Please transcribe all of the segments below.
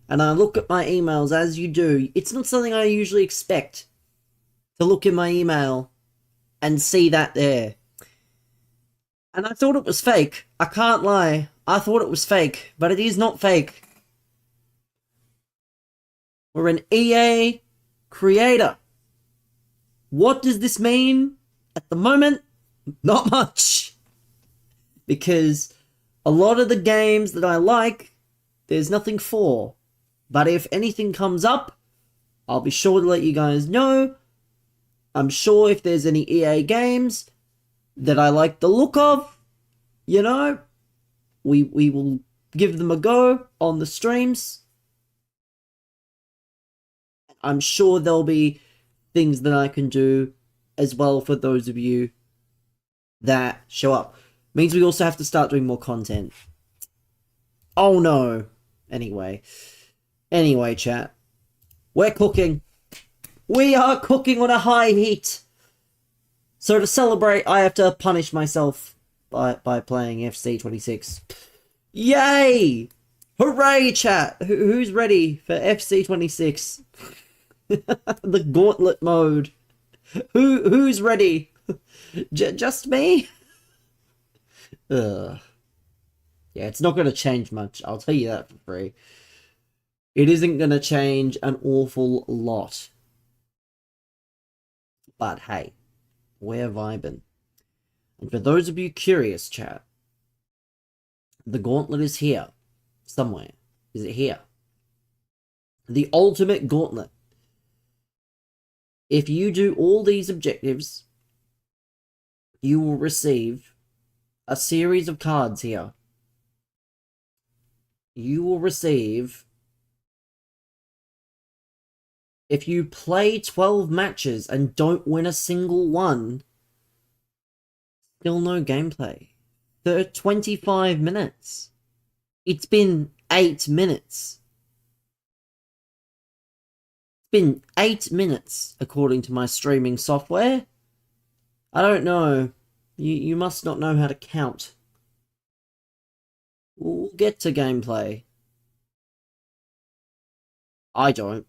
and I look at my emails as you do, it's not something I usually expect to look in my email and see that there. And I thought it was fake. I can't lie. I thought it was fake, but it is not fake. We're an EA creator. What does this mean? At the moment, not much. Because a lot of the games that I like, there's nothing for. But if anything comes up, I'll be sure to let you guys know. I'm sure if there's any EA games that I like the look of, you know, we will give them a go on the streams. I'm sure there'll be things that I can do as well for those of you that show up. Means we also have to start doing more content. Oh no. Anyway, chat. We're cooking. We are cooking on a high heat. So to celebrate, I have to punish myself by playing FC26. Yay! Hooray, chat! Who's ready for FC26? The gauntlet mode. Who's ready? Just me? Ugh. Yeah, it's not going to change much. I'll tell you that for free. It isn't going to change an awful lot. But hey, we're vibing. And for those of you curious, chat, the gauntlet is here. Somewhere. Is it here? The ultimate gauntlet. If you do all these objectives, you will receive a series of cards here. You will receive, if you play 12 matches and don't win a single one, still no gameplay. 25 minutes. It's been 8 minutes. It's been 8 minutes, according to my streaming software. I don't know. You must not know how to count. We'll get to gameplay. I don't.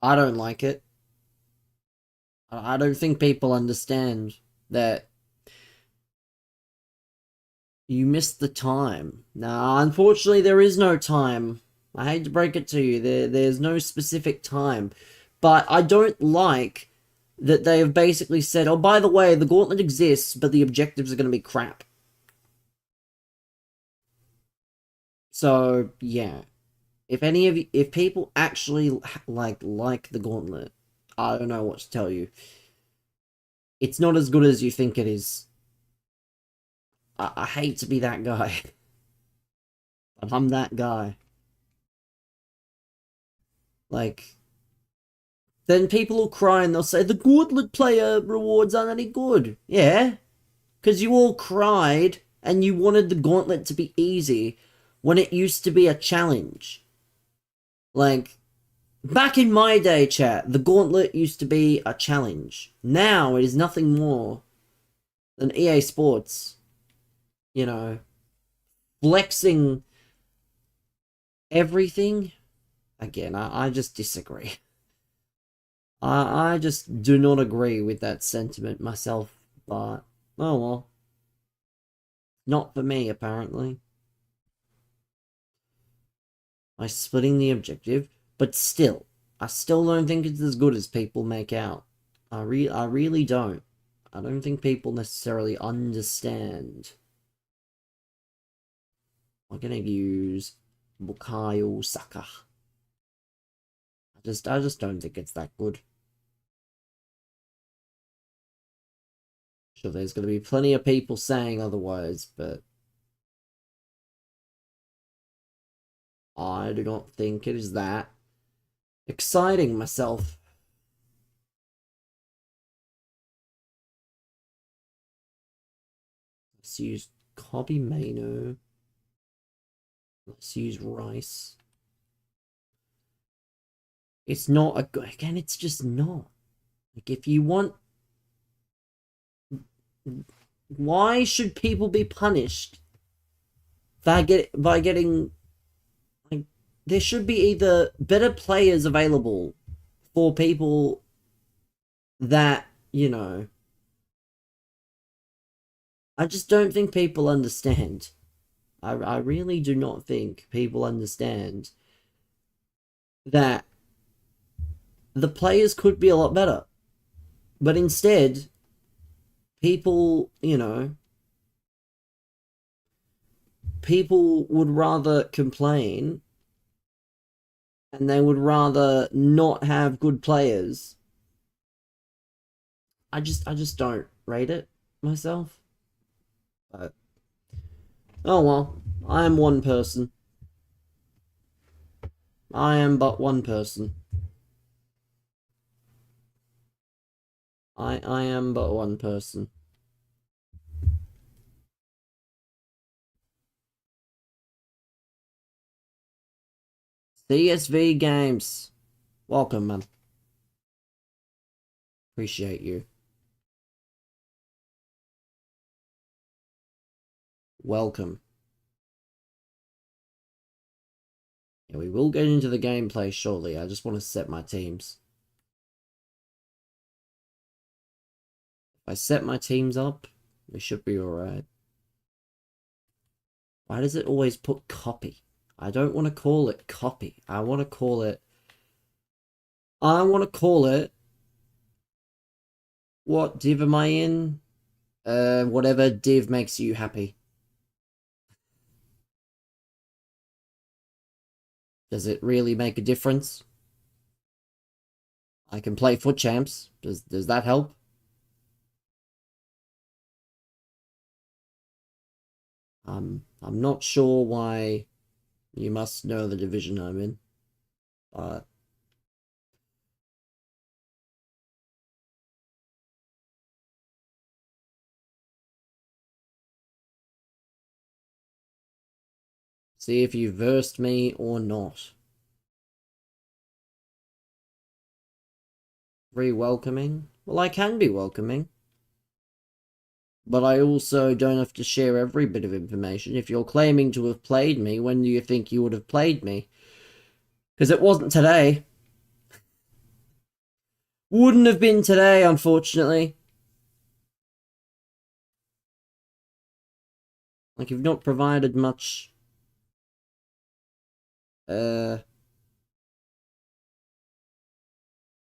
I don't like it. I don't think people understand that you missed the time. Now, unfortunately, there is no time. I hate to break it to you. There's no specific time. But I don't like that they have basically said, oh, by the way, the gauntlet exists, but the objectives are going to be crap. So, yeah. If any of you, if people actually like the gauntlet, I don't know what to tell you. It's not as good as you think it is. I hate to be that guy. But I'm that guy. Like, then people will cry and they'll say, the gauntlet player rewards aren't any good. Yeah. Because you all cried and you wanted the gauntlet to be easy when it used to be a challenge. Like, back in my day, chat, the gauntlet used to be a challenge. Now it is nothing more than EA Sports, you know, flexing everything. Again, I just disagree. I just do not agree with that sentiment myself, but, oh well. Not for me, apparently. By splitting the objective, but still, I still don't think it's as good as people make out. I really don't. I don't think people necessarily understand. I'm gonna use Bukayo Saka. I just don't think it's that good. Sure, there's gonna be plenty of people saying otherwise, but I do not think it is that exciting myself. Let's use Kobe Mano. Let's use Rice. It's not a good, again, it's just not. Like, if you want, why should people be punished by getting there should be either better players available for people that, you know, I just don't think people understand. I really do not think people understand that the players could be a lot better. But instead, people, you know, people would rather complain and they would rather not have good players. I just don't rate it myself. But oh well, I am one person. I am but one person. I am but one person. CSV Games. Welcome, man. Appreciate you. Welcome. Yeah, we will get into the gameplay shortly. I just want to set my teams. If I set my teams up, we should be alright. Why does it always put copy? I don't want to call it copy. I want to call it... What div am I in? Whatever div makes you happy. Does it really make a difference? I can play FUT Champs. Does that help? I'm not sure why you must know the division I'm in, but see if you versed me or not. Very welcoming. Well, I can be welcoming. But I also don't have to share every bit of information. If you're claiming to have played me, when do you think you would have played me? Because it wasn't today. Wouldn't have been today, unfortunately. Like, you've not provided much...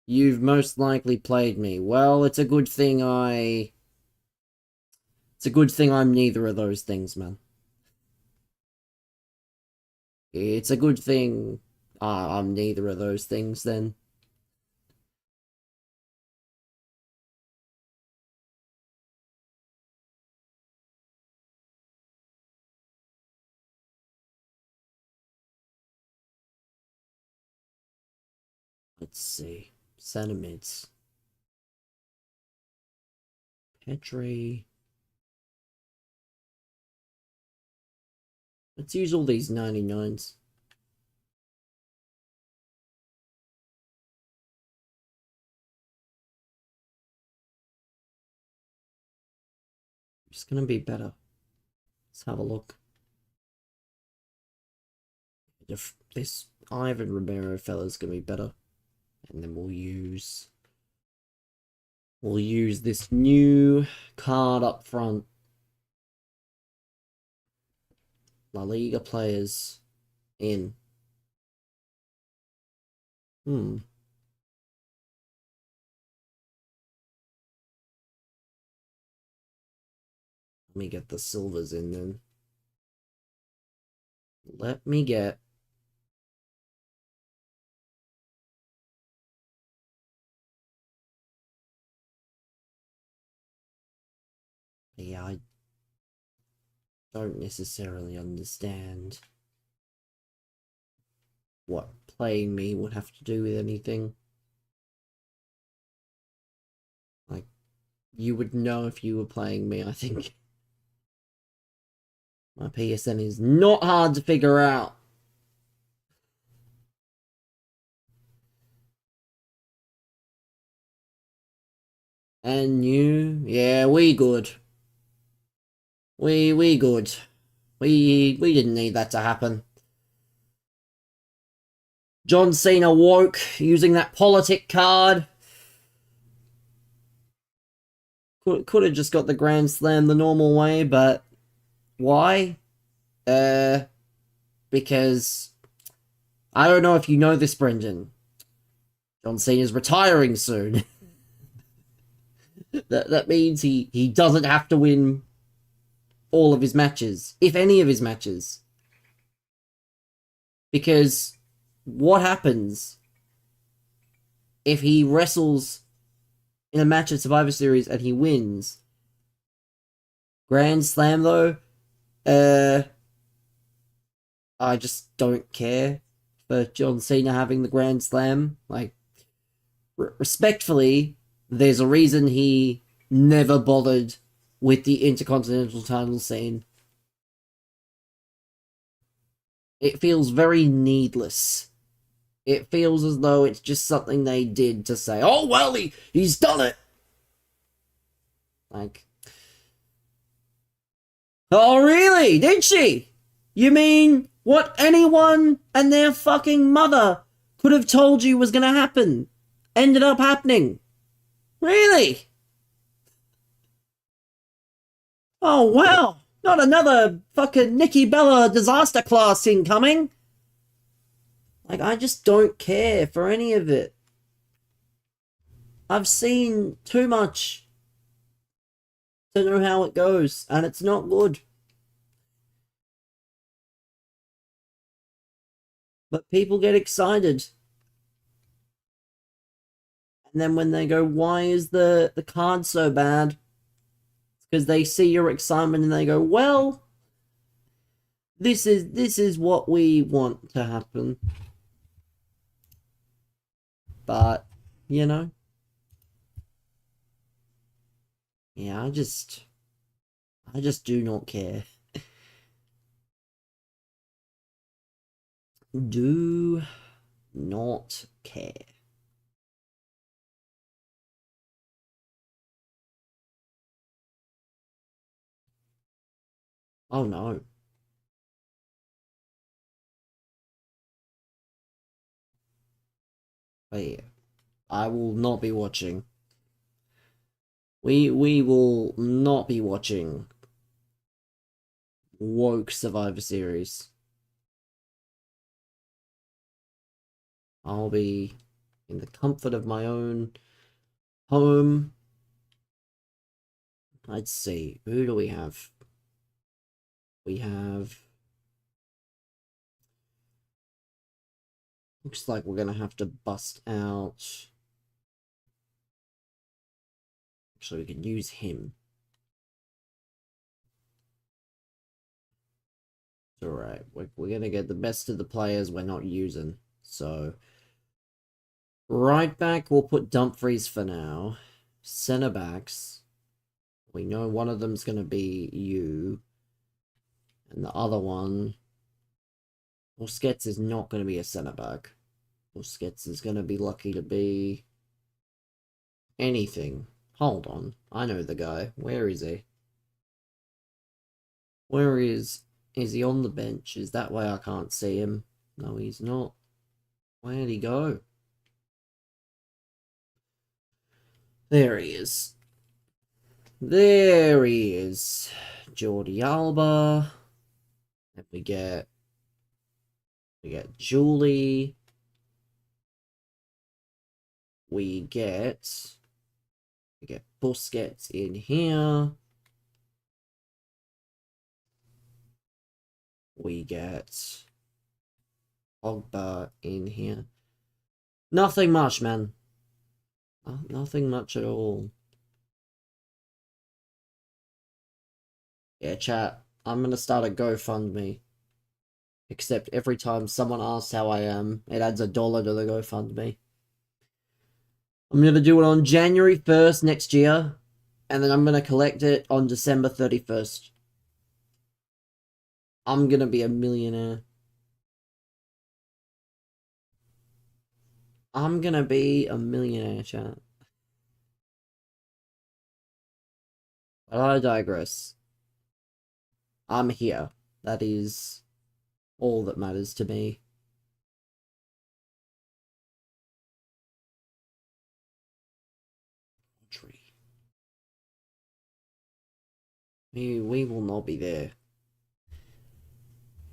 You've most likely played me. Well, it's a good thing I'm neither of those things, man. It's a good thing I'm neither of those things, then. Let's see. Sentiments. Petri. Let's use all these 99s. It's gonna be better. Let's have a look. If this Ivan Romero fella's gonna be better. And then we'll use this new card up front. La Liga players in. Let me get the silvers in then. Let me get... Yeah, I don't necessarily understand what playing me would have to do with anything. Like, you would know if you were playing me, I think. My PSN is not hard to figure out. And you? Yeah, we good. We good. We didn't need that to happen. John Cena woke using that politic card. Could have just got the Grand Slam the normal way, but why? Because I don't know if you know this, Brendan. John Cena's retiring soon. that means he doesn't have to win all of his matches, if any of his matches. Because what happens if he wrestles in a match at Survivor Series and he wins? Grand Slam, though, I just don't care for John Cena having the Grand Slam. Like, respectfully, there's a reason he never bothered with the Intercontinental title scene. It feels very needless. It feels as though it's just something they did to say, oh, well, he's done it. Like, oh, really? Did she? You mean what anyone and their fucking mother could have told you was gonna happen ended up happening? Really? Oh, wow. Not another fucking Nikki Bella disaster class incoming. Like, I just don't care for any of it. I've seen too much to know how it goes, and it's not good. But people get excited. And then when they go, why is the card so bad? It's because they see your excitement and they go, well, this is what we want to happen. But, you know. Yeah, I just do not care. Do not care. Oh no. But yeah, I will not be watching. We will not be watching woke Survivor Series. I'll be in the comfort of my own home. Let's see, who do we have? We have... Looks like we're gonna have to bust out... Actually, we can use him. Alright, we're gonna get the best of the players we're not using. So... Right back, we'll put Dumfries for now. Centre backs. We know one of them's gonna be you. And the other one... Busquets is not going to be a centre-back. Busquets is going to be lucky to be... anything. Hold on. I know the guy. Where is he? Where is... Is he on the bench? Is that why I can't see him? No, he's not. Where'd he go? There he is. There he is. Jordi Alba. And we get Julie. We get Busquets in here. We get Pogba in here. Nothing much, man. Nothing much at all. Yeah, chat. I'm gonna start a GoFundMe. Except every time someone asks how I am, it adds $1 to the GoFundMe. I'm gonna do it on January 1st next year, and then I'm gonna collect it on December 31st. I'm gonna be a millionaire. I'm gonna be a millionaire, chat. But I digress. I'm here. That is all that matters to me. We will not be there.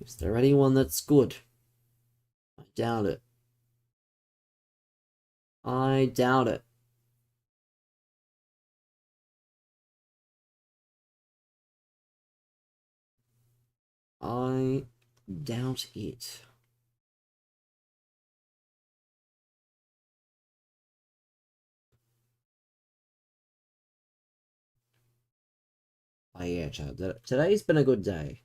Is there anyone that's good? I doubt it. I doubt it. I doubt it. Oh yeah, Chad. Today's been a good day.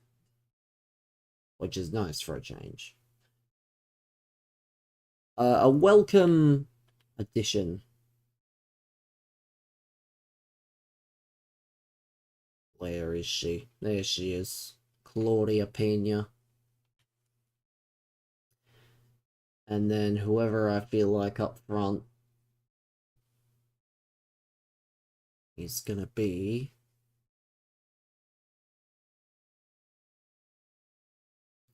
Which is nice for a change. A welcome addition. Where is she? There she is. Claudia Pena. And then whoever I feel like up front is gonna be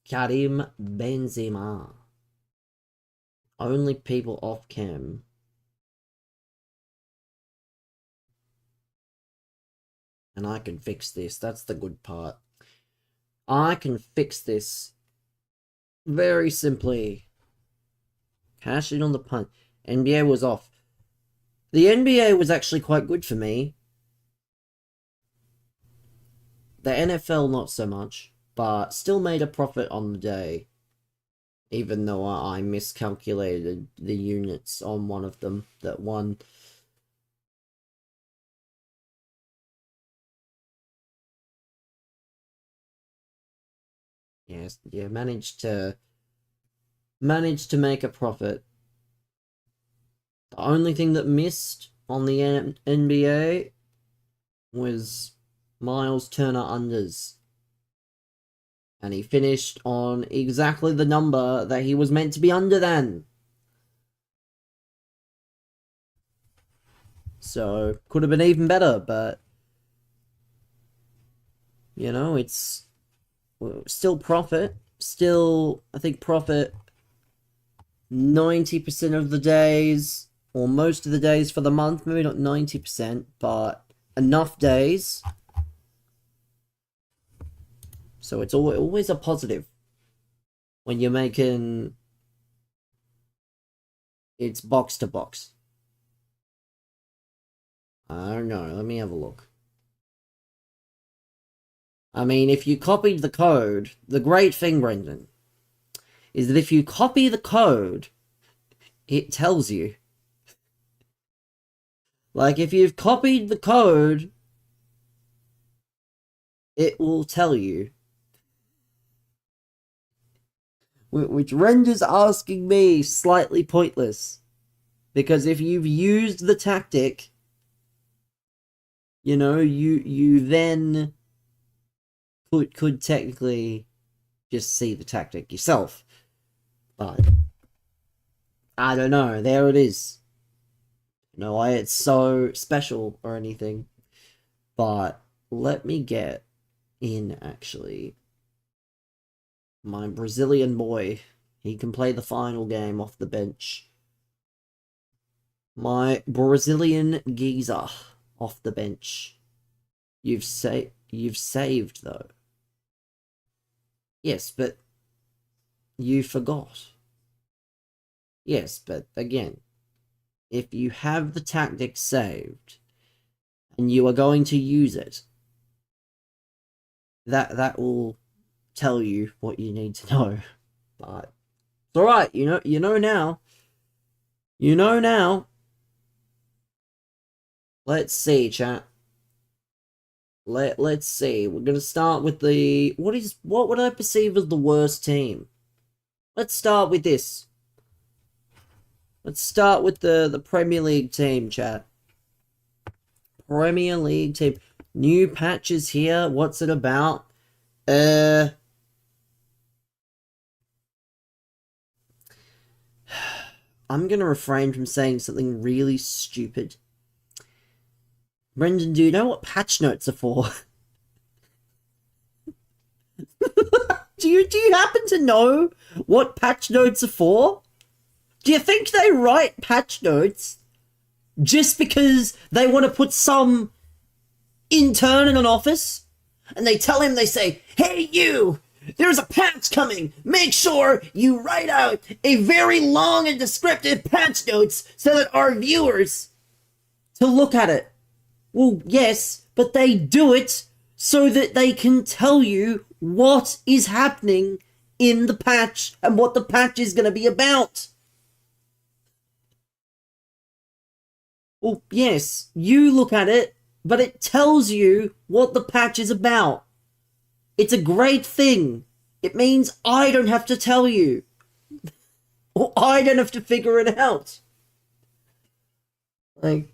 Karim Benzema. Only people off cam. And I can fix this. That's the good part. I can fix this very simply. Cash in on the punt. NBA was off. The NBA was actually quite good for me. The NFL not so much, but still made a profit on the day. Even though I miscalculated the units on one of them that won. Yes, yeah, managed to make a profit. The only thing that missed on the NBA was Miles Turner unders. And he finished on exactly the number that he was meant to be under then. So, could have been even better, but you know, it's still profit. Still, I think profit 90% of the days, or most of the days for the month. Maybe not 90%, but enough days. So it's always a positive when you're making it's box to box. I don't know. Let me have a look. I mean, if you copied the code, the great thing, Brendan, is that if you copy the code, it tells you. Like, if you've copied the code, it will tell you. Which renders asking me slightly pointless. Because if you've used the tactic, you know, you then could technically just see the tactic yourself. But I don't know, there it is. No way it's so special or anything. But let me get in actually. My Brazilian boy. He can play the final game off the bench. My Brazilian geezer off the bench. You've saved though. Yes, but you forgot. Yes, but again, if you have the tactic saved and you are going to use it, that will tell you what you need to know. But it's alright, you know now. You know now. Let's see, chat. Let's see. We're gonna start with the what would I perceive as the worst team? Let's start with this. Let's start with the Premier League team, chat. Premier League team. New patches here. What's it about? I'm gonna refrain from saying something really stupid. Brendan, do you know what patch notes are for? Do you happen to know what patch notes are for? Do you think they write patch notes just because they want to put some intern in an office and they tell him, they say, "Hey you, there's a patch coming. Make sure you write out a very long and descriptive patch notes so that our viewers to look at it." Well, yes, but they do it so that they can tell you what is happening in the patch and what the patch is going to be about. Well, yes, you look at it, but it tells you what the patch is about. It's a great thing. It means I don't have to tell you. Or I don't have to figure it out. Like,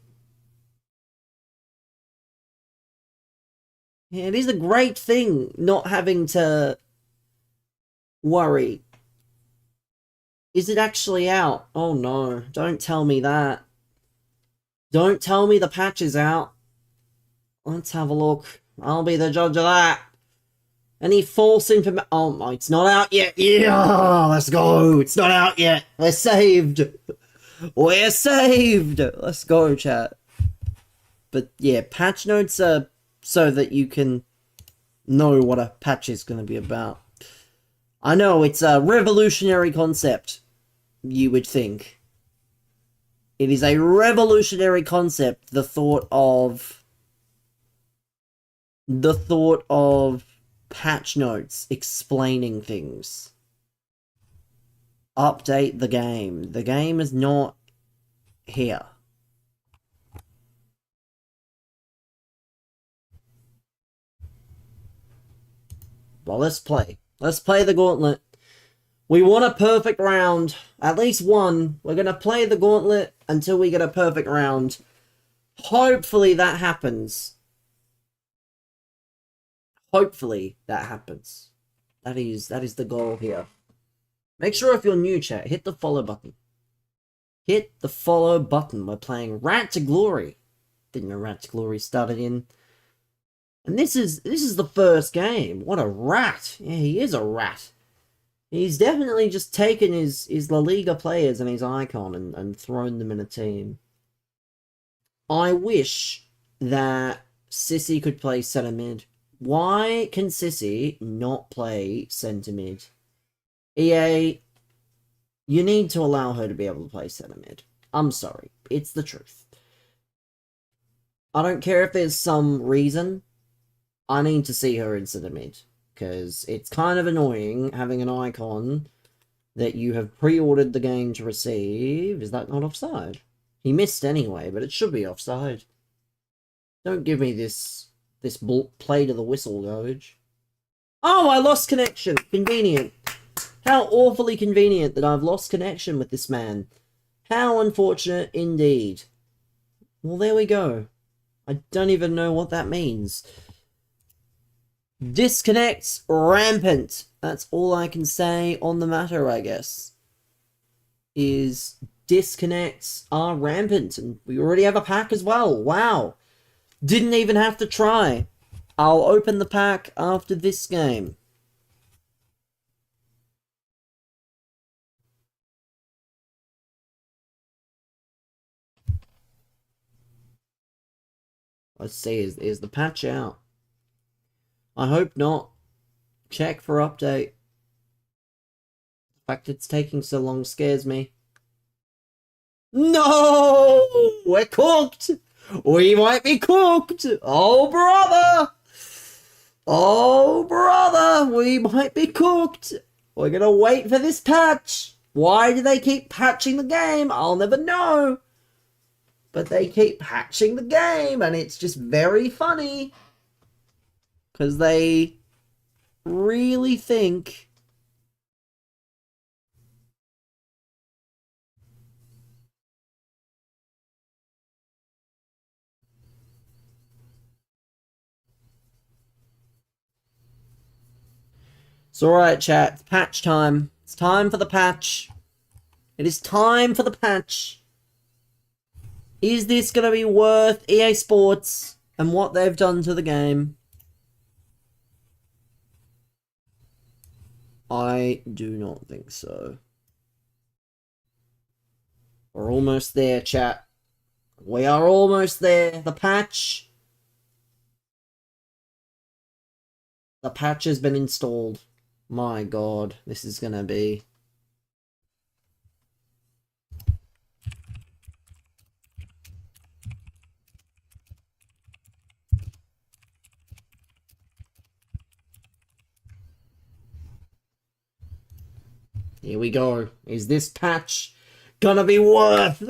yeah, it is a great thing not having to worry. Is it actually out? Oh no, don't tell me that. Don't tell me the patch is out. Let's have a look. I'll be the judge of that. Any false information? Oh, it's not out yet. Yeah, let's go. It's not out yet. We're saved. We're saved. Let's go, chat. But yeah, patch notes are so that you can know what a patch is going to be about. I know, it's a revolutionary concept, you would think. It is a revolutionary concept, the thought of patch notes explaining things. Update the game. The game is not here. Well, let's play. Let's play the gauntlet. We want a perfect round. At least one. We're going to play the gauntlet until we get a perfect round. Hopefully that happens. Hopefully that happens. That is the goal here. Make sure if you're new, chat, hit the follow button. Hit the follow button. We're playing Rat to Glory. Didn't know Rat to Glory started in. And this is the first game. What a rat. Yeah, he is a rat. He's definitely just taken his La Liga players and his icon and thrown them in a team. I wish that Sissy could play centre mid. Why can Sissy not play centre mid? EA, you need to allow her to be able to play centre mid. I'm sorry. It's the truth. I don't care if there's some reason. I need to see her in centre mid. Because it's kind of annoying having an icon that you have pre-ordered the game to receive. Is that not offside? He missed anyway, but it should be offside. Don't give me this play to the whistle, Doge. Oh, I lost connection. Convenient. How awfully convenient that I've lost connection with this man. How unfortunate indeed. Well, there we go. I don't even know what that means. Disconnects rampant. That's all I can say on the matter, I guess. Is disconnects are rampant. And we already have a pack as well. Wow. Didn't even have to try. I'll open the pack after this game. Let's see, is the patch out? I hope not. Check for update. The fact it's taking so long scares me. No! We're cooked! We might be cooked! Oh, brother! Oh, brother! We might be cooked! We're gonna wait for this patch! Why do they keep patching the game? I'll never know! But they keep patching the game, and it's just very funny. Because they really think it's alright, chat. It's patch time. It's time for the patch. It is time for the patch. Is this going to be worth EA Sports and what they've done to the game? I do not think so. We're almost there, chat. We are almost there. The patch The patch has been installed. My god, this is gonna be... Here we go. Is this patch gonna be worth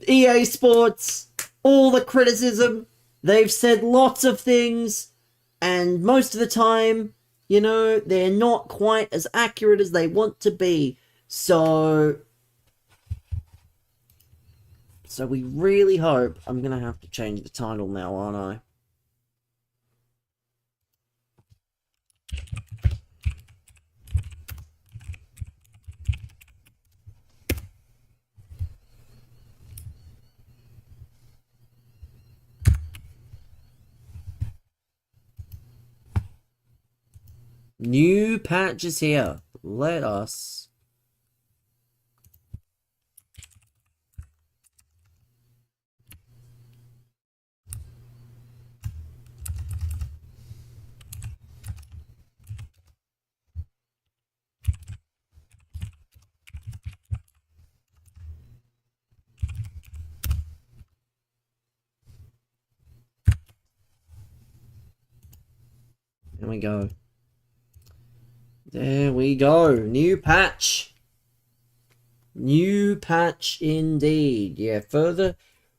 EA Sports all the criticism? They've said lots of things, and most of the time, you know, they're not quite as accurate as they want to be. So we really hope... I'm gonna have to change the title now, aren't I? New patch is here. Let us... There we go. There we go. New patch. New patch indeed. Yeah, further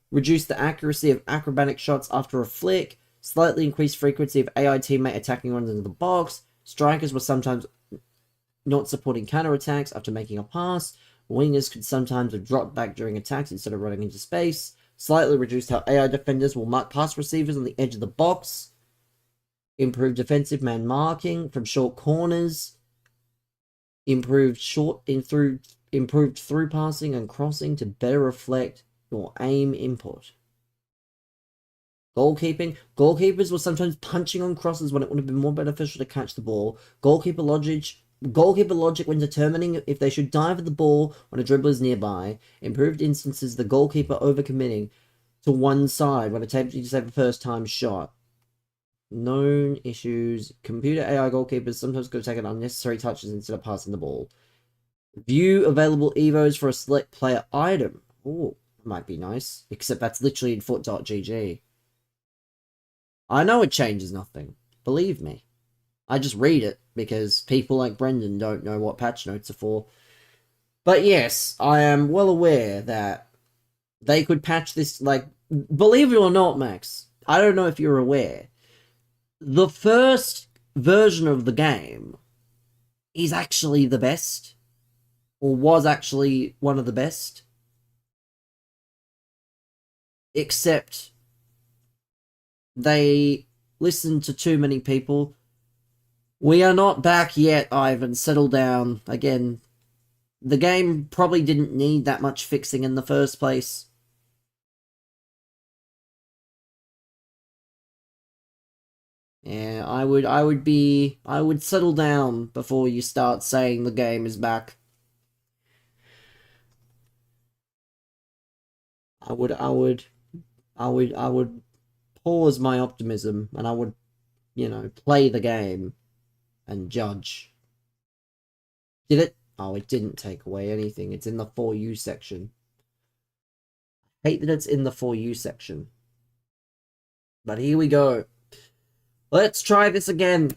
reduce the accuracy of acrobatic shots after a flick. Slightly increased frequency of AI teammate attacking runs into the box. Strikers were sometimes not supporting counterattacks after making a pass. Wingers could sometimes have dropped back during attacks instead of running into space. Slightly reduced how AI defenders will mark pass receivers on the edge of the box. Improved defensive man marking from short corners. Improved through passing and crossing to better reflect your aim input. Goalkeeping. Goalkeepers were sometimes punching on crosses when it would have been more beneficial to catch the ball. Goalkeeper logic when determining if they should dive at the ball when a dribbler is nearby. Improved instances the goalkeeper overcommitting to one side when attempting to save a first-time shot. Known issues. Computer AI goalkeepers sometimes could have taken unnecessary touches instead of passing the ball. View available evos for a select player item. Oh, might be nice. Except that's literally in foot.gg. I know it changes nothing. Believe me. I just read it because people like Brendan don't know what patch notes are for. But yes, I am well aware that they could patch this, like, believe it or not, Max, I don't know if you're aware. The first version of the game is actually the best, or was actually one of the best, except they listened to too many people. We are not back yet, Ivan. Settle down. Again, the game probably didn't need that much fixing in the first place. Yeah, I would settle down before you start saying the game is back. I would pause my optimism and I would, you know, play the game and judge. Did it? Oh, it didn't take away anything. It's in the For You section. I hate that it's in the For You section. But here we go. Let's try this again.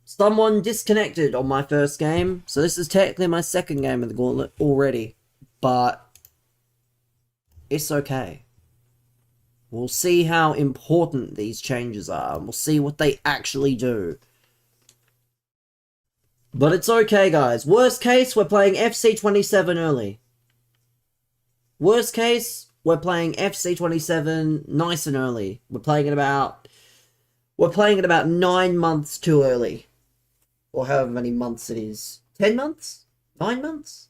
Someone disconnected on my first game. So this is technically my second game of the gauntlet already. But it's okay. We'll see how important these changes are. We'll see what they actually do. But it's okay, guys. Worst case, we're playing FC27 early. Worst case, we're playing FC27 nice and early. We're playing it about 9 months too early. Or however many months it is. 10 months? 9 months?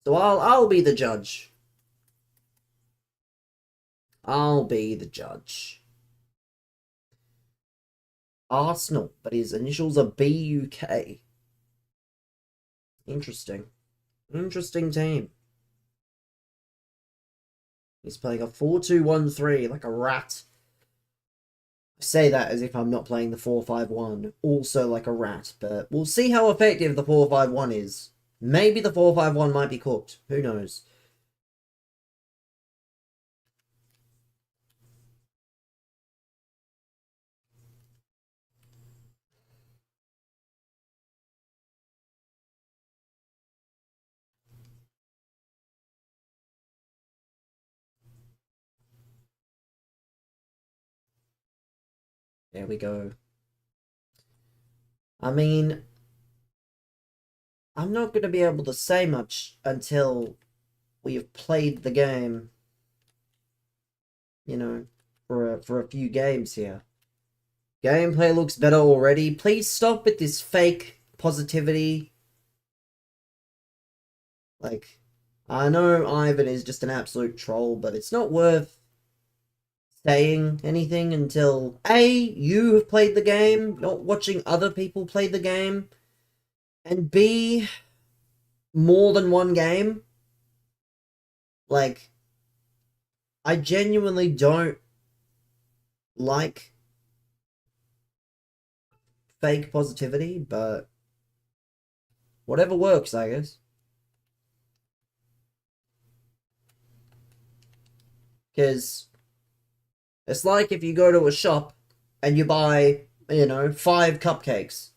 So I'll be the judge. I'll be the judge. Arsenal, but his initials are BUK. Interesting. Interesting team. He's playing a 4-2-1-3 like a rat. I say that as if I'm not playing the 4-5-1, also like a rat, but we'll see how effective the 4-5-1 is. Maybe the 4-5-1 might be cooked. Who knows? There we go. I mean, I'm not going to be able to say much until we have played the game, you know, for a few games here. Gameplay looks better already. Please stop with this fake positivity. Like, I know Ivan is just an absolute troll, but it's not worth saying anything until A, you have played the game, not watching other people play the game, and B, more than one game. Like, I genuinely don't like fake positivity, but whatever works, I guess. Because it's like if you go to a shop and you buy, 5 cupcakes.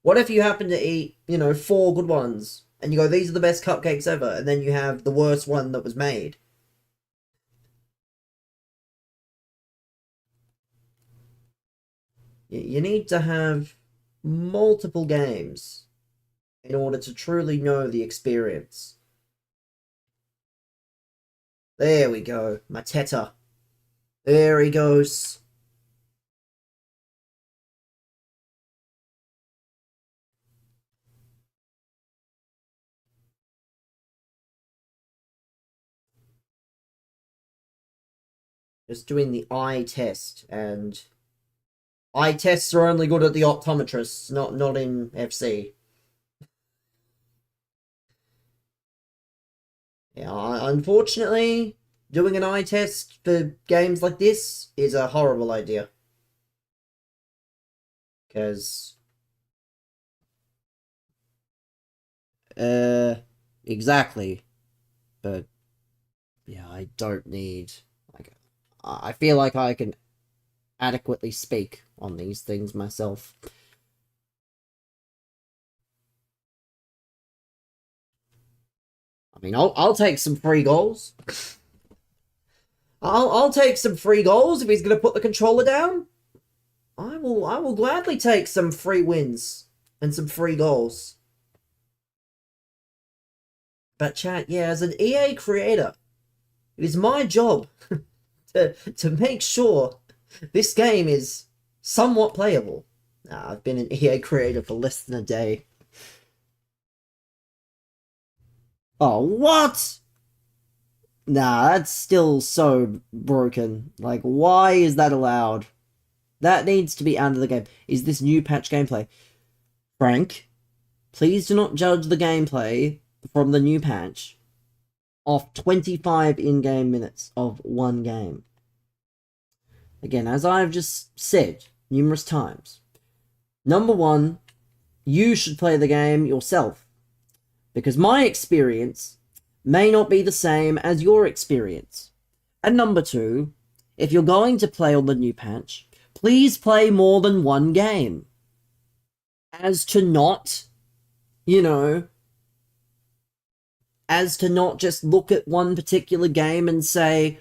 What if you happen to eat, 4 good ones? And you go, these are the best cupcakes ever. And then you have the worst one that was made. You need to have multiple games in order to truly know the experience. There we go. Mateta. There he goes. Just doing the eye test, and eye tests are only good at the optometrists, not in FC. Yeah, unfortunately, doing an eye test for games like this is a horrible idea. Because... exactly. But, yeah, I don't need... Like, I feel like I can adequately speak on these things myself. I mean, I'll take some free goals. I'll take some free goals if he's gonna put the controller down. I will gladly take some free wins and some free goals. But chat, yeah, as an EA creator, it is my job to make sure this game is somewhat playable. I've been an EA creator for less than a day. Oh, what? Nah, that's still so broken. Like, why is that allowed? That needs to be out of the game. Is this new patch gameplay? Frank, please do not judge the gameplay from the new patch off 25 in-game minutes of one game. Again, as I've just said numerous times, number one, you should play the game yourself. Because my experience may not be the same as your experience. And number two, if you're going to play on the new patch, please play more than one game. As to not just look at one particular game and say,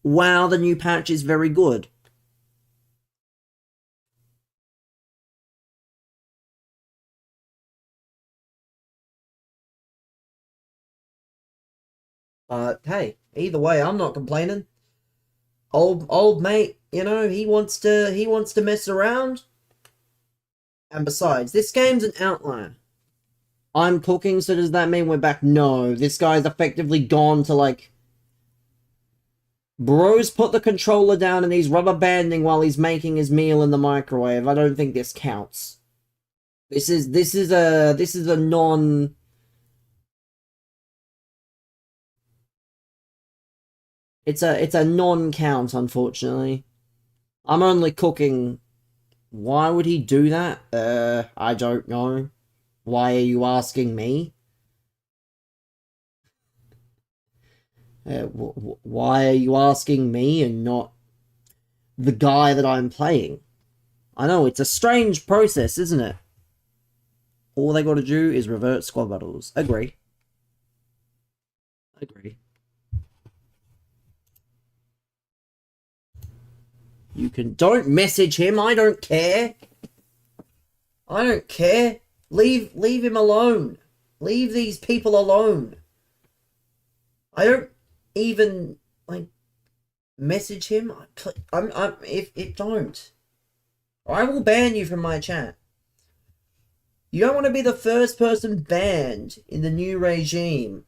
wow, the new patch is very good. But hey, either way, I'm not complaining. Old mate, he wants to mess around. And besides, this game's an outlier. I'm cooking, so does that mean we're back? No, this guy's effectively gone to, like... Bro's put the controller down and he's rubber banding while he's making his meal in the microwave. I don't think this counts. This is a non... It's a non-count, unfortunately. I'm only cooking. Why would he do that? I don't know. Why are you asking me? Why are you asking me and not the guy that I'm playing? I know, it's a strange process, isn't it? All they gotta do is revert squad battles. Agree. Agree. You can... Don't message him, I don't care. I don't care. Leave him alone. Leave these people alone. I don't even, like, message him. If don't. I will ban you from my chat. You don't want to be the first person banned in the new regime.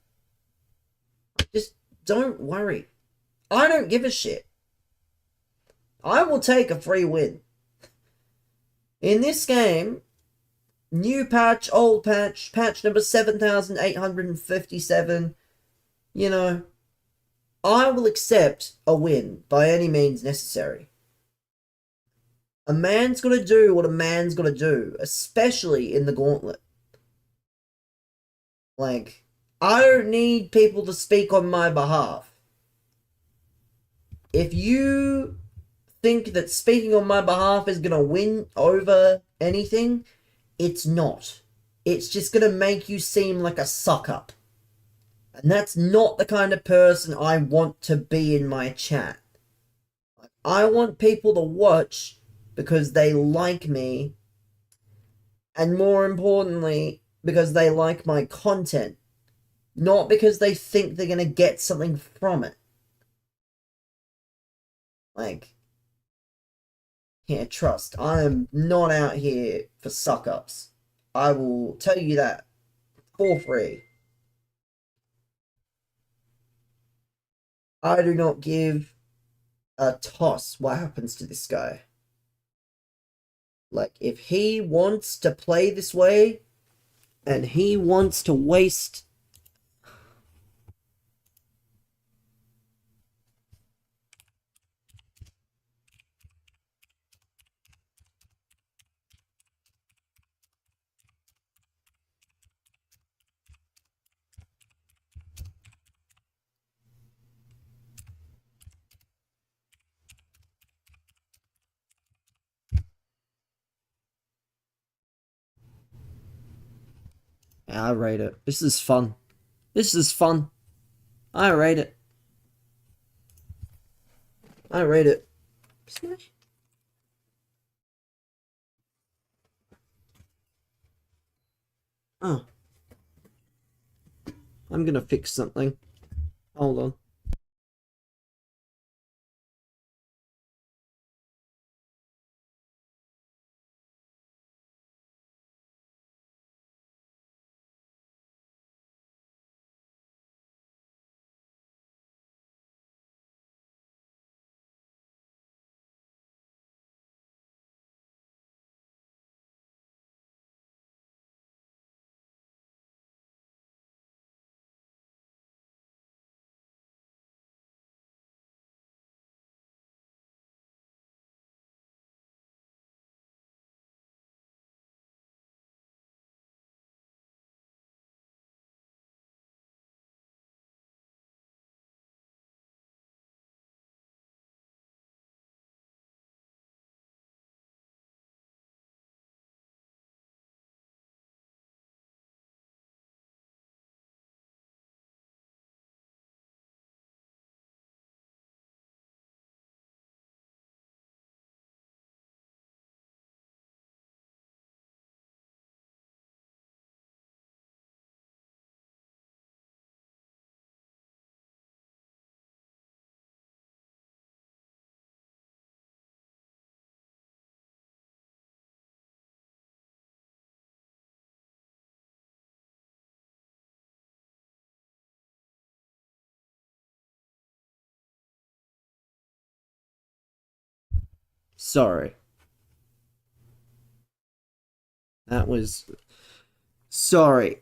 Just don't worry. I don't give a shit. I will take a free win. In this game, new patch, old patch, patch number 7,857, you know, I will accept a win by any means necessary. A man's got to do what a man's got to do, especially in the gauntlet. Like, I don't need people to speak on my behalf. If you think that speaking on my behalf is going to win over anything, it's not. It's just going to make you seem like a suck-up. And that's not the kind of person I want to be in my chat. I want people to watch because they like me, and more importantly, because they like my content, not because they think they're going to get something from it. Like, yeah, trust, I am not out here for suck-ups. I will tell you that for free. I do not give a toss what happens to this guy. Like, if he wants to play this way, and he wants to waste... I rate it. This is fun. This is fun. I rate it. I rate it. Smash. Oh. I'm gonna fix something. Hold on. Sorry. That was... Sorry.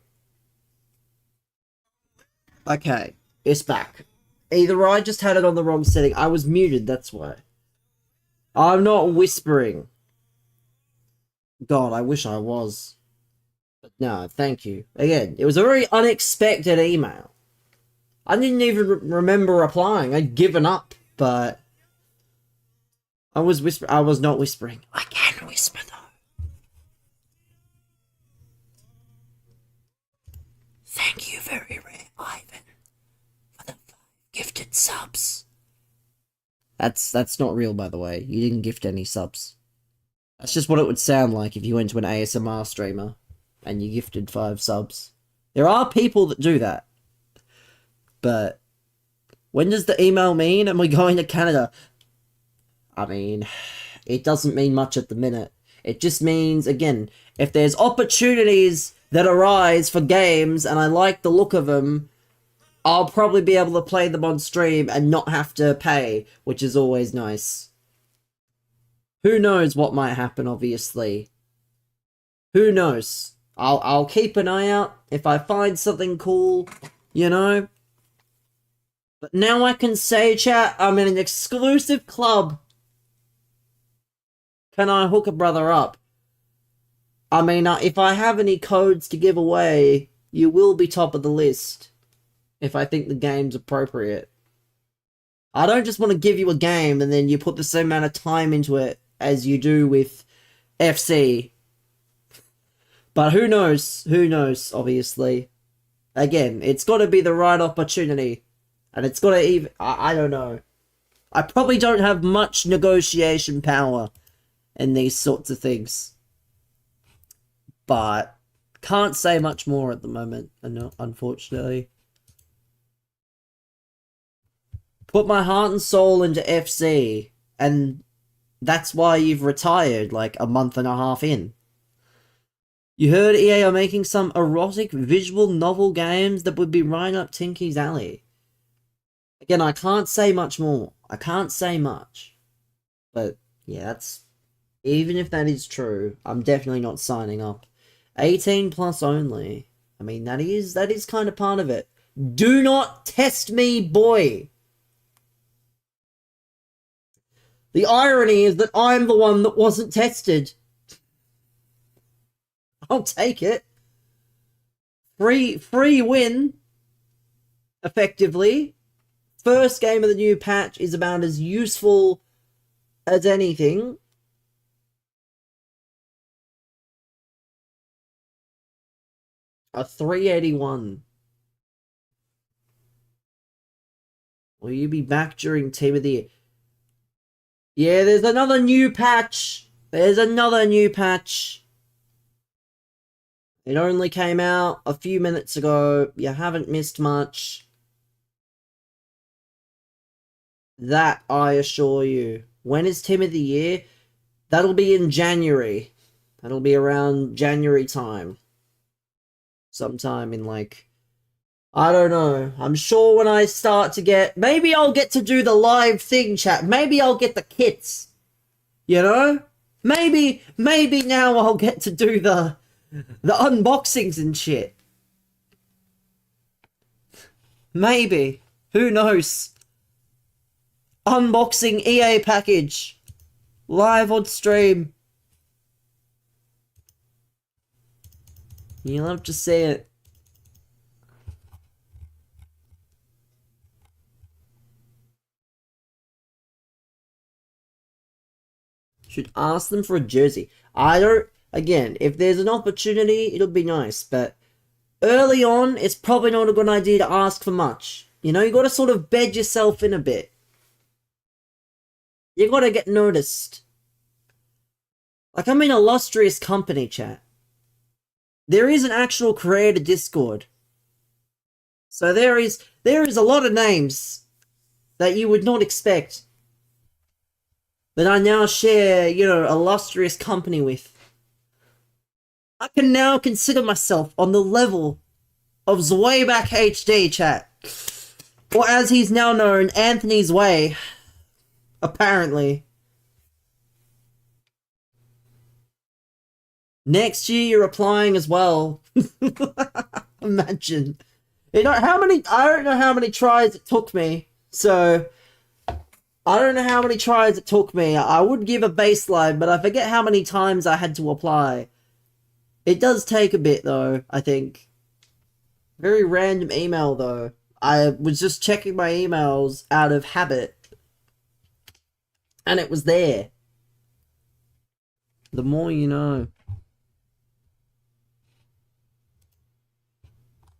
Okay. It's back. Either I just had it on the wrong setting. I was muted, that's why. I'm not whispering. God, I wish I was. But no, thank you. Again, it was a very unexpected email. I didn't even remember replying. I'd given up, but I was not whispering. I can whisper though. Thank you, very rare Ivan, for the 5 gifted subs. That's not real, by the way. You didn't gift any subs. That's just what it would sound like if you went to an ASMR streamer and you gifted 5 subs. There are people that do that. But when does the email mean? Am we going to Canada? I mean, it doesn't mean much at the minute. It just means, again, if there's opportunities that arise for games and I like the look of them, I'll probably be able to play them on stream and not have to pay, which is always nice. Who knows what might happen, obviously. Who knows? I'll keep an eye out if I find something cool, you know? But now I can say, chat, I'm in an exclusive club. Can I hook a brother up? I mean, if I have any codes to give away, you will be top of the list. If I think the game's appropriate. I don't just want to give you a game and then you put the same amount of time into it as you do with FC. But who knows? Who knows, obviously. Again, it's got to be the right opportunity. And it's got to even... I don't know. I probably don't have much negotiation power in these sorts of things. But can't say much more at the moment, unfortunately. Put my heart and soul into FC, and that's why you've retired like a month and a half in. You heard EA are making some erotic visual novel games that would be right up Tinky's alley. Again, I can't say much more. I can't say much. But, yeah, that's... Even if that is true, I'm definitely not signing up. 18 plus only. I mean, that is kind of part of it. Do not test me, boy! The irony is that I'm the one that wasn't tested. I'll take it. Free win. Effectively. First game of the new patch is about as useful as anything. A 381. Will you be back during Team of the Year? Yeah, there's another new patch. There's another new patch. It only came out a few minutes ago. You haven't missed much. That, I assure you. When is Team of the Year? That'll be in January. That'll be around January time. Sometime in like... I don't know. I'm sure when I start to get... Maybe I'll get to do the live thing, chat. Maybe I'll get the kits. You know? Maybe now I'll get to do the unboxings and shit. Maybe. Who knows? Unboxing EA package. Live on stream. You'll have to see it. Should ask them for a jersey. I don't... Again, if there's an opportunity, it'll be nice. But early on, it's probably not a good idea to ask for much. You know, you gotta sort of bed yourself in a bit. You gotta get noticed. Like, I'm in illustrious company, chat. There is an actual creator Discord. So there is a lot of names that you would not expect that I now share, you know, illustrious company with. I can now consider myself on the level of Zwayback HD, chat. Or as he's now known, Anthony Zwei. Apparently. Next year you're applying as well. Imagine. You know, I don't know how many tries it took me, so I don't know how many tries it took me. I would give a baseline, but I forget how many times I had to apply. It does take a bit, though, I think. Very random email, though. I was just checking my emails out of habit. And it was there. The more you know.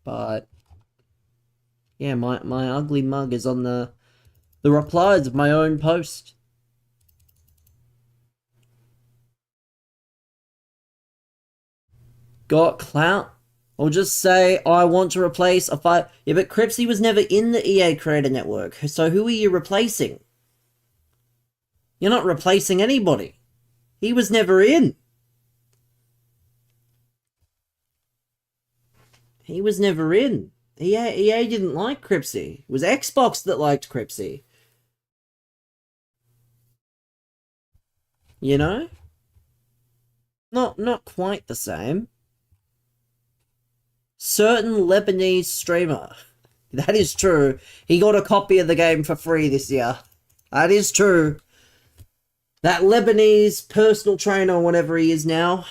But yeah, my ugly mug is on the replies of my own post. Got clout? Or just say, I want to replace a five. Yeah, but Cripsy was never in the EA Creator Network, so who are you replacing? You're not replacing anybody. He was never in. He was never in. EA didn't like Cripsy. It was Xbox that liked Cripsy. You know? Not quite the same. Certain Lebanese streamer. That is true. He got a copy of the game for free this year. That is true. That Lebanese personal trainer, whatever he is now.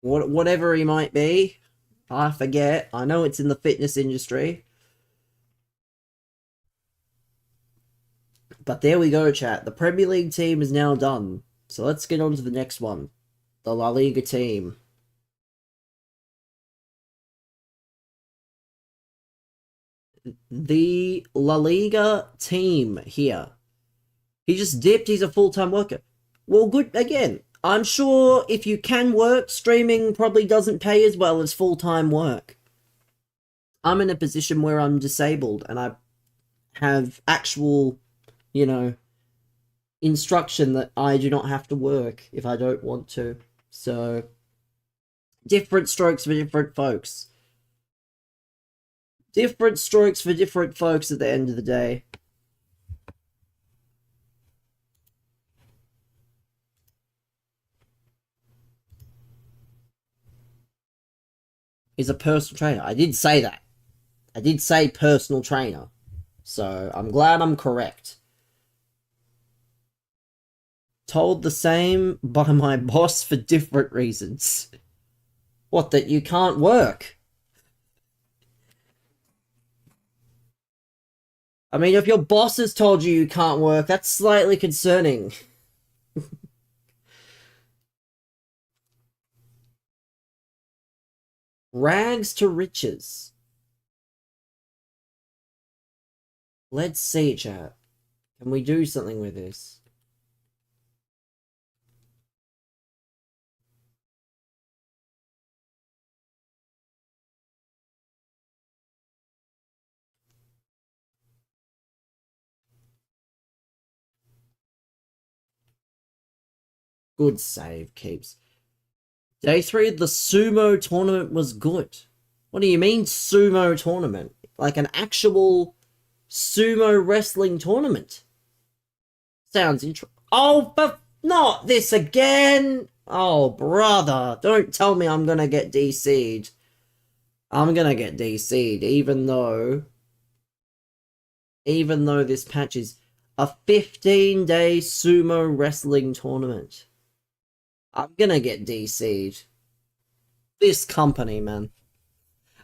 Whatever he might be. I forget. I know it's in the fitness industry. But there we go, chat. The Premier League team is now done. So let's get on to the next one. The La Liga team. The La Liga team here. He just dipped. He's a full-time worker. Well, good. Again, I'm sure if you can work, streaming probably doesn't pay as well as full-time work. I'm in a position where I'm disabled and I have actual, you know, instruction that I do not have to work if I don't want to. So, different strokes for different folks. Different strokes for different folks at the end of the day. He's a personal trainer. I did say that. I did say personal trainer. So, I'm glad I'm correct. Told the same by my boss for different reasons. What, that you can't work? I mean, if your boss has told you can't work, that's slightly concerning. Rags to riches. Let's see, chat. Can we do something with this? Good save, Keeps. Day 3 of the sumo tournament was good. What do you mean, sumo tournament? Like an actual sumo wrestling tournament? Sounds interesting. Oh, but not this again! Oh, brother, don't tell me I'm gonna get DC'd. I'm gonna get DC'd, even though this patch is a 15-day sumo wrestling tournament. I'm gonna get DC'd. This company, man.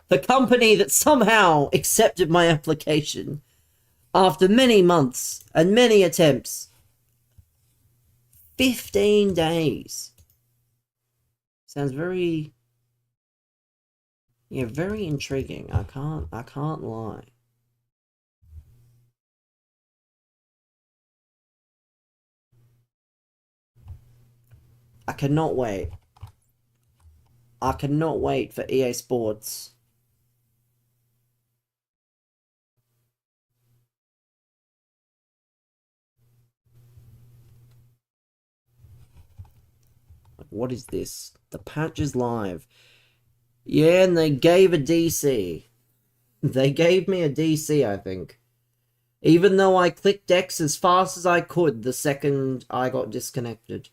The company that somehow accepted my application after many months and many attempts. 15 days. Sounds very... yeah, very intriguing. I can't lie. I cannot wait. I cannot wait for EA Sports. What is this? The patch is live. Yeah, and they gave a DC. They gave me a DC, I think. Even though I clicked X as fast as I could the second I got disconnected.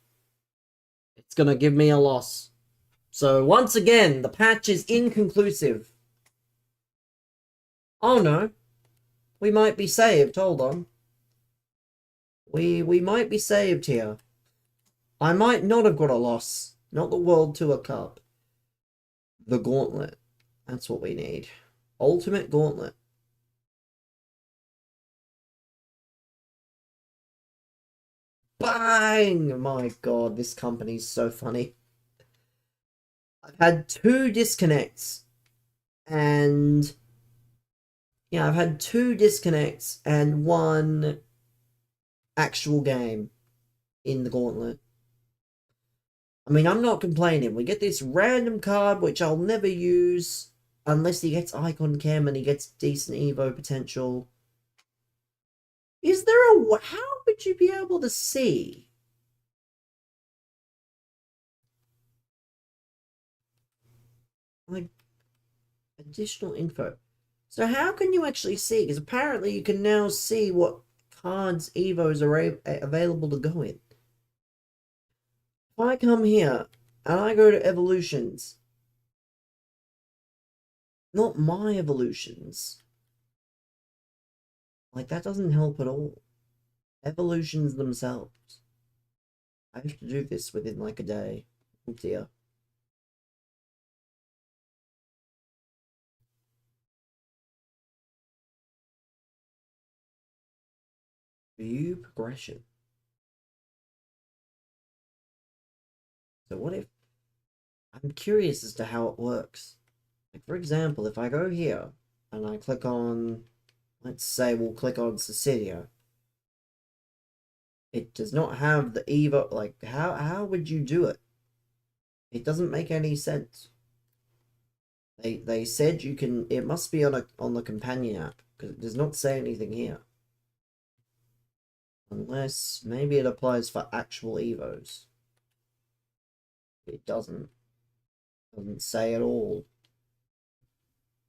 It's gonna give me a loss. So once again, the patch is inconclusive. Oh no. We might be saved. Hold on. We might be saved here. I might not have got a loss. Not the World Tour Cup. The Gauntlet. That's what we need. Ultimate Gauntlet. Bang! My god, this company's so funny. I've had 2 disconnects. And... yeah, I've had 2 disconnects and 1 actual game in the Gauntlet. I mean, I'm not complaining. We get this random card, which I'll never use unless he gets Icon Chem and he gets decent Evo potential. Is there a... how would you be able to see? Like, additional info. So how can you actually see? Because apparently you can now see what cards Evos are available to go in. If I come here and I go to evolutions, not my evolutions, like that doesn't help at all. Evolutions themselves. I have to do this within like a day. Oh dear. View progression. So what if... I'm curious as to how it works. Like for example, if I go here and I click on, let's say we'll click on Cecilia. It does not have the Evo. Like how would you do it? It doesn't make any sense. They said you can... it must be on the companion app because it does not say anything here. Unless maybe it applies for actual Evos. It doesn't say at all.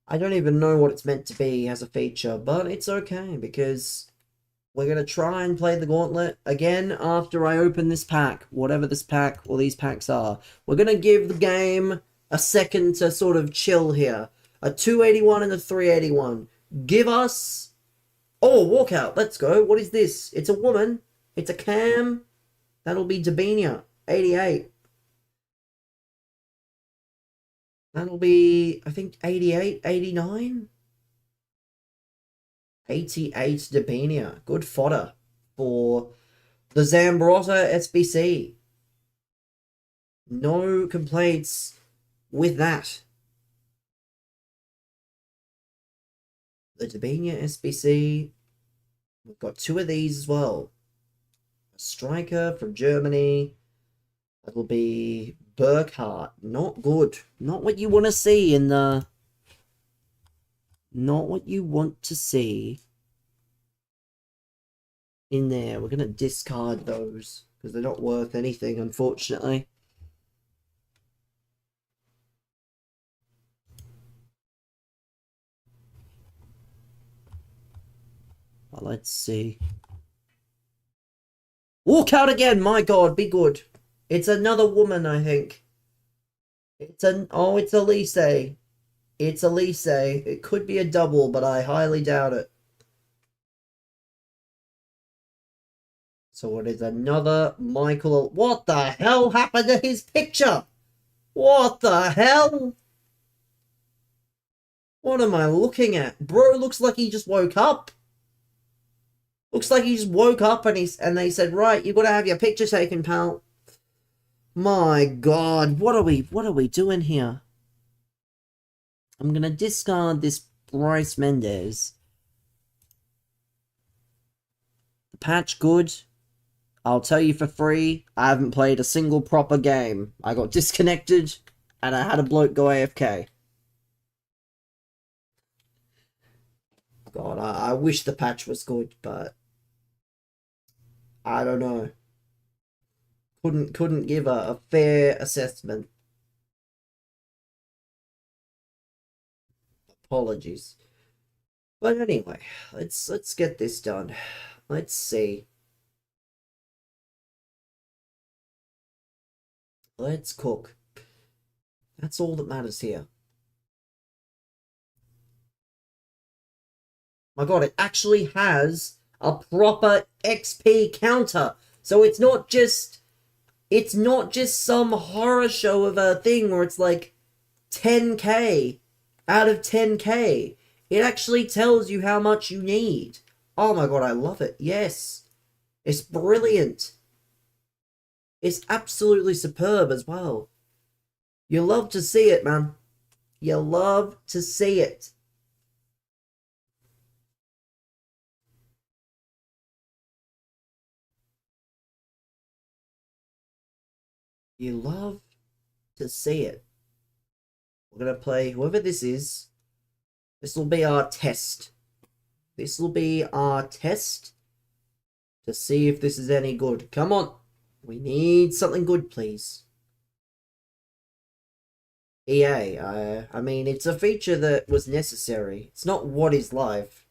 I don't even know what it's meant to be as a feature, but it's okay because we're going to try and play the Gauntlet again after I open this pack, whatever this pack or these packs are. We're going to give the game a second to sort of chill here. A 281 and a 381. Give us... oh, walkout. Let's go. What is this? It's a woman. It's a cam. That'll be Dabinia. 88. That'll be, I think, 88, 89? 88 Dabinia. Good fodder for the Zambrotta SBC. No complaints with that. The Dabinia SBC. We've got 2 of these as well. A striker from Germany. That'll be Burkhardt. Not good. Not what you want to see in the... not what you want to see in there. We're going to discard those because they're not worth anything, unfortunately. Well, let's see. Walk out again! My god, be good. It's another woman, I think. It's an... oh, it's Elise. It's Elise. It could be a double, but I highly doubt it. So it is another Michael... what the hell happened to his picture? What the hell? What am I looking at? Bro looks like he just woke up. Looks like he just woke up and they said, right, you've got to have your picture taken, pal. My god, what are we doing here? I'm gonna discard this Bryce Mendes. The patch good. I'll tell you for free, I haven't played a single proper game. I got disconnected and I had a bloke go AFK. God, I wish the patch was good, but I don't know. Couldn't give a fair assessment. Apologies. But anyway, let's get this done. Let's see. Let's cook. That's all that matters here. My god, it actually has a proper XP counter. So it's not just some horror show of a thing where it's like 10k out of 10k. It actually tells you how much you need. Oh my god, I love it. Yes. It's brilliant. It's absolutely superb as well. You love to see it, man. You love to see it. You love to see it. We're going to play whoever this is. This will be our test. This will be our test to see if this is any good. Come on. We need something good, please. EA, I mean, it's a feature that was necessary. It's not what is life.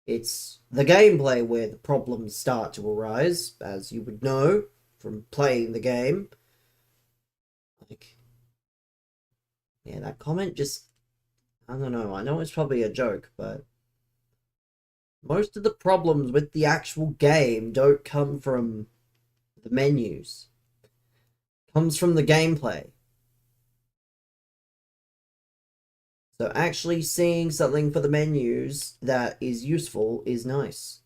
It's the gameplay where the problems start to arise, as you would know from playing the game. Like, yeah, that comment just, I don't know, I know it's probably a joke, but most of the problems with the actual game don't come from the menus. It comes from the gameplay. So actually seeing something for the menus that is useful is nice.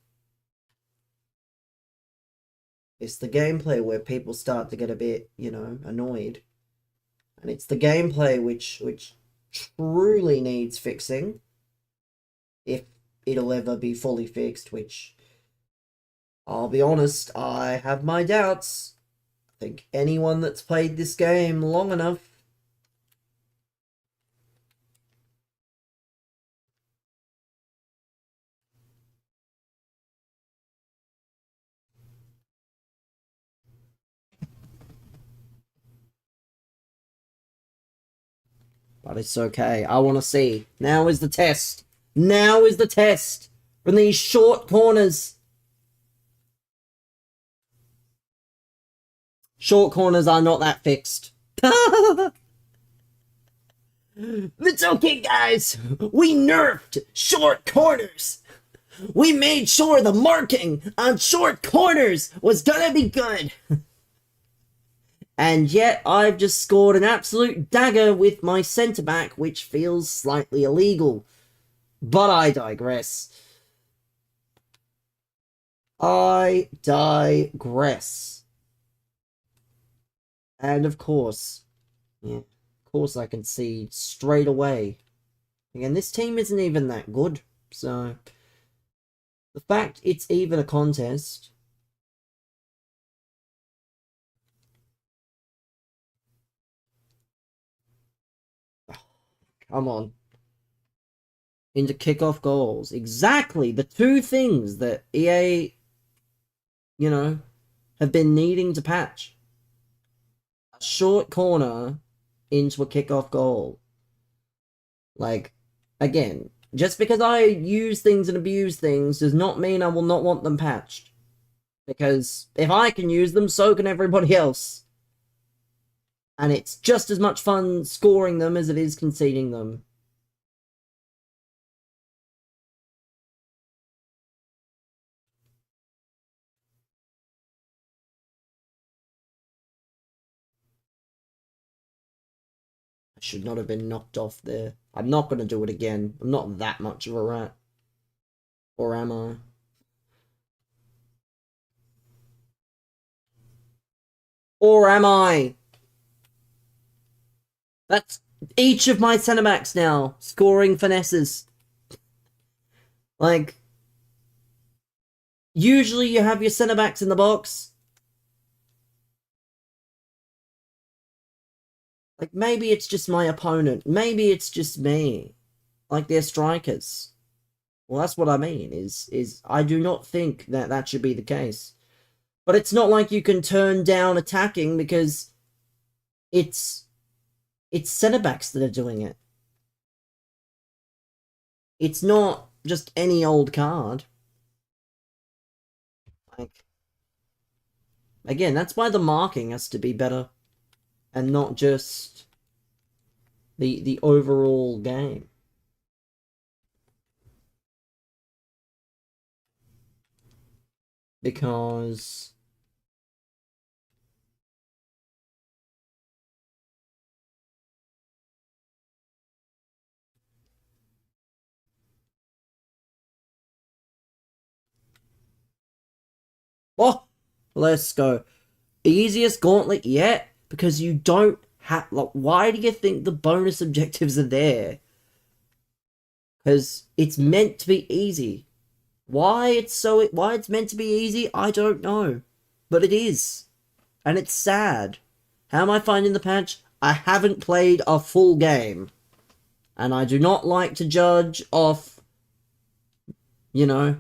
It's the gameplay where people start to get a bit, you know, annoyed. And it's the gameplay which truly needs fixing. If it'll ever be fully fixed, which, I'll be honest, I have my doubts. I think anyone that's played this game long enough but it's okay. I want to see. Now is the test. Now is the test. From these short corners. Short corners are not that fixed. It's okay, guys. We nerfed short corners. We made sure the marking on short corners was gonna be good. And yet I've just scored an absolute dagger with my centre-back, which feels slightly illegal. But I digress. I digress. And of course, yeah, of course I can see straight away. Again, this team isn't even that good, so the fact it's even a contest. Come on. Into kickoff goals. Exactly the two things that EA, you know, have been needing to patch. A short corner into a kickoff goal. Like, again, just because I use things and abuse things does not mean I will not want them patched. Because if I can use them, so can everybody else. And it's just as much fun scoring them as it is conceding them. I should not have been knocked off there. I'm not going to do it again. I'm not that much of a rat. Or am I? Or am I? That's each of my centre backs now scoring finesses. Like, usually you have your centre backs in the box. Like, maybe it's just my opponent. Maybe it's just me. Like, they're strikers. Well, that's what I mean, is I do not think that that should be the case. But it's not like you can turn down attacking because it's centre-backs that are doing it. It's not just any old card. Like, again, that's why the marking has to be better. And not just the overall game. because oh, let's go. Easiest gauntlet yet? Because you don't have, like, why do you think the bonus objectives are there? Because it's meant to be easy. Why it's meant to be easy, I don't know. But it is. And it's sad. How am I finding the patch? I haven't played a full game. And I do not like to judge off, you know.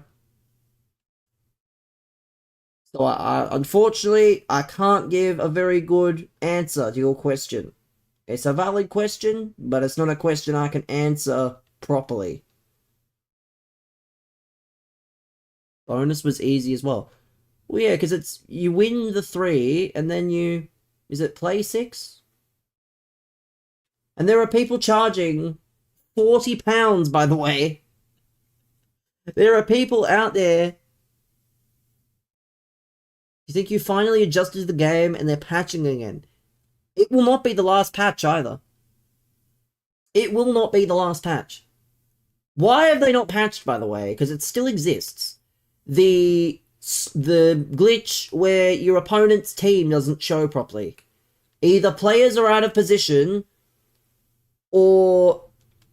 So unfortunately, I can't give a very good answer to your question. It's a valid question, but it's not a question I can answer properly. Bonus was easy as well. Well, yeah, because it's, you win the 3, and then you, is it play 6? And there are people charging £40, by the way. There are people out there. You think you finally adjusted the game and they're patching again? It will not be the last patch either. It will not be the last patch. Why have they not patched, by the way? Because it still exists. The glitch where your opponent's team doesn't show properly. Either players are out of position, or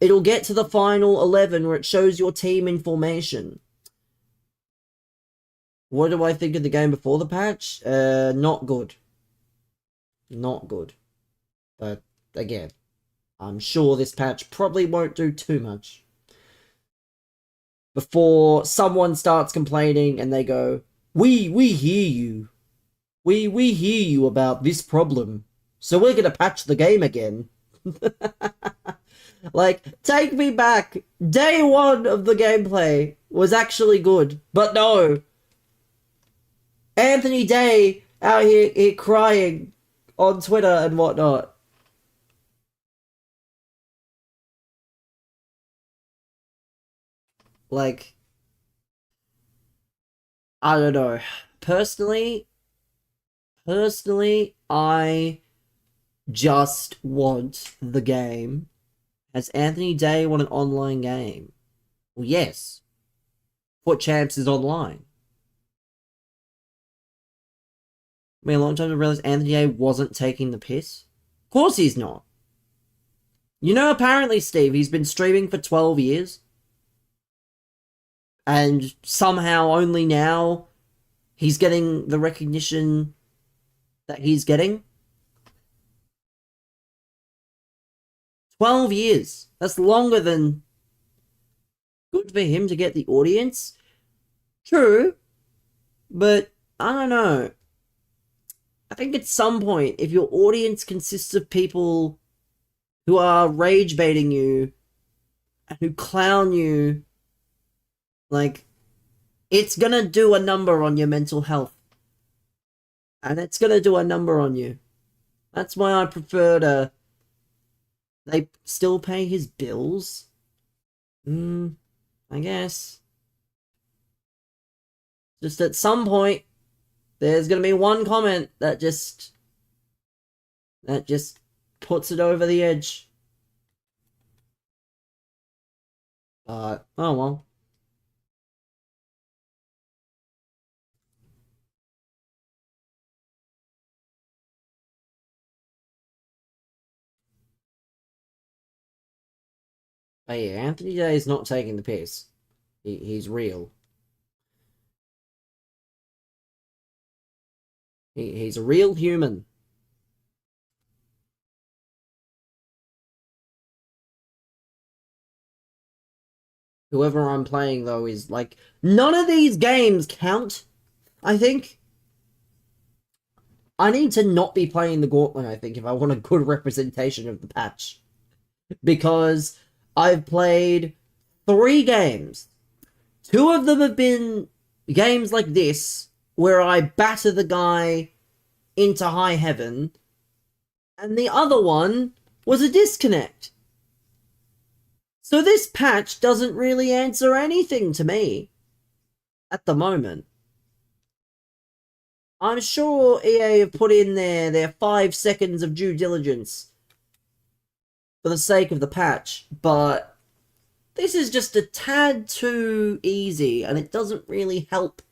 it'll get to the final 11 where it shows your team in formation. What do I think of the game before the patch? Not good. Not good. But, again, I'm sure this patch probably won't do too much. Before someone starts complaining and they go, we hear you. We hear you about this problem. So we're gonna patch the game again. Like, take me back. Day 1 of the gameplay was actually good. But no. Anthony Day out here crying on Twitter and whatnot. Like, I don't know. Personally, I just want the game. Has Anthony Day want an online game? Well, yes. FUT Champs is online. I mean, a long time to realize Anthony Day wasn't taking the piss. Of course he's not. You know, apparently, Steve, he's been streaming for 12 years. And somehow only now he's getting the recognition that he's getting. 12 years. That's longer than good for him to get the audience. True. But I don't know. I think at some point, if your audience consists of people who are rage baiting you and who clown you, like, it's gonna do a number on your mental health. And it's gonna do a number on you. That's why I prefer to... They still pay his bills? I guess. Just at some point, there's gonna be one comment that just puts it over the edge. Oh well. But yeah, Anthony Day is not taking the piss. He's real. He's a real human. Whoever I'm playing, though, is like... None of these games count, I think. I need to not be playing the Gauntlet, I think, if I want a good representation of the patch. Because I've played 3 games. 2 of them have been games like this, where I batter the guy into high heaven, and the other one was a disconnect. So this patch doesn't really answer anything to me at the moment. I'm sure EA have put in their 5 seconds of due diligence for the sake of the patch, but this is just a tad too easy, and it doesn't really help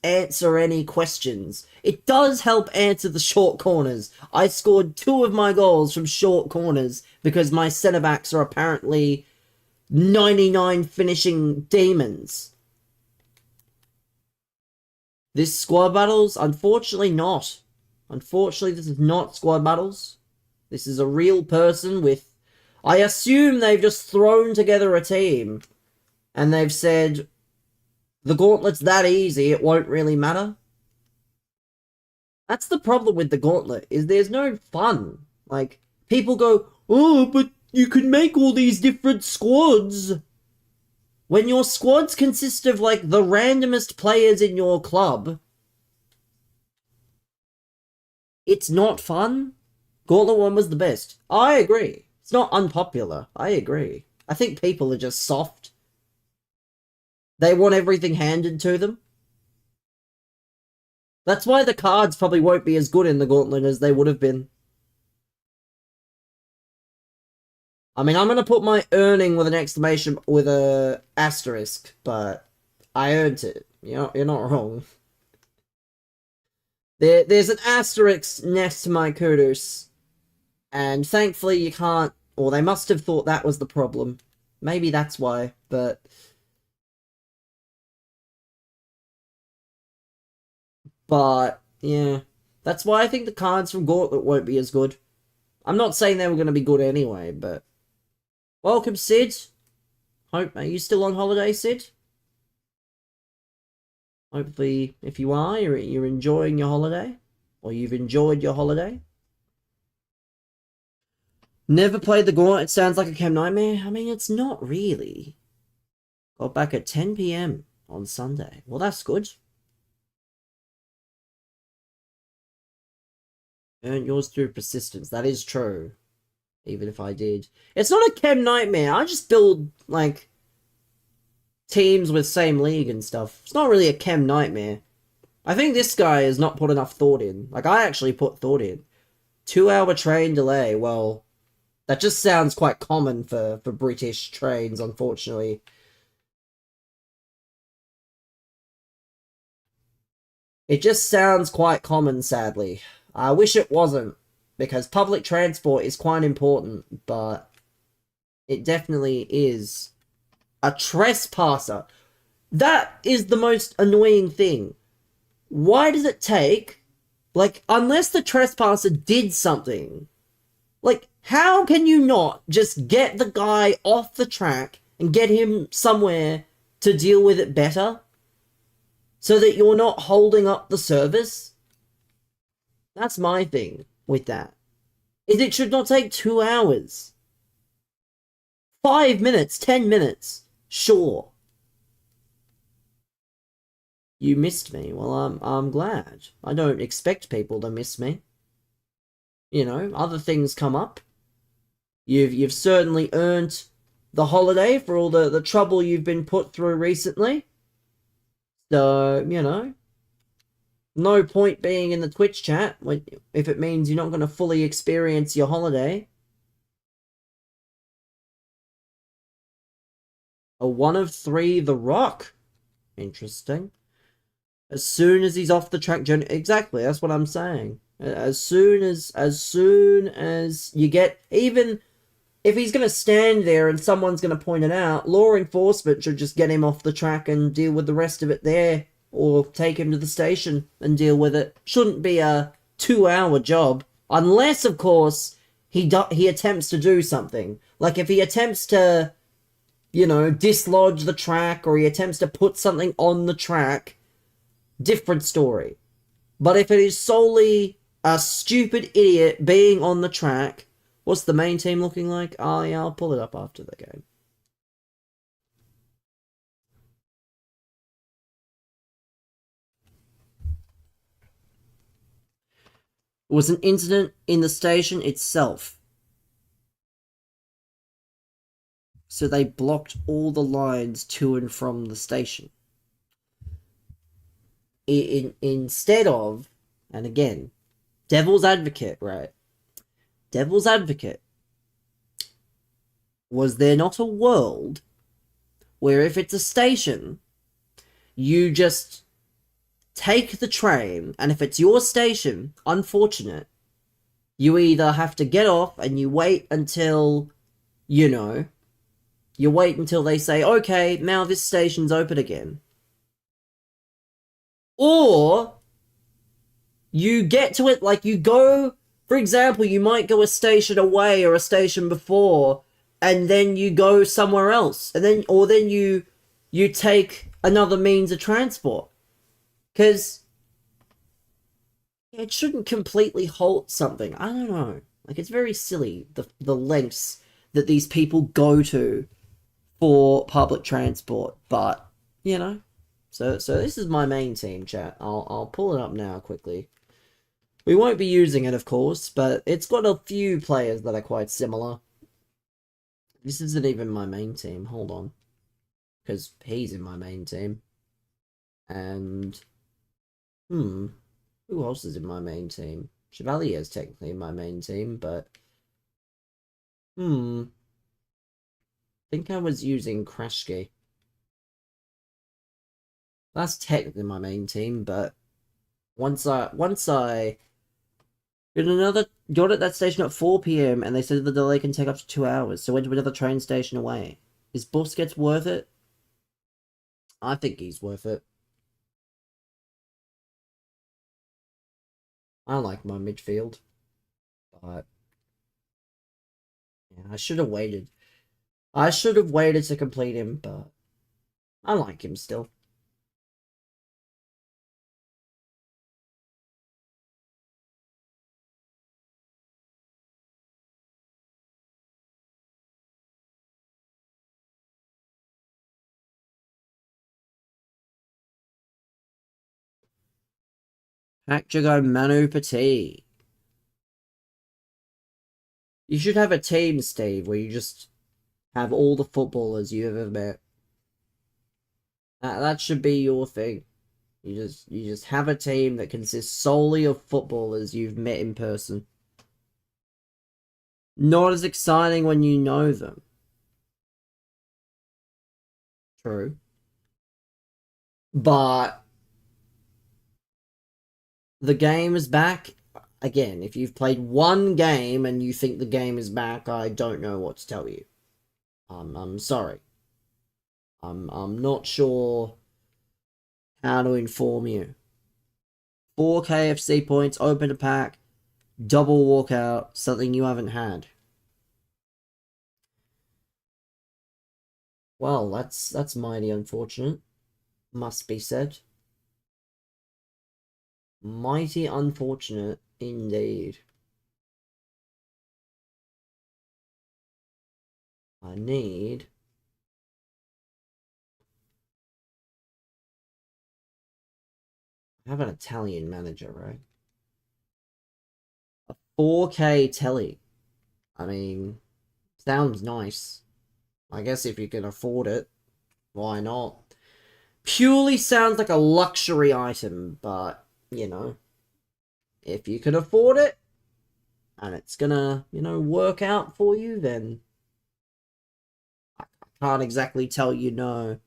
answer any questions. It does help answer the short corners. I scored 2 of my goals from short corners because my centre backs are apparently 99 finishing demons. This squad battles? Unfortunately not. Unfortunately, this is not squad battles. This is a real person with... I assume they've just thrown together a team and they've said, the gauntlet's that easy, it won't really matter. That's the problem with the gauntlet, is there's no fun. Like, people go, oh, but you can make all these different squads. When your squads consist of, like, the randomest players in your club, it's not fun. Gauntlet 1 was the best. I agree. It's not unpopular. I agree. I think people are just soft. They want everything handed to them. That's why the cards probably won't be as good in the Gauntlet as they would have been. I mean, I'm going to put my earning with an exclamation, with a asterisk, but I earned it. You're not wrong. There's an asterisk next to my kudos. And thankfully you can't... Or they must have thought that was the problem. Maybe that's why, but... But, yeah. That's why I think the cards from Gauntlet won't be as good. I'm not saying they were going to be good anyway, but... Welcome, Sid. Are you still on holiday, Sid? Hopefully, if you are, you're enjoying your holiday. Or you've enjoyed your holiday. Never played the Gauntlet. It sounds like a Chem Nightmare. I mean, it's not really. Got back at 10 PM on Sunday. Well, that's good. Earn yours through persistence. That is true. Even if I did. It's not a Chem Nightmare. I just build, like, teams with same league and stuff. It's not really a Chem Nightmare. I think this guy has not put enough thought in. Like, I actually put thought in. 2-hour train delay. Well, that just sounds quite common for British trains, unfortunately. It just sounds quite common, sadly. I wish it wasn't, because public transport is quite important, but it definitely is. A trespasser. That is the most annoying thing. Why does it take, like, unless the trespasser did something, like, how can you not just get the guy off the track and get him somewhere to deal with it better? So that you're not holding up the service? That's my thing with that. Is it should not take 2 hours. 5 minutes, 10 minutes, sure. You missed me. Well, I'm glad. I don't expect people to miss me. You know, other things come up. You've certainly earned the holiday for all the trouble you've been put through recently. So, you know, no point being in the Twitch chat if it means you're not going to fully experience your holiday. A 1 of 3 The Rock. Interesting. As soon as he's off the track, exactly, that's what I'm saying. As soon as you get, even if he's going to stand there and someone's going to point it out, law enforcement should just get him off the track and deal with the rest of it there. Or take him to the station and deal with it. Shouldn't be a 2-hour job. Unless, of course, he attempts to do something. Like, if he attempts to, you know, dislodge the track, or he attempts to put something on the track, different story. But if it is solely a stupid idiot being on the track, what's the main team looking like? Oh, yeah, I'll pull it up after the game. It was an incident in the station itself. So they blocked all the lines to and from the station. Instead of And again, devil's advocate, right? Devil's advocate. Was there not a world where if it's a station, you just take the train, and if it's your station, unfortunate, you either have to get off and you wait until, you wait until they say, okay, now this station's open again. Or you get to it, like you go, for example, you might go a station away or a station before, and then you go somewhere else, and then you take another means of transport, because it shouldn't completely halt something. I don't know, like it's very silly the lengths that these people go to for public transport, but so this is my main team, chat. I'll pull it up now quickly. We won't be using it, of course, but it's got a few players that are quite similar. This isn't even my main team. Hold on. Because he's in my main team. And... who else is in my main team? Chevalier is technically in my main team, but... I think I was using Krashki. That's technically my main team, but... Once I got at that station at 4 PM, and they said the delay can take up to 2 hours, so went to another train station away. Is Busquets worth it? I think he's worth it. I like my midfield, but yeah, I should have waited. I should have waited to complete him, but I like him still. Hector Manu Petit. You should have a team, Steve, where you just have all the footballers you've ever met. That should be your thing. You just have a team that consists solely of footballers you've met in person. Not as exciting when you know them. True. But the game is back. Again, if you've played one game and you think the game is back, I don't know what to tell you. I'm sorry. I'm not sure how to inform you. 4 KFC points, open a pack, double walkout, something you haven't had. Well, that's mighty unfortunate, must be said. Mighty unfortunate indeed. I have an Italian manager, right? A 4K telly. I mean, sounds nice. I guess if you can afford it, why not? Purely sounds like a luxury item, but, if you can afford it, and it's gonna, work out for you, then I can't exactly tell you no.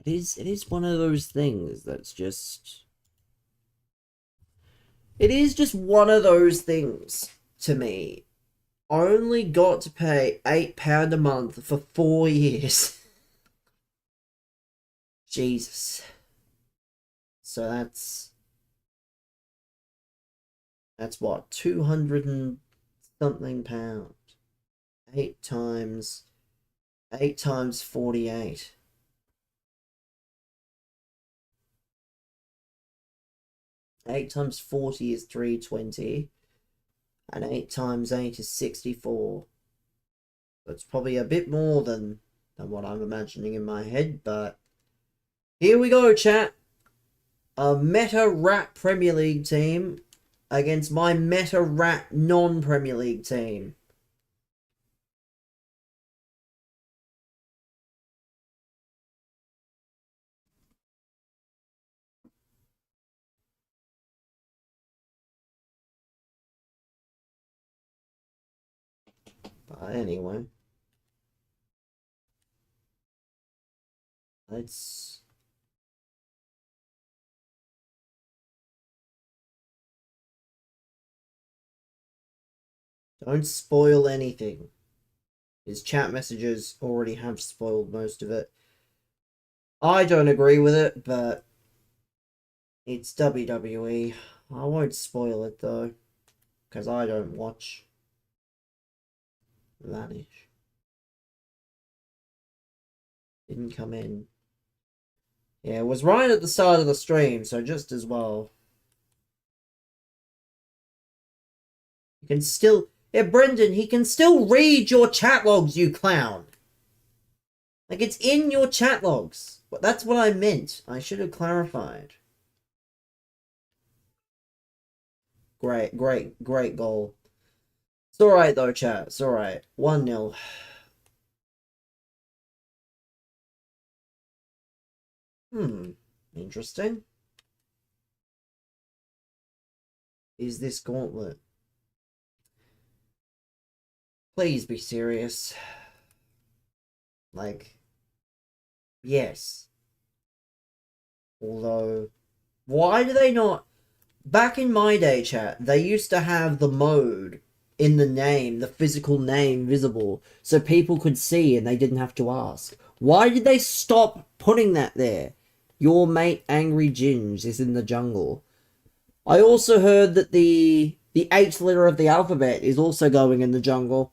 It is one of those things that's just... It is just one of those things, to me. I only got to pay £8 a month for 4 years. Jesus. So that's what, 200 and something pounds. 8 times 48. 8 times 40 is 320. And 8 times 8 is 64. So it's probably a bit more than what I'm imagining in my head, but here we go, chat. A meta rat Premier League team against my meta rat non-Premier League team. Anyway. Let's... Don't spoil anything. His chat messages already have spoiled most of it. I don't agree with it, but it's WWE. I won't spoil it though, because I don't watch. Vanish. Didn't come in. Yeah, it was right at the start of the stream, so just as well. You can still... Yeah, Brendan, he can still read your chat logs, you clown. Like, it's in your chat logs. But that's what I meant. I should have clarified. Great goal. It's alright though, chat. It's alright. 1-0. Interesting. Is this gauntlet? Please be serious. Like, yes. Although, why do they not... Back in my day, chat, they used to have the mode in the name, the physical name visible, so people could see and they didn't have to ask. Why did they stop putting that there? Your mate Angry Ginge is in the jungle. I also heard that the 8th letter of the alphabet is also going in the jungle.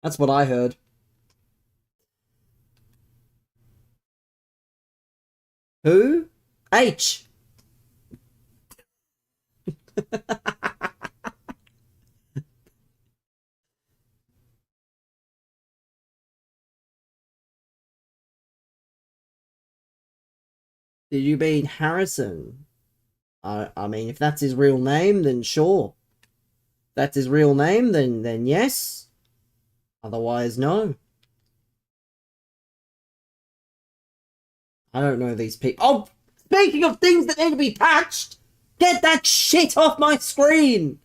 That's what I heard. Who? H. Did you mean Harrison? I mean, if that's his real name, then sure. If that's his real name, then yes. Otherwise, no. I don't know these people. Oh, speaking of things that need to be patched, get that shit off my screen.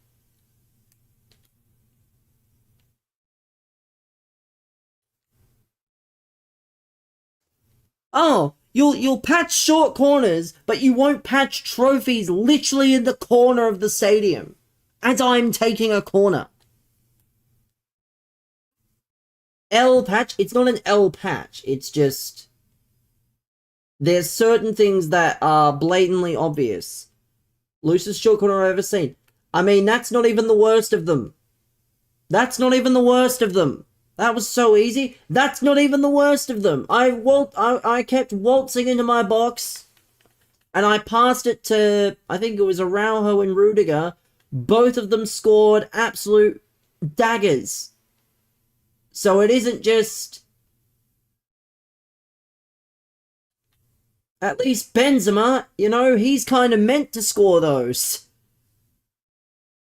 Oh, you'll patch short corners, but you won't patch trophies literally in the corner of the stadium, as I'm taking a corner. L patch? It's not an L patch. It's just... There's certain things that are blatantly obvious. Loosest short corner I've ever seen. I mean, that's not even the worst of them. That's not even the worst of them. That was so easy. That's not even the worst of them. I kept waltzing into my box, and I passed it to, I think it was Araujo and Rudiger. Both of them scored absolute daggers. So it isn't just... At least Benzema, you know, he's kind of meant to score those.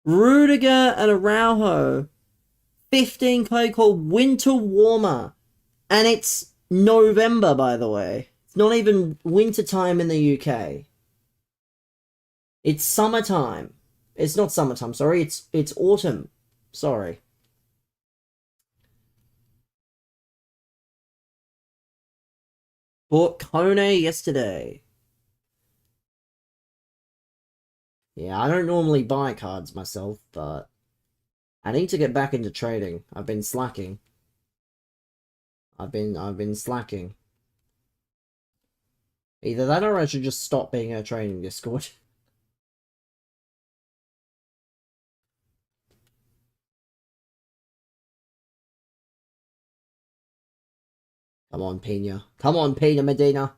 Rudiger and Araujo. 15 play called Winter Warmer. And it's November, by the way. It's not even winter time in the UK. It's summertime. It's not summertime, sorry. It's autumn. Sorry. Bought Kone yesterday. Yeah, I don't normally buy cards myself, but I need to get back into trading. I've been slacking. I've been slacking. Either that or I should just stop being a trading Discord. Come on, Pina. Come on, Pina Medina.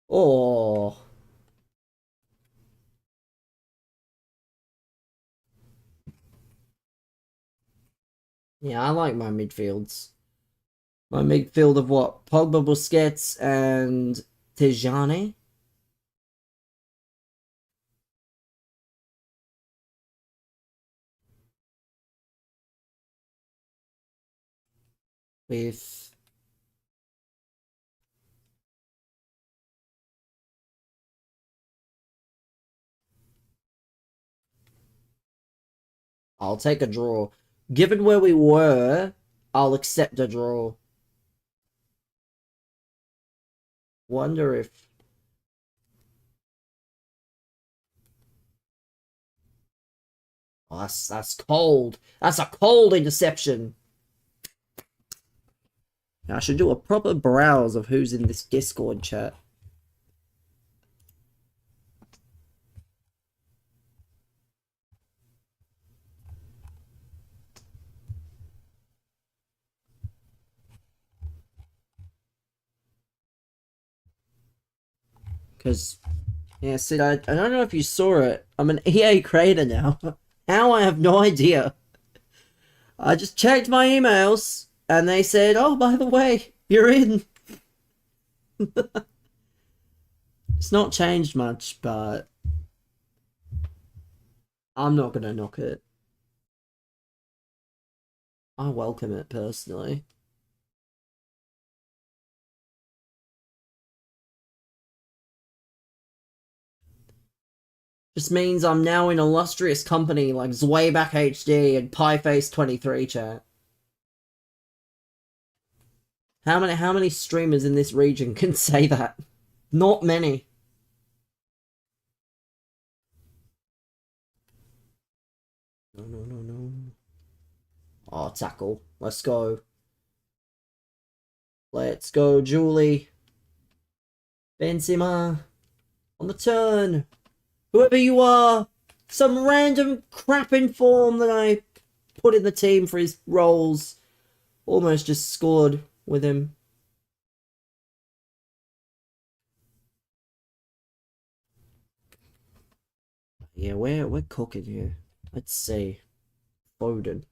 Oh. Yeah, I like my midfields. My midfield of what? Pogba, Busquets, and Tijani? with... I'll take a draw. Given where we were, I'll accept a draw. Wonder if... Oh, that's cold. That's a cold interception. Now, I should do a proper browse of who's in this Discord chat. Because, yeah, Sid, I don't know if you saw it. I'm an EA creator now. How, I have no idea. I just checked my emails, and they said, oh, by the way, you're in. It's not changed much, but I'm not gonna knock it. I welcome it, personally. Just means I'm now in illustrious company like Zwayback HD and Pieface23 chat. How many streamers in this region can say that? Not many. No. Oh, tackle. Let's go. Let's go, Julie. Benzema. On the turn. Whoever you are. Some random crap in form that I put in the team for his roles. Almost just scored with him. Yeah, we're cooking here. Let's see. Foden.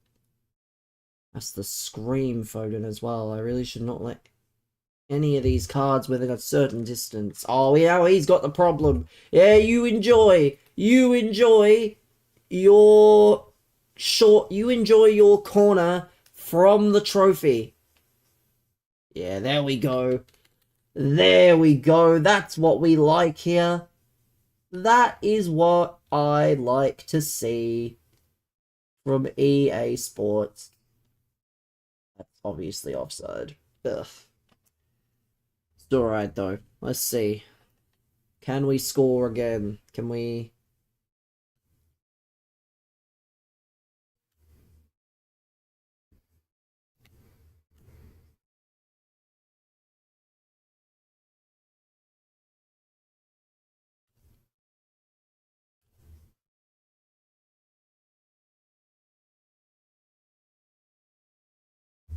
That's the Scream Foden as well. I really should not let any of these cards within a certain distance. Oh, yeah, he's got the problem. Yeah, you enjoy your short, you enjoy your corner from the trophy. Yeah, there we go. There we go. That's what we like here. That is what I like to see from EA Sports. That's obviously offside. Ugh. It's alright though. Let's see. Can we score again? Can we...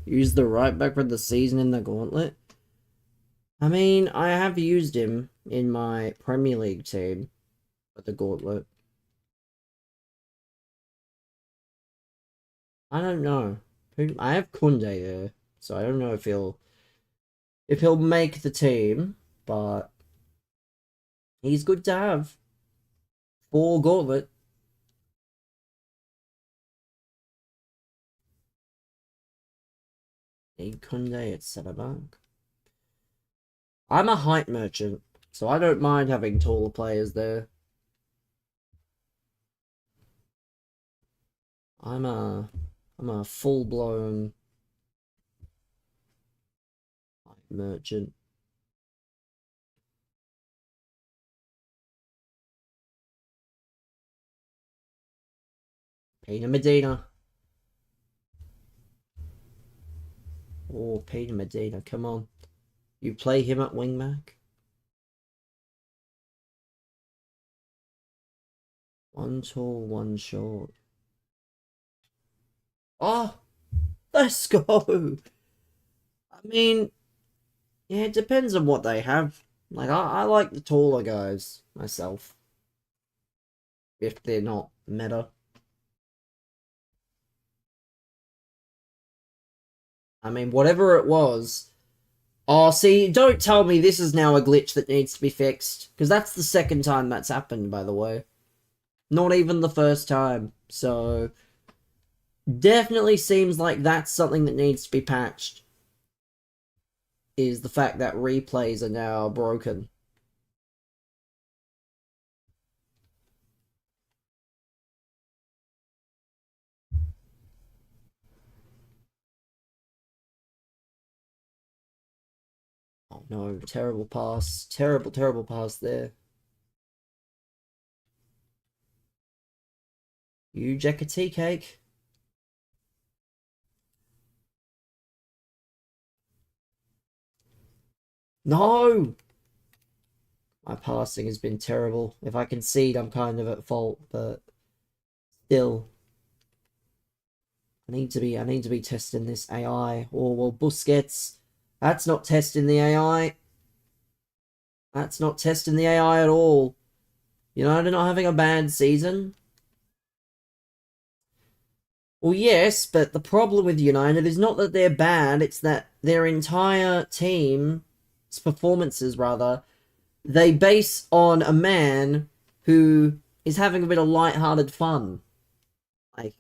use the right back for the season in the gauntlet? I mean, I have used him in my Premier League team for the gauntlet. I don't know. I have Kunde there, so I don't know if he'll make the team, but he's good to have for gauntlet. Need Kunde at centre back. I'm a height merchant, so I don't mind having taller players there. I'm a full-blown height merchant. Peter Medina. Oh, Peter Medina, come on. You play him at wingback? One tall, one short. Oh, let's go. I mean, yeah, it depends on what they have. Like, I like the taller guys myself. If they're not meta. I mean, whatever it was. Oh, see, don't tell me this is now a glitch that needs to be fixed. Because that's the second time that's happened, by the way. Not even the first time. So, definitely seems like that's something that needs to be patched. is the fact that replays are now broken. Oh no, terrible pass. Terrible, terrible pass there. You Jack a tea cake. No! My passing has been terrible. If I concede, I'm kind of at fault, but still. I need to be testing this AI. Or, well, Busquets. That's not testing the AI. That's not testing the AI at all. United not having a bad season. Well, yes, but the problem with United is not that they're bad, it's that their entire team's performances, rather, they base on a man who is having a bit of light-hearted fun. Like,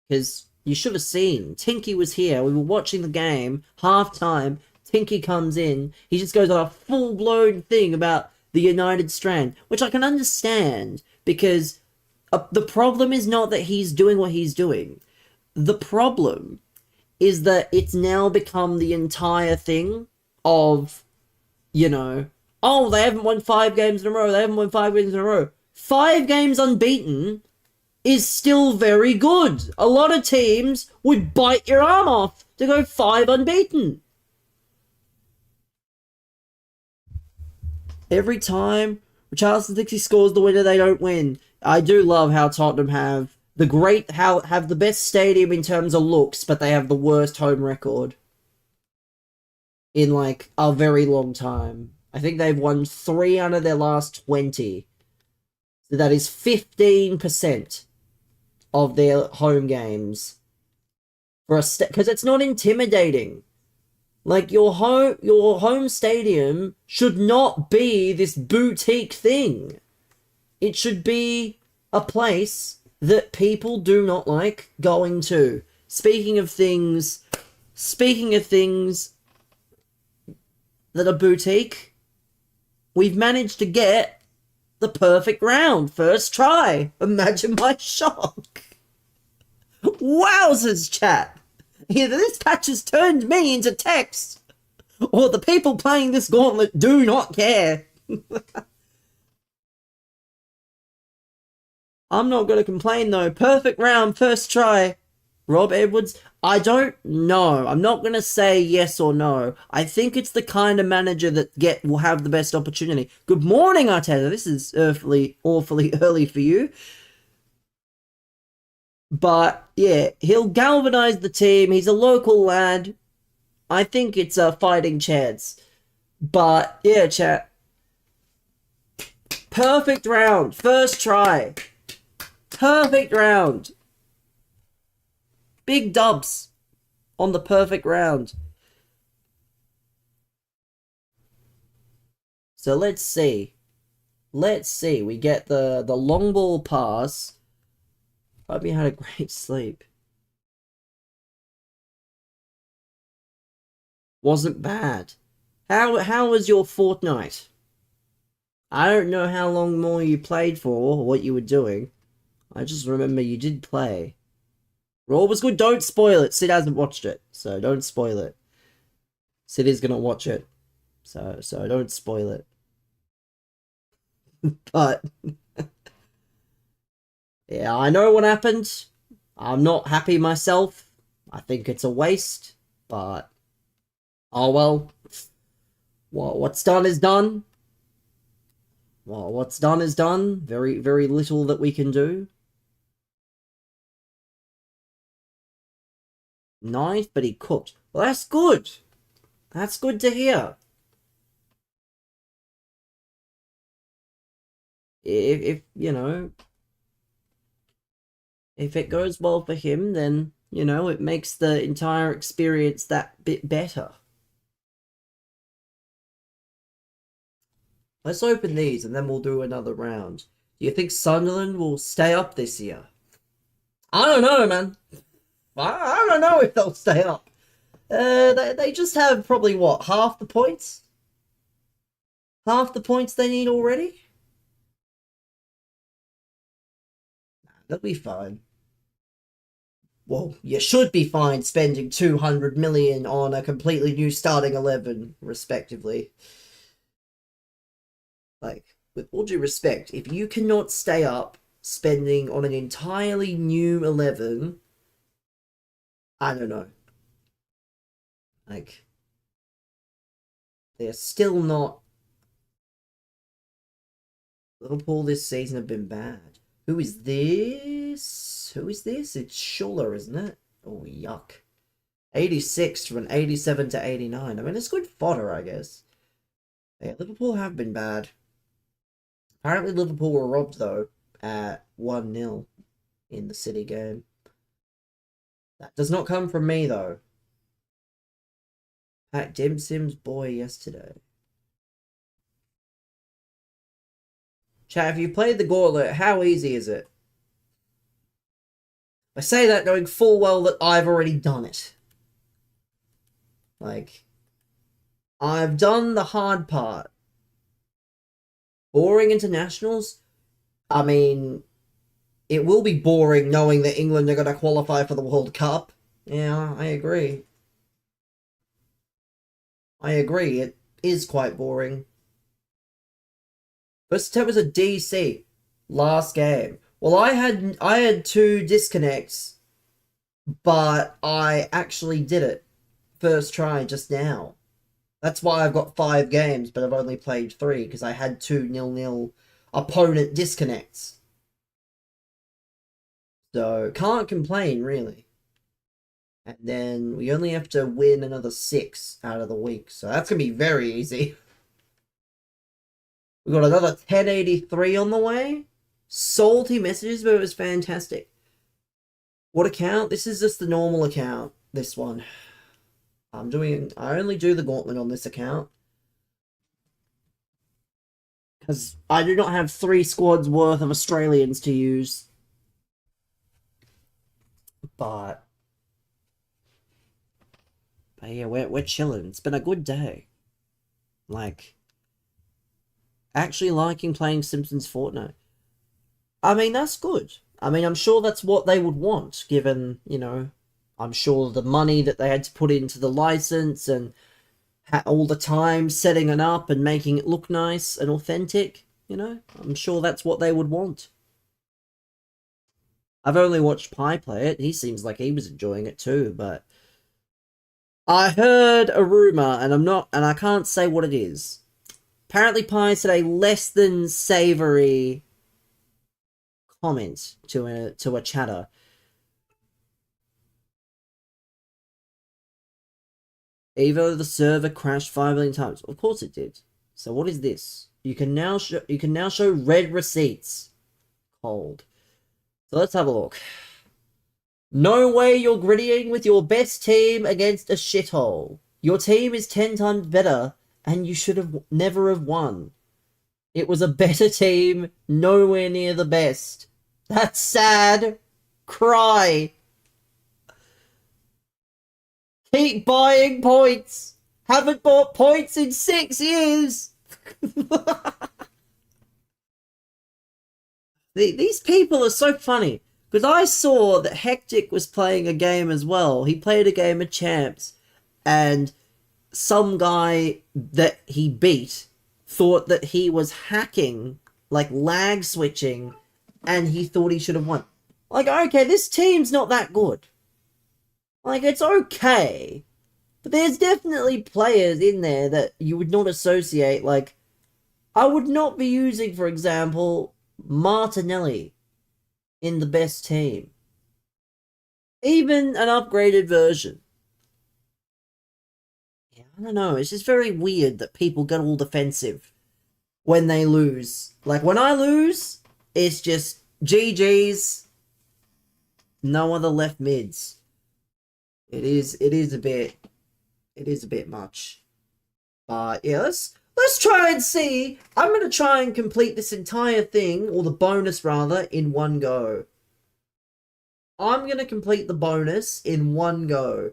because you should have seen, Tinky was here, we were watching the game, half-time, Tinky comes in, he just goes on a full-blown thing about the United strand, which I can understand, because the problem is not that he's doing what he's doing. The problem is that it's now become the entire thing of, oh, they haven't won 5 games in a row, they haven't won 5 games in a row. 5 games unbeaten is still very good. A lot of teams would bite your arm off to go 5 unbeaten. Every time Richarlison thinks he scores the winner, they don't win. I do love how Tottenham have the best stadium in terms of looks, but they have the worst home record in like a very long time. I think they've won 3 out of their last 20. So that is 15% of their home games. Because it's not intimidating. Like, your home stadium should not be this boutique thing. It should be a place that people do not like going to. Speaking of things that are boutique, we've managed to get the perfect round. First try. Imagine my shock. Wowzers, chat. Either this patch has turned me into text, or the people playing this gauntlet do not care. I'm not going to complain, though. Perfect round, first try. Rob Edwards, I don't know. I'm not going to say yes or no. I think it's the kind of manager that will have the best opportunity. Good morning, Arteta. This is awfully early for you. But, yeah, he'll galvanize the team. He's a local lad. I think it's a fighting chance. But, yeah, chat. Perfect round. First try. Perfect round. Big dubs on the perfect round. So let's see. We get the long ball pass. Hope you had a great sleep. Wasn't bad. How was your fortnight? I don't know how long more you played for or what you were doing. I just remember you did play. Raw was good. Don't spoil it. Sid hasn't watched it, so don't spoil it. Sid is gonna watch it, so don't spoil it. But yeah, I know what happened. I'm not happy myself. I think it's a waste, but oh well. What's done is done. Well, what's done is done. Very, very little that we can do. Knife, but he cooked. Well, that's good. That's good to hear. If if it goes well for him, then, it makes the entire experience that bit better. Let's open these and then we'll do another round. Do you think Sunderland will stay up this year? I don't know, man. I don't know if they'll stay up. They just have probably, what, half the points? Half the points they need already? They'll be fine. Well, you should be fine spending 200 million on a completely new starting 11, respectively. Like, with all due respect, if you cannot stay up spending on an entirely new 11, I don't know. Like, they're still not. Liverpool this season have been bad. Who is this? Who is this? It's Schuller, isn't it? Oh, yuck. 86 from 87 to 89. I mean, it's good fodder, I guess. Yeah, Liverpool have been bad. Apparently Liverpool were robbed, though, at 1-0 in the City game. That does not come from me, though. Pat Dempsey's boy yesterday. Chat, if you played the Gauntlet, how easy is it? I say that knowing full well that I've already done it. Like, I've done the hard part. Boring internationals? I mean, it will be boring knowing that England are going to qualify for the World Cup. Yeah, I agree. I agree, it is quite boring. First attempt was a DC last game. Well, I had 2 disconnects, but I actually did it first try just now. That's why I've got 5 games, but I've only played 3 because I had 2 0-0 opponent disconnects. So can't complain really. And then we only have to win another 6 out of the week, so that's gonna be very easy. We got another 1083 on the way. Salty messages, but it was fantastic. What account? This is just the normal account. This one. I only do the Gauntlet on this account. Because I do not have 3 squads worth of Australians to use. But yeah, we're chilling. It's been a good day. Like, actually liking playing Simpsons Fortnite. I mean, that's good. I mean, I'm sure that's what they would want, given, you know, I'm sure the money that they had to put into the license and all the time setting it up and making it look nice and authentic, you know? I'm sure that's what they would want. I've only watched Pi play it. He seems like he was enjoying it too, but I heard a rumor, and I can't say what it is. Apparently Pi said a less than savory comment to a chatter. Even though the server crashed 5 million times. Of course it did. So what is this? You can now show red receipts. Cold. So let's have a look. No way you're grittying with your best team against a shithole. Your team is 10 times better, and you should have never have won. It was a better team, nowhere near the best. That's sad. Cry. Keep buying points. Haven't bought points in 6 years. These people are so funny. Because I saw that Hectic was playing a game as well. He played a game of Champs. And some guy that he beat thought that he was hacking, like lag switching, and he thought he should have won. Like, okay, this team's not that good. Like, it's okay. But there's definitely players in there that you would not associate. Like, I would not be using, for example, Martinelli in the best team. Even an upgraded version. Yeah, I don't know. It's just very weird that people get all defensive when they lose. Like, when I lose, it's just GG's. No other left mids. It is a bit much. But yeah, let's try and see. I'm gonna try and complete this entire thing, or the bonus rather, in one go. I'm gonna complete the bonus in one go.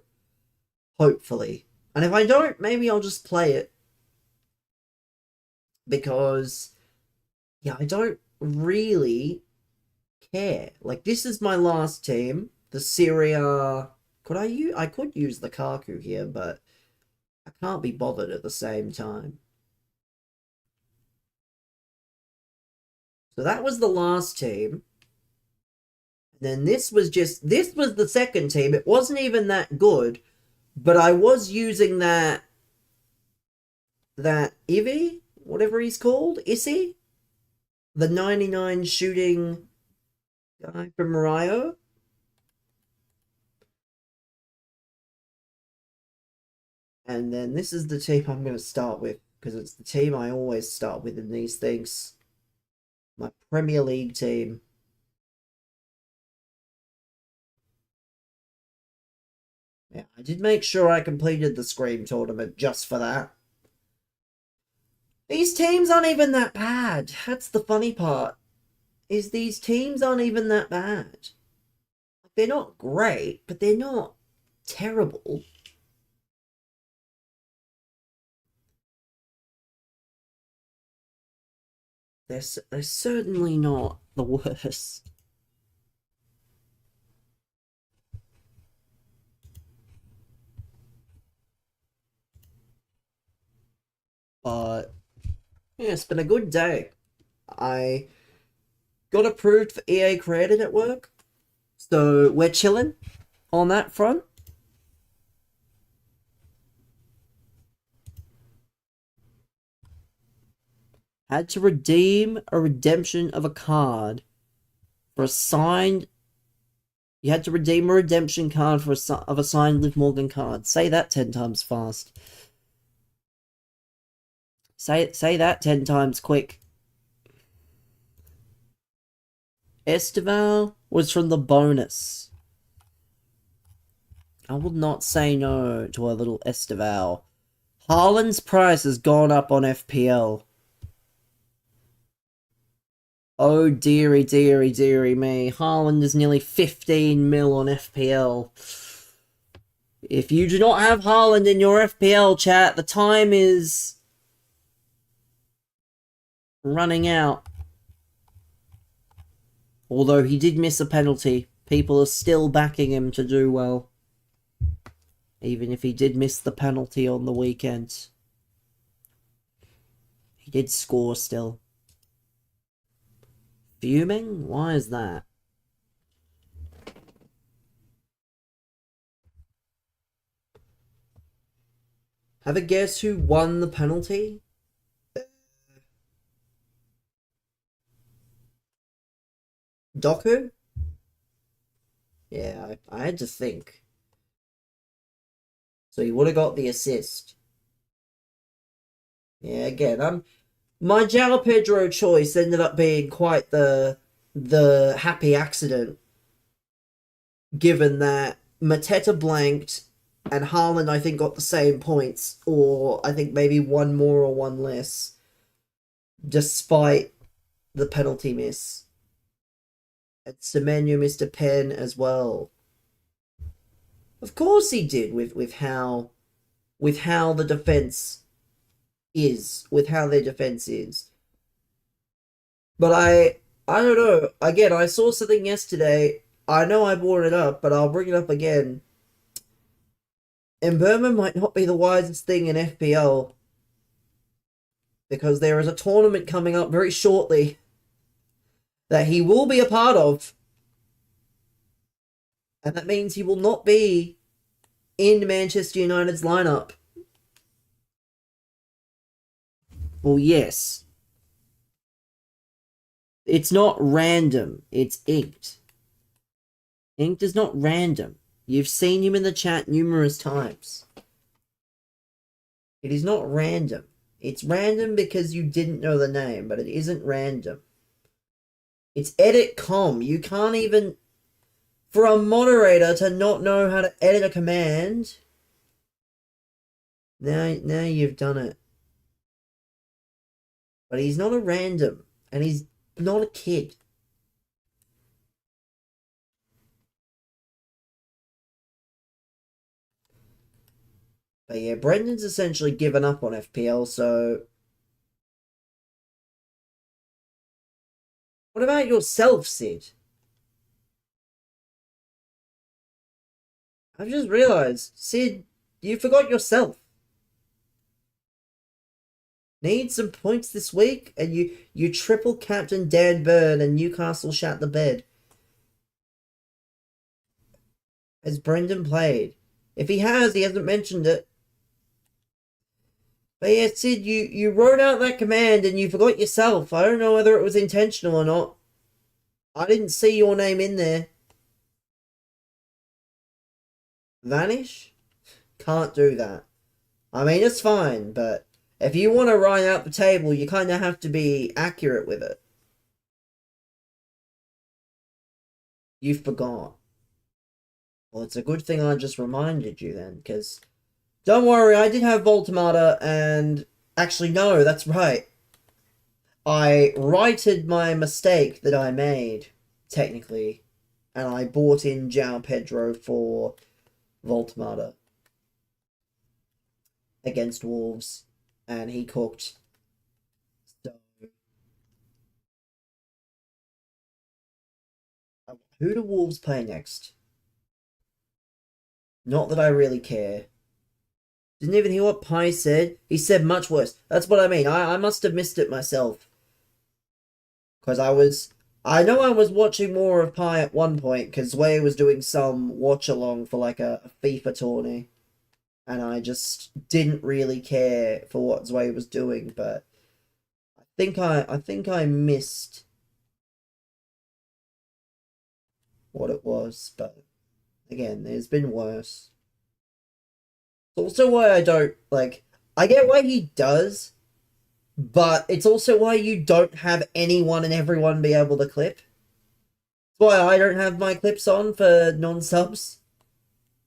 Hopefully. And if I don't, maybe I'll just play it. Because, yeah, I don't really care. Like, this is my last team. The Syria... I could use the Kaku here, but I can't be bothered at the same time. So that was the last team. Then this was the second team. It wasn't even that good, but I was using that Ivy, whatever he's called, Issy, the 99 shooting guy from Rio. And then this is the team I'm going to start with, because it's the team I always start with in these things. My Premier League team. Yeah, I did make sure I completed the Scream tournament just for that. These teams aren't even that bad. That's the funny part. Is these teams aren't even that bad. They're not great, but they're not terrible. They're certainly not the worst. But yeah, it's been a good day. I got approved for EA Creator Network, so we're chilling on that front. Had to redeem a redemption of a card for a signed. You had to redeem a redemption card for a signed Liv Morgan card. Say that 10 times fast. Say that 10 times quick. Estival was from the bonus. I will not say no to a little Estival. Haaland's price has gone up on FPL. Oh dearie, dearie, dearie me. Haaland is nearly 15 mil on FPL. If you do not have Haaland in your FPL chat, the time is running out. Although he did miss a penalty, people are still backing him to do well. Even if he did miss the penalty on the weekend. He did score still. Fuming? Why is that? Have a guess who won the penalty? Doku? Yeah, I had to think. So he would have got the assist. Yeah, again, my João Pedro choice ended up being quite the happy accident, given that Mateta blanked and Haaland, I think, got the same points, or I think maybe one more or one less, despite the penalty miss. And Semenyo missed a pen as well. Of course he did, with how the defense is, with how their defense is. But I don't know. Again, I saw something yesterday. I know I brought it up, but I'll bring it up again. Mbeumo might not be the wisest thing in FPL, because there is a tournament coming up very shortly that he will be a part of. And that means he will not be in Manchester United's lineup. Well, yes. It's not random. It's inked. Inked is not random. You've seen him in the chat numerous times. It is not random. It's random because you didn't know the name, but it isn't random. It's edit com. You can't even... For a moderator to not know how to edit a command... Now you've done it. But he's not a random. And he's not a kid. But yeah, Brendan's essentially given up on FPL, so... What about yourself, Sid? I've just realised, Sid, you forgot yourself. Need some points this week, and you triple captain Dan Burn and Newcastle shat the bed. Has Brendan played? If he has, he hasn't mentioned it. But yeah, Sid, you wrote out that command and you forgot yourself. I don't know whether it was intentional or not. I didn't see your name in there. Vanish? Can't do that. I mean, it's fine, but if you want to write out the table, you kind of have to be accurate with it. You forgot. Well, it's a good thing I just reminded you then, because... Don't worry, I did have Voltimata, and... Actually, no, that's right. I righted my mistake that I made, technically, and I bought in João Pedro for Voltimata against Wolves, and he cooked. So, who do Wolves play next? Not that I really care. Didn't even hear what Pi said. He said much worse. That's what I mean. I must have missed it myself. Because I know I was watching more of Pi at one point, because Way was doing some watch-along for like a FIFA tourney. And I just didn't really care for what Zway was doing, but I think I missed what it was, but again, there's been worse. It's also why I don't like I get why he does, but it's also why you don't have anyone and everyone be able to clip. That's why I don't have my clips on for non-subs.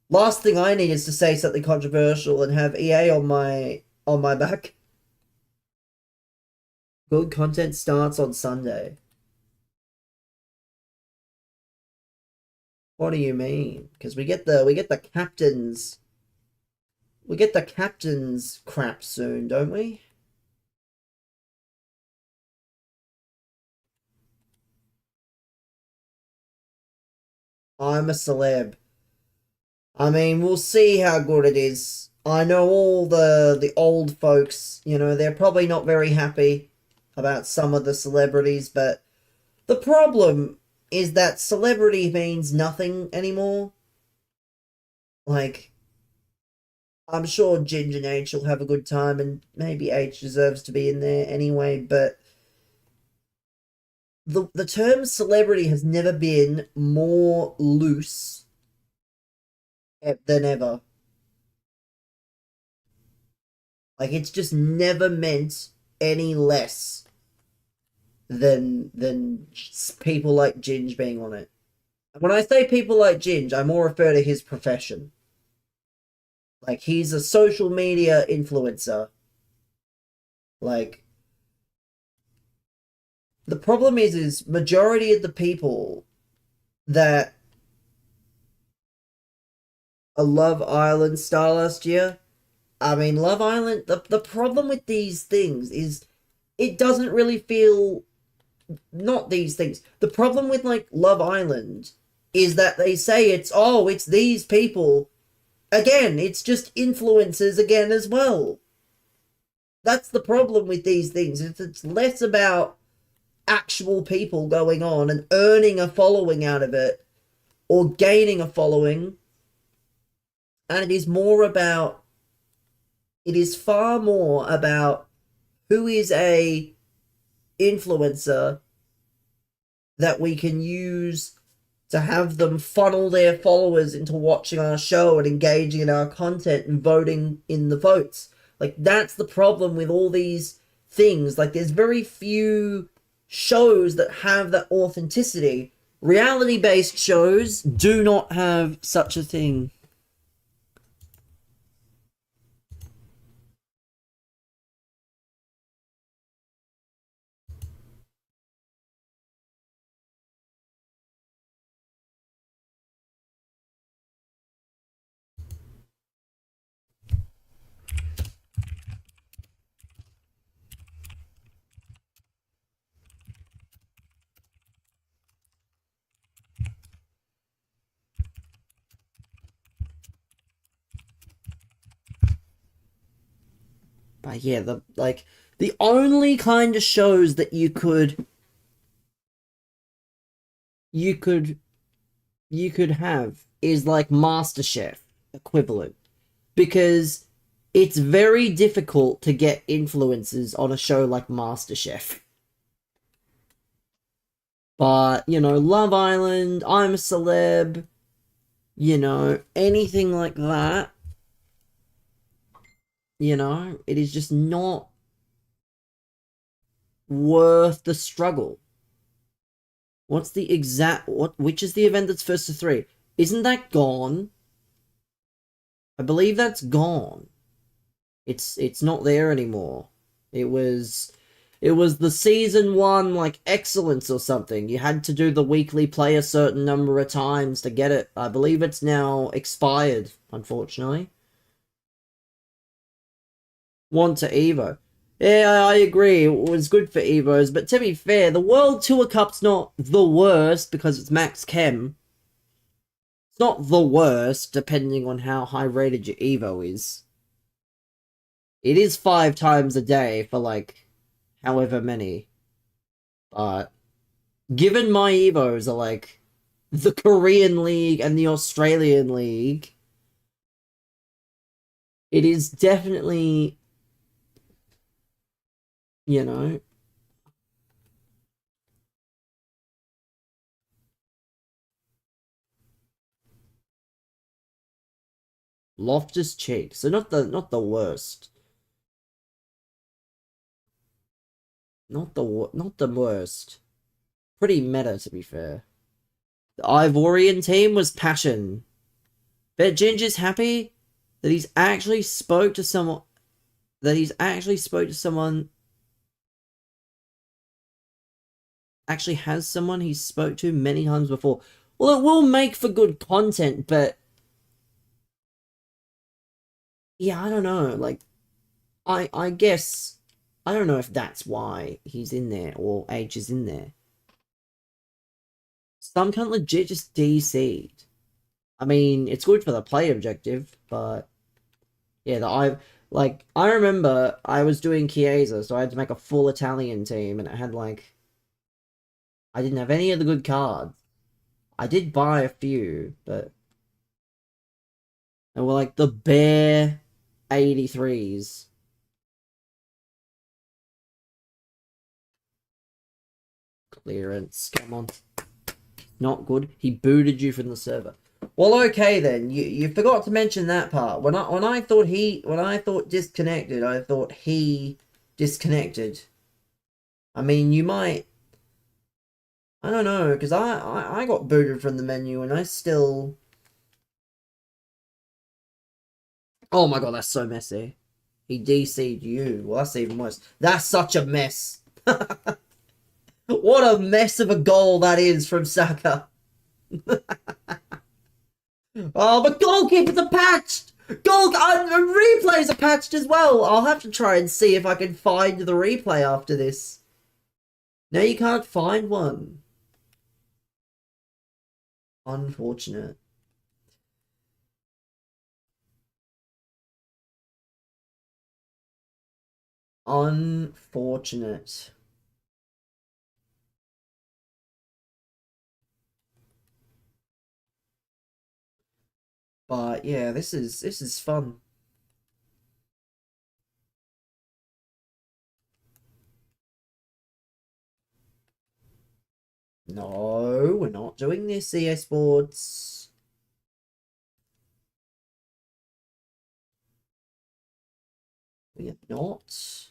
Last thing I need is to say something controversial and have EA on my back. Good content starts on Sunday. What do you mean? Because we get the captain's crap soon, don't we? I'm a celeb. I mean, we'll see how good it is. I know all the old folks, you know, they're probably not very happy about some of the celebrities, but the problem is that celebrity means nothing anymore. Like, I'm sure Ginge and H will have a good time, and maybe H deserves to be in there anyway, but the term celebrity has never been more loose than ever. Like, it's just never meant any less than people like Ginge being on it. When I say people like Ginge, I more refer to his profession. Like, he's a social media influencer. Like, the problem is majority of the people that a Love Island star last year. I mean, Love Island, the problem with these things is it doesn't really feel, not these things. The problem with like Love Island is that they say it's these people. Again, it's just influencers again as well. That's the problem with these things. It's less about actual people going on and earning a following out of it or gaining a following. And it is far more about who is a influencer that we can use to have them funnel their followers into watching our show and engaging in our content and voting in the votes. Like, that's the problem with all these things. Like, there's very few shows that have that authenticity. Reality-based shows do not have such a thing. But yeah, the only kind of shows that you could have is like MasterChef equivalent, because it's very difficult to get influencers on a show like MasterChef. But, Love Island, I'm a Celeb, anything like that, it is just not worth the struggle. What's the exact, which is the event that's first to 3? Isn't that gone? I believe that's gone. It's not there anymore. It was the season 1 like excellence or something. You had to do the weekly play a certain number of times to get it. I believe it's now expired, unfortunately. Want to Evo. Yeah, I agree. It was good for Evos, but to be fair, the World Tour Cup's not the worst because it's Max Chem. It's not the worst, depending on how high rated your Evo is. It is 5 times a day for, like, however many. But, given my Evos are, like, the Korean League and the Australian League, it is definitely, Loftus Cheek. So not the worst. Not the worst. Pretty meta, to be fair. The Ivorian team was Passion. Bet Ginger's happy that he's actually spoke to someone. Actually has someone he spoke to many times before. Well, it will make for good content, but yeah, I don't know. Like, I guess I don't know if that's why he's in there or H is in there. Some can legit just DC'd. I mean, it's good for the play objective, but yeah, I remember I was doing Chiesa, so I had to make a full Italian team, and it had like I didn't have any of the good cards. I did buy a few, but they were like the bare 83s. Clearance, come on. Not good. He booted you from the server. Well, okay then. You forgot to mention that part. When I thought disconnected, I thought he disconnected. I mean, you might. I don't know, because I got booted from the menu and I still. Oh my god, that's so messy. He DC'd you. Well, that's even worse. That's such a mess. What a mess of a goal that is from Saka. Oh, but goalkeepers are patched! Replays are patched as well! I'll have to try and see if I can find the replay after this. No, you can't find one. Unfortunate. Unfortunate. But yeah, this is fun. No, we're not doing this, CS Sports. We are not.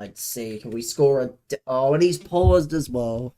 Let's see, can we score a... Oh, and he's paused as well.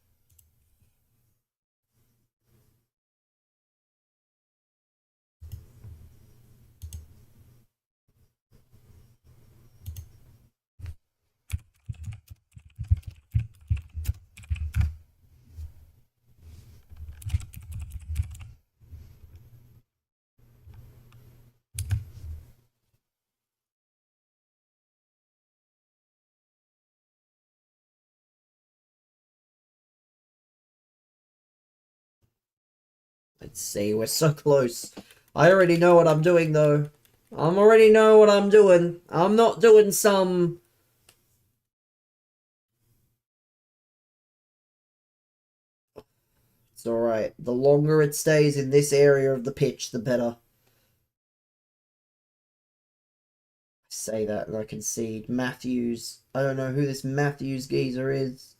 Let's see, we're so close. I already know what I'm doing, though. I already know what I'm doing. I'm not doing some... It's alright. The longer it stays in this area of the pitch, the better. I say that and I concede. Matthews. I don't know who this Matthews geezer is.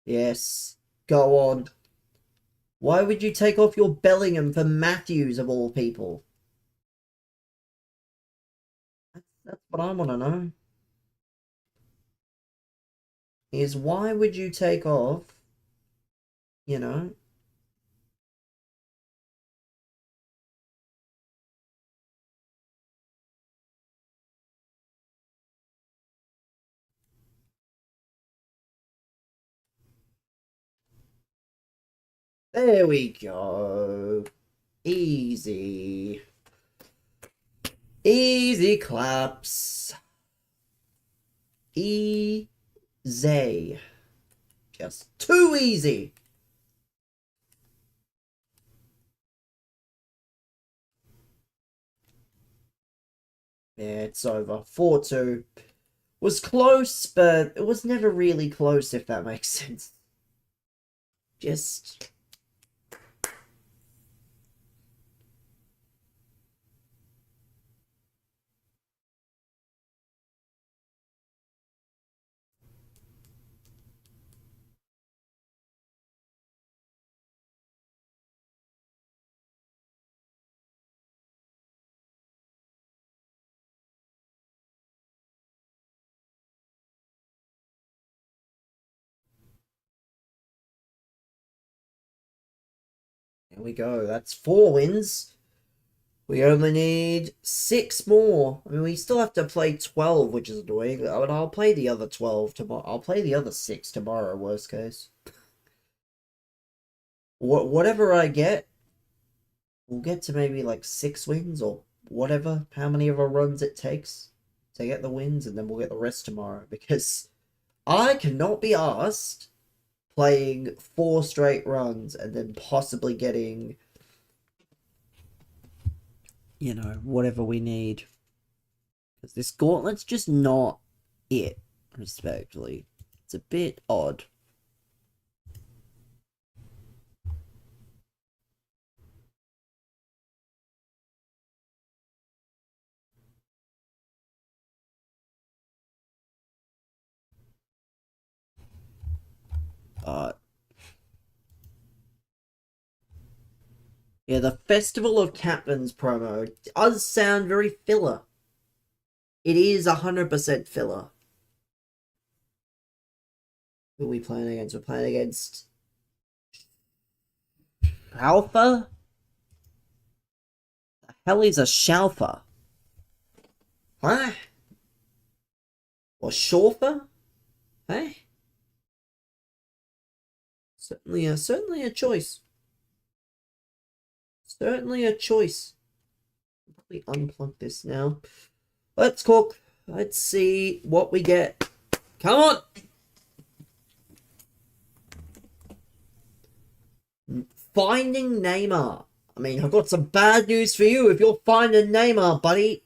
Yes. Go on. Why would you take off your Bellingham for Matthews of all people? That's what I want to know. Is why would you take off, you know? There we go. Easy. Easy claps. Easy. Just too easy. Yeah, it's over. 4-2. Was close, but it was never really close, if that makes sense. Just... There we go. That's 4 wins. We only need 6 more. I mean, we still have to play 12, which is annoying. I mean, I'll play the other 12 tomorrow. I'll play the other 6 tomorrow, worst case. Whatever I get, we'll get to maybe like 6 wins or whatever, how many of our runs it takes to get the wins, and then we'll get the rest tomorrow. Because I cannot be asked playing 4 straight runs and then possibly getting, you know, whatever we need. Because this gauntlet's just not it, respectfully. It's a bit odd. Yeah, the Festival of Captains promo does sound very filler. It is 100% filler. Who are we playing against? We're playing against Alpha? The hell is a Shalfa? Huh? Or Shorfa? Hey? Certainly a choice. Certainly a choice. I'll probably unplug this now. Let's cook. Let's see what we get. Come on! Finding Neymar. I mean, I've got some bad news for you if you're finding Neymar, buddy.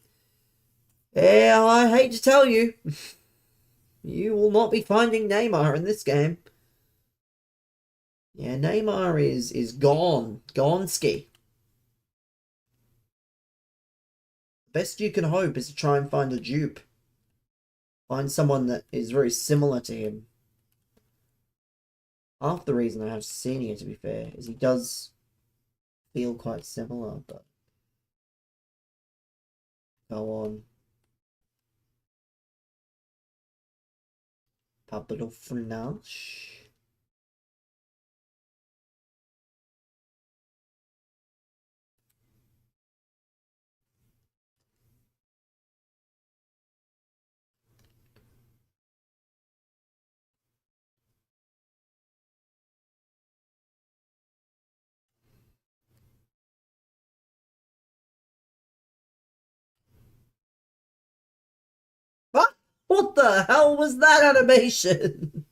Yeah, I hate to tell you. You will not be finding Neymar in this game. Yeah, Neymar is gone. Gonski. Best you can hope is to try and find a dupe. Find someone that is very similar to him. Half the reason I have Senior, to be fair, is he does feel quite similar, but... Go on. Pablo Fnash. What the hell was that animation?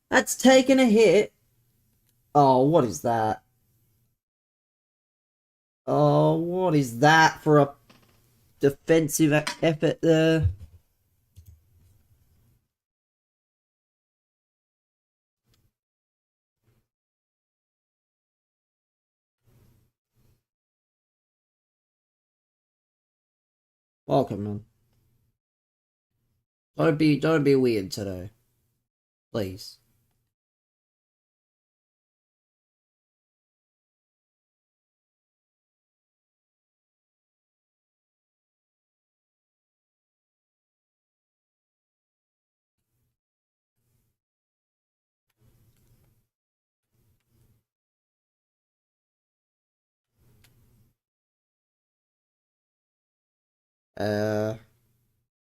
That's taken a hit. Oh, what is that? Oh, what is that for a defensive effort there? Welcome, man. Don't be weird today. Please.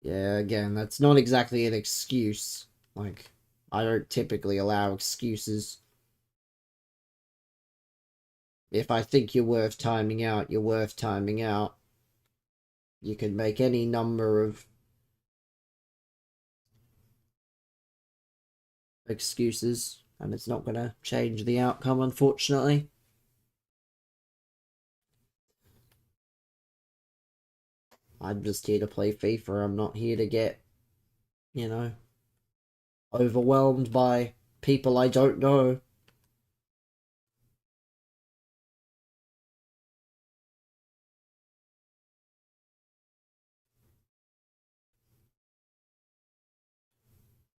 Yeah, again, that's not exactly an excuse. Like, I don't typically allow excuses. If I think you're worth timing out, you're worth timing out. You can make any number of excuses, and it's not gonna change the outcome, unfortunately. I'm just here to play FIFA. I'm not here to get, you know, overwhelmed by people I don't know.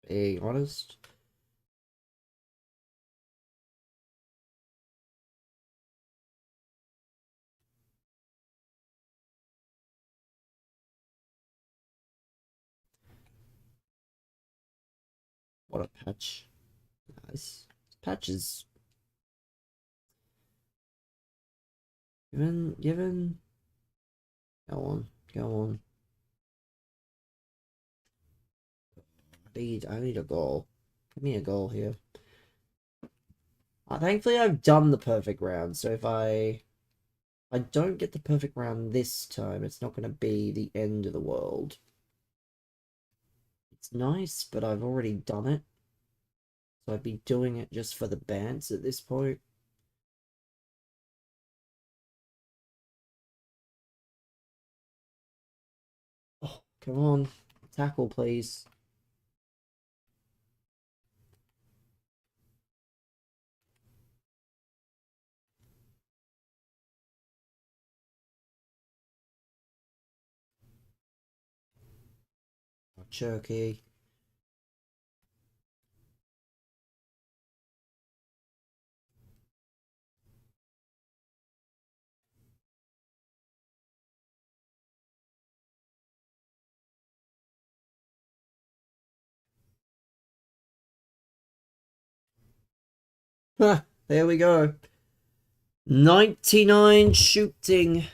Being honest. What a patch. Nice. This patch is given. Go on, go on. I need a goal. Give me a goal here. Thankfully, I've done the perfect round, so if I don't get the perfect round this time, it's not going to be the end of the world. It's nice, but I've already done it. So I'd be doing it just for the bants at this point. Oh, come on. Tackle, please. Oh, Cherokee. There we go. 99 shooting.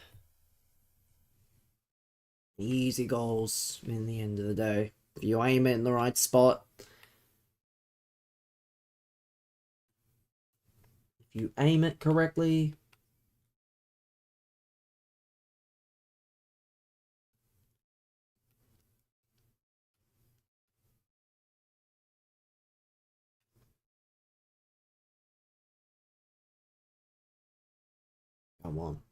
Easy goals in the end of the day. If you aim it in the right spot. If you aim it correctly. Come on.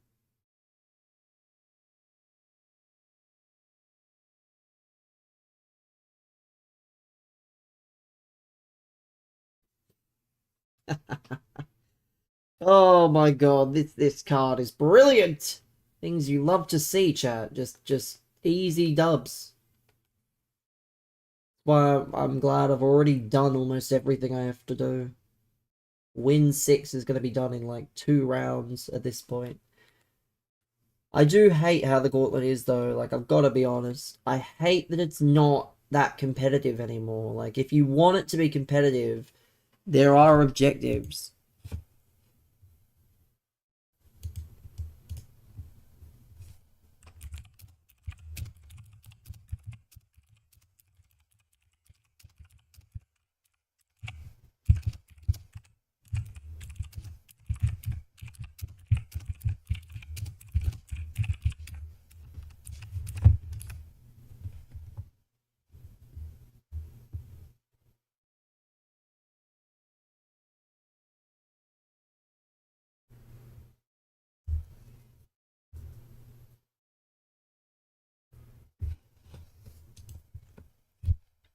Oh my god, this card is brilliant. Things you love to see, chat. Just easy dubs. Why I'm glad I've already done almost everything I have to do. Win 6 is going to be done in like 2 rounds at this point. I do hate how the gauntlet is though, like I've got to be honest. I hate that it's not that competitive anymore. Like if you want it to be competitive, there are objectives.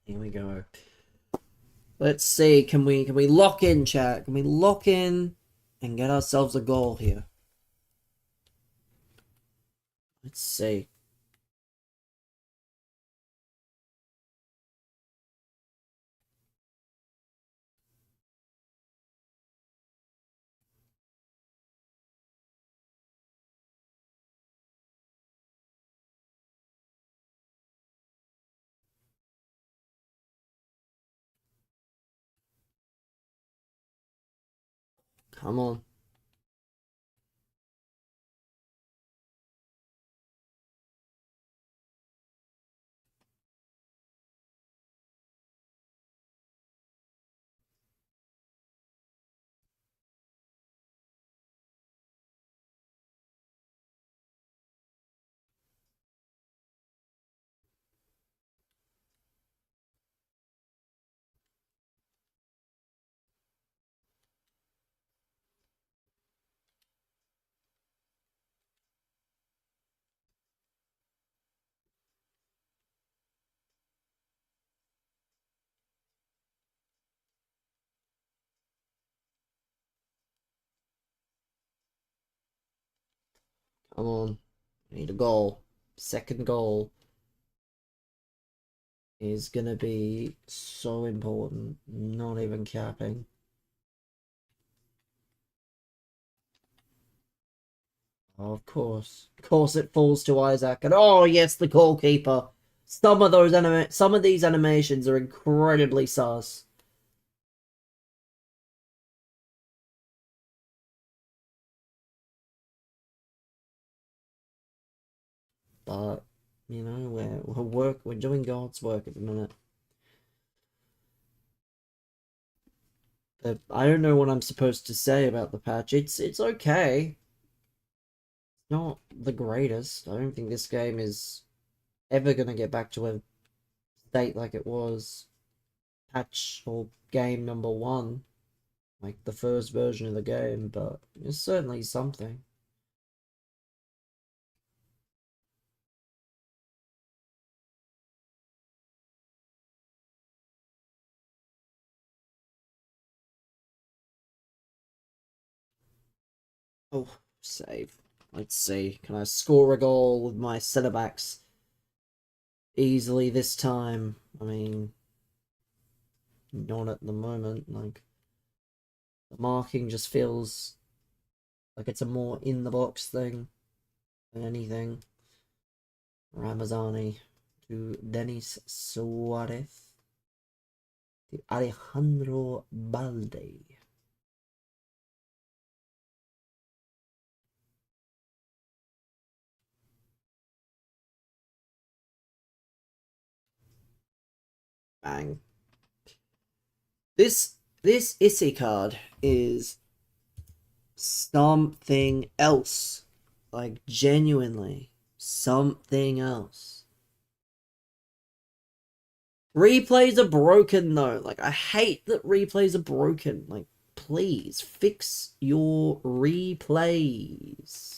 Here we go. Let's see, can we lock in, chat? Can we lock in and get ourselves a goal here? Let's see. Come on. Come on. I need a goal. Second goal is gonna be so important. Not even capping. Oh, of course. Of course it falls to Isaac. And oh yes, the goalkeeper. Some of these animations are incredibly sus. But you know, we're doing God's work at the minute. But I don't know what I'm supposed to say about the patch. It's okay. It's not the greatest. I don't think this game is ever gonna get back to a state like it was patch or game number 1, like the first version of the game, but it's certainly something. Oh, save. Let's see. Can I score a goal with my centre backs easily this time? I mean, not at the moment. Like, the marking just feels like it's a more in the box thing than anything. Ramazani to Denis Suarez to Alejandro Balde. Bang. This Issy card is something else. Like, genuinely something else. Replays are broken though. Like, I hate that replays are broken. Like, please fix your replays.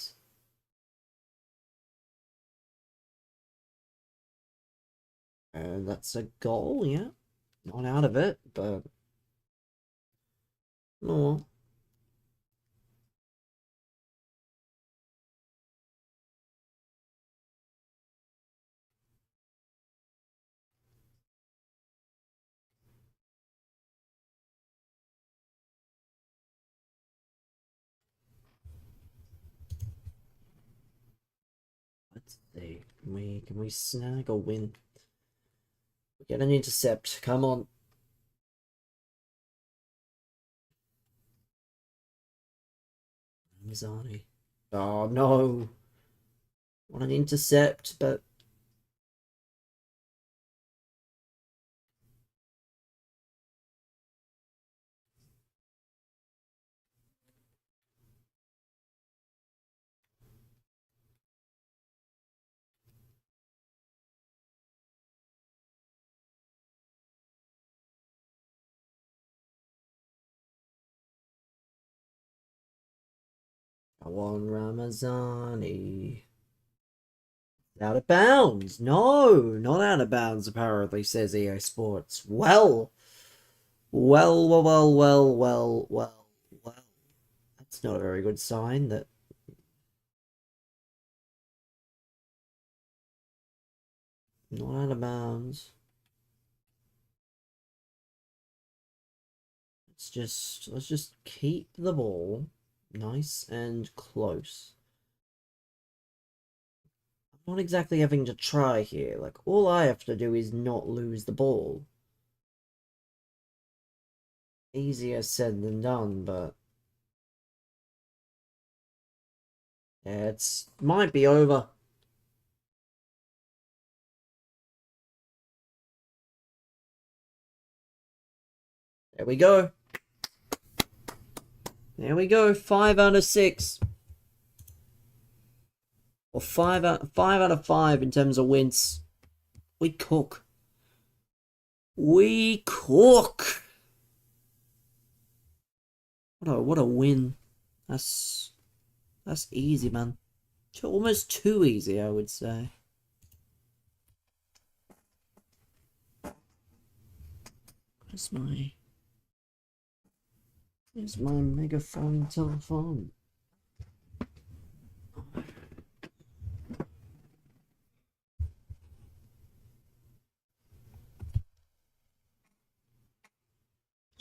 And that's a goal, yeah. Not out of it, but no. Let's see. Can we snag a win? Get an intercept. Come on. Mizani. Oh no. Want an intercept, but I want Ramazani. Out of bounds. No, not out of bounds, apparently, says EA Sports. Well. That's not a very good sign that... Not out of bounds. Let's just keep the ball nice and close. I'm not exactly having to try here. Like, all I have to do is not lose the ball. Easier said than done, but... yeah, it's... might be over. There we go. There we go. 5 out of 6. Or 5 out of 5 in terms of wins. We cook. We cook. What a win. That's easy, man. Almost too easy, I would say. Where's my megaphone telephone?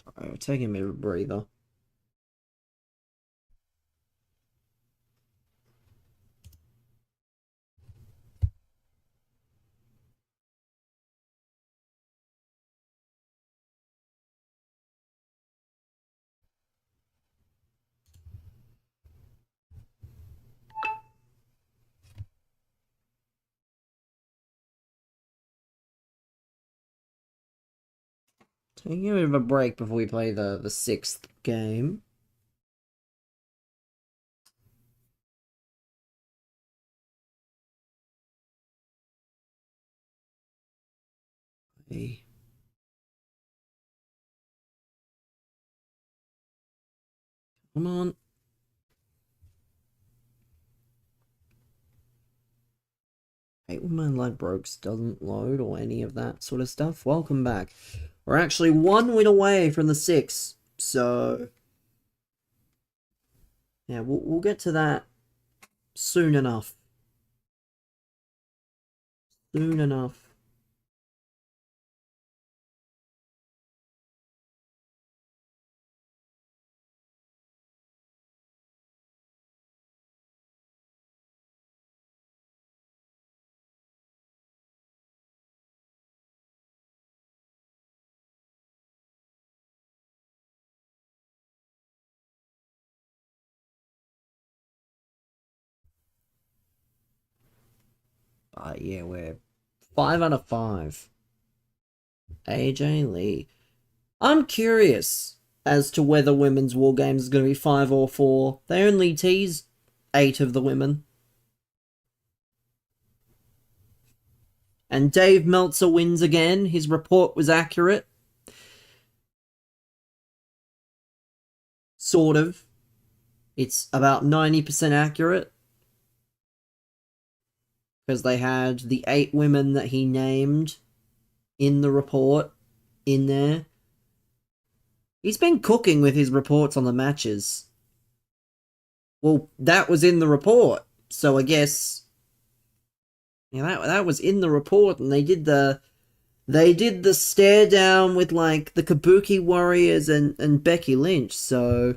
Sorry, I'm taking me a breather. Taking a bit of a break before we play the 6th game. Hey. Come on. Hate when my Ladbrokes doesn't load or any of that sort of stuff. Welcome back. We're actually 1 win away from the 6, so yeah, we'll get to that soon enough. Soon enough. Yeah, we're 5 out of 5. AJ Lee. I'm curious as to whether women's war games is going to be 5 or 4. They only teased 8 of the women. And Dave Meltzer wins again. His report was accurate. Sort of. It's about 90% accurate. Because they had the 8 women that he named in the report in there. He's been cooking with his reports on the matches. Well, that was in the report. So I guess... yeah, that was in the report, and they did the stare down with, like, the Kabuki Warriors and Becky Lynch, so...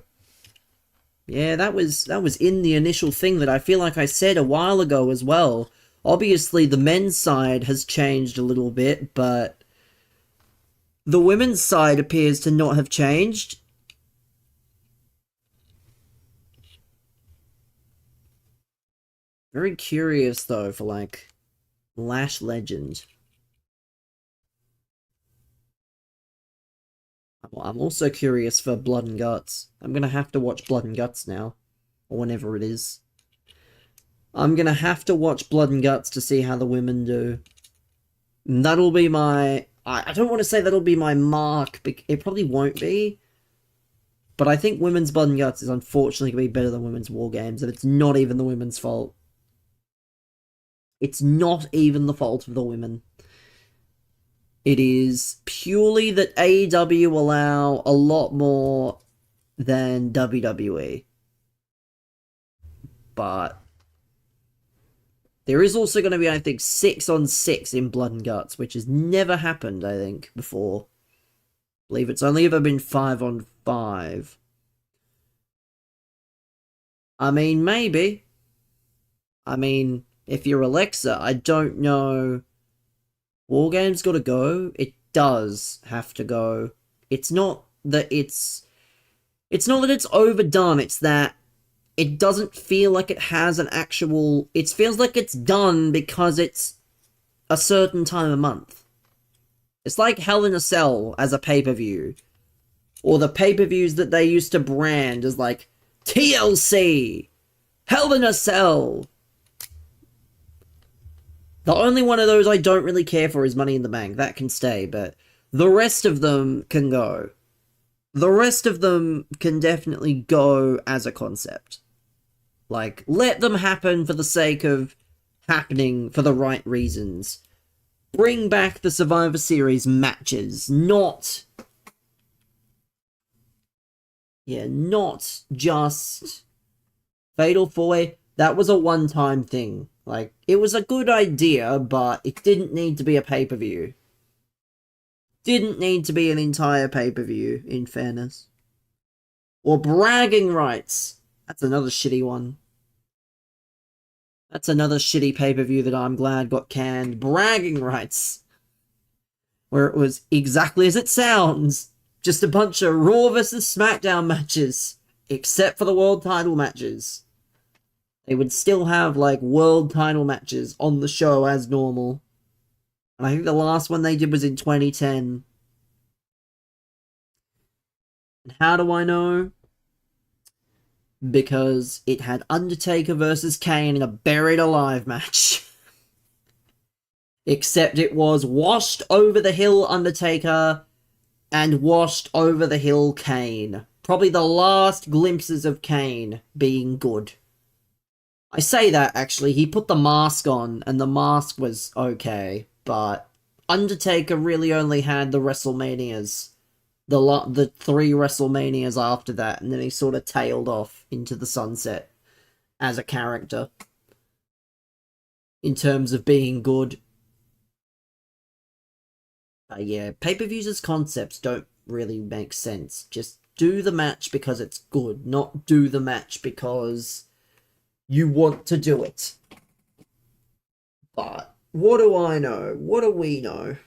yeah, that was in the initial thing that I feel like I said a while ago as well. Obviously, the men's side has changed a little bit, but the women's side appears to not have changed. Very curious, though, for, like, Lash Legend. I'm also curious for Blood and Guts. I'm gonna have to watch Blood and Guts now. Or whenever it is. I'm gonna have to watch Blood and Guts to see how the women do. And that'll be my... I don't want to say that'll be my mark, but it probably won't be. But I think women's Blood and Guts is unfortunately going to be better than women's War Games, and it's not even the women's fault. It's not even the fault of the women. It is purely that AEW allow a lot more than WWE. But there is also going to be, I think, 6-on-6 in Blood and Guts, which has never happened, I think, before. I believe it's only ever been 5-on-5. I mean, maybe. I mean, if you're Alexa, I don't know. War Games gotta go. It does have to go. It's not that it's not that it's overdone, it's that it doesn't feel like it has an actual... It feels like it's done because it's a certain time of month. It's like Hell in a Cell as a pay-per-view. Or the pay-per-views that they used to brand as like TLC, Hell in a Cell. The only one of those I don't really care for is Money in the Bank. That can stay, but the rest of them can go. The rest of them can definitely go as a concept. Like, let them happen for the sake of happening for the right reasons. Bring back the Survivor Series matches, not... Yeah, not just Fatal 4-Way. That was a one-time thing. Like, it was a good idea, but it didn't need to be a pay-per-view. Didn't need to be an entire pay-per-view, in fairness. Or bragging rights. That's another shitty one. That's another shitty pay-per-view that I'm glad got canned. Bragging rights. Where it was exactly as it sounds. Just a bunch of Raw vs. SmackDown matches. Except for the world title matches. They would still have, like, world title matches on the show as normal. And I think the last one they did was in 2010. And how do I know? Because it had Undertaker versus Kane in a Buried Alive match. Except it was washed over the hill Undertaker and washed over the hill Kane. Probably the last glimpses of Kane being good. I say that, actually, he put the mask on, and the mask was okay, but Undertaker really only had the WrestleManias. The 3 WrestleManias after that, and then he sort of tailed off into the sunset as a character. In terms of being good. Yeah, pay-per-views as concepts don't really make sense. Just do the match because it's good, not do the match because you want to do it. But what do I know? What do we know?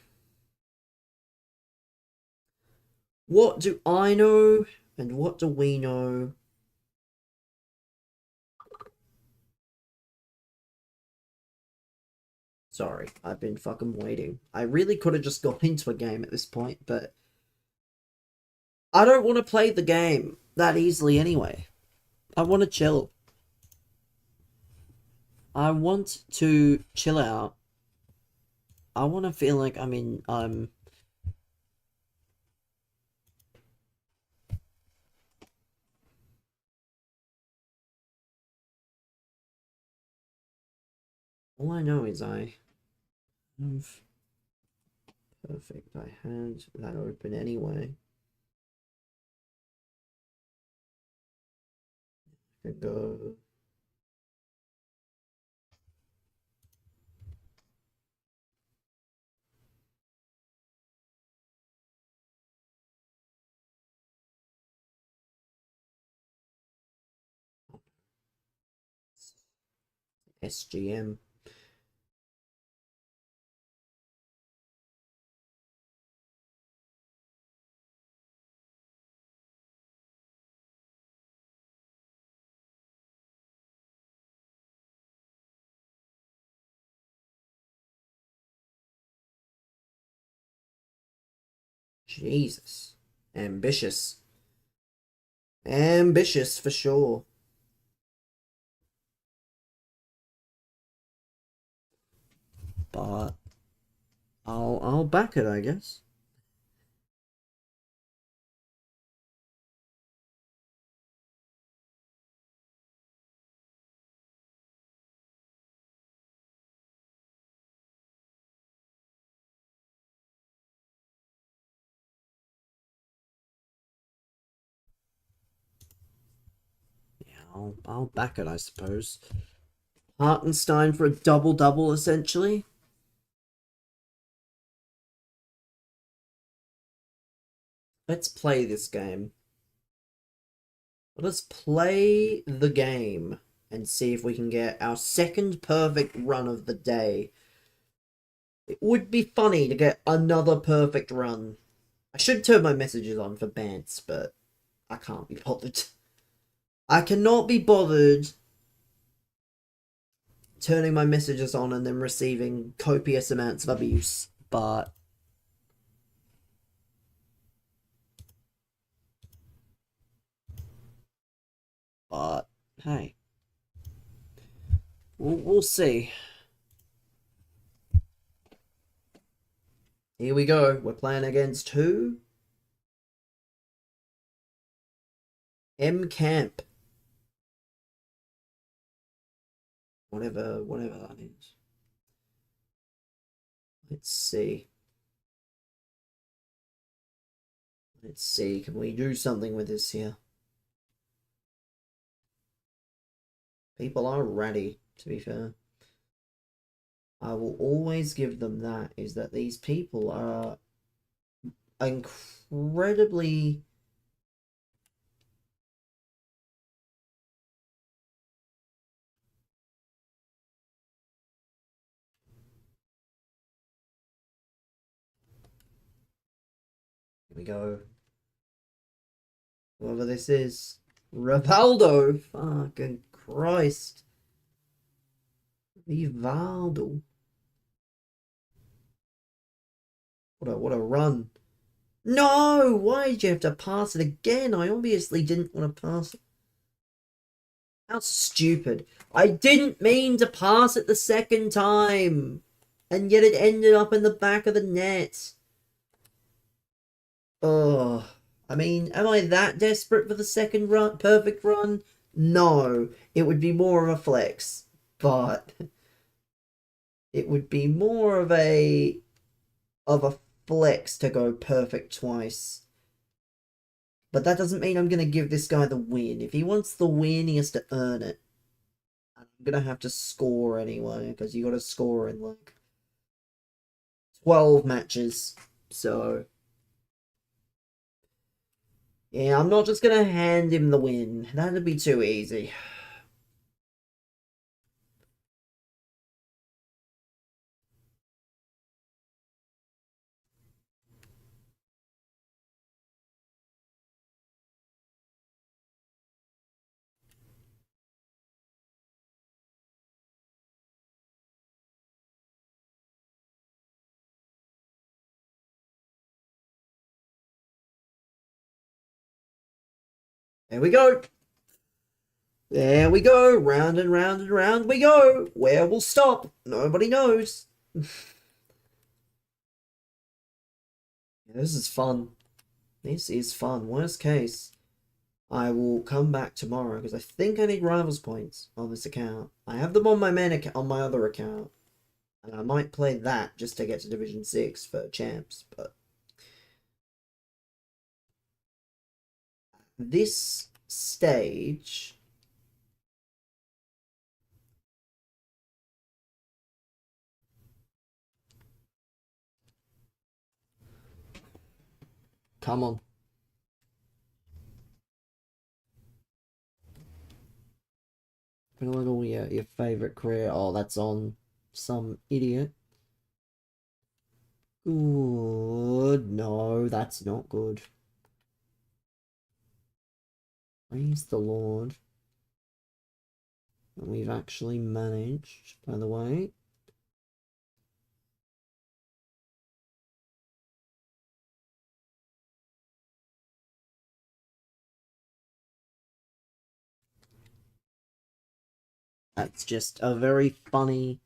What do I know? And what do we know? Sorry, I've been fucking waiting. I really could have just got into a game at this point, but I don't want to play the game that easily anyway. I want to chill. I want to chill out. I want to feel like all I know is I have... Perfect, I had that open anyway. I could go... SGM. Jesus. Ambitious. Ambitious for sure. But I'll back it, I guess. I'll back it, I suppose. Hartenstein for a double-double, essentially. Let's play this game. Let's play the game and see if we can get our second perfect run of the day. It would be funny to get another perfect run. I should turn my messages on for bants, but I can't be bothered. I cannot be bothered turning my messages on and then receiving copious amounts of abuse, but hey, we'll see. Here we go. We're playing against who? M Camp. Whatever that is. Let's see. Let's see. Can we do something with this here? People are ready, to be fair. I will always give them that, is that these people are incredibly Here we go. Whoever this is. Rivaldo! Fucking Christ. Rivaldo. What a run. No! Why did you have to pass it again? I obviously didn't want to pass it. How stupid. I didn't mean to pass it the second time. And yet it ended up in the back of the net. Oh, I mean, am I that desperate for the second run, perfect run? No, it would be more of a flex, but it would be more of a flex to go perfect twice. But that doesn't mean I'm going to give this guy the win. If he wants the win, he has to earn it. I'm going to have to score anyway, because you got to score in like 12 matches. So yeah, I'm not just going to hand him the win. That'd be too easy. There we go. There we go. Round and round and round we go. Where we'll stop, nobody knows. Yeah, this is fun. This is fun. Worst case, I will come back tomorrow because I think I need rivals points on this account. I have them on my main account, on my other account, and I might play that just to get to Division 6 for champs. But this stage, come on. All your favorite career. Oh, that's on some idiot. Good. No, that's not good. Praise the Lord. And we've actually managed, by the way. That's just a very funny...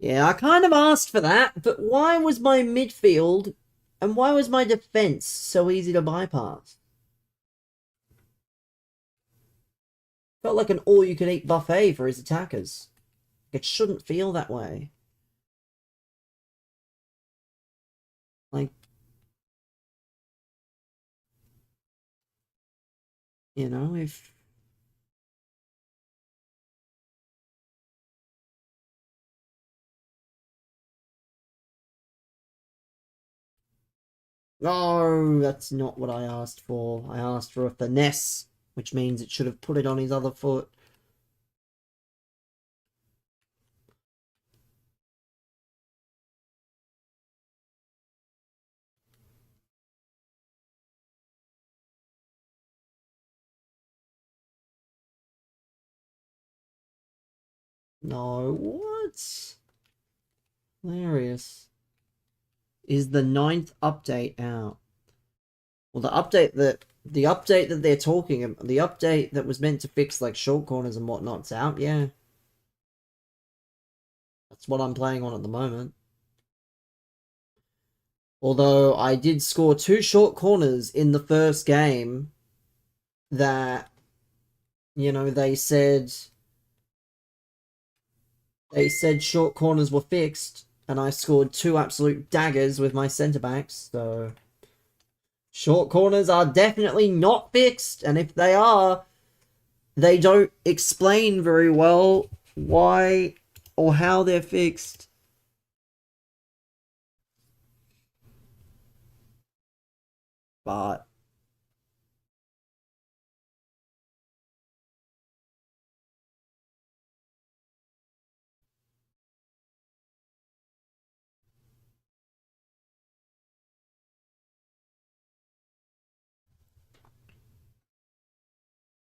Yeah, I kind of asked for that, but why was my midfield and why was my defense so easy to bypass? Felt like an all-you-can-eat buffet for his attackers. It shouldn't feel that way. Like, you know, if... No, that's not what I asked for. I asked for a finesse, which means it should have put it on his other foot. No, what? Hilarious. Is the 9th update out? Well, the update that they're talking about, the update that was meant to fix like short corners and whatnot's out, yeah. That's what I'm playing on at the moment. Although I did score 2 short corners in the first game that, you know, they said short corners were fixed, and I scored 2 absolute daggers with my centre-backs, so... Short corners are definitely not fixed, and if they are, they don't explain very well why or how they're fixed. But...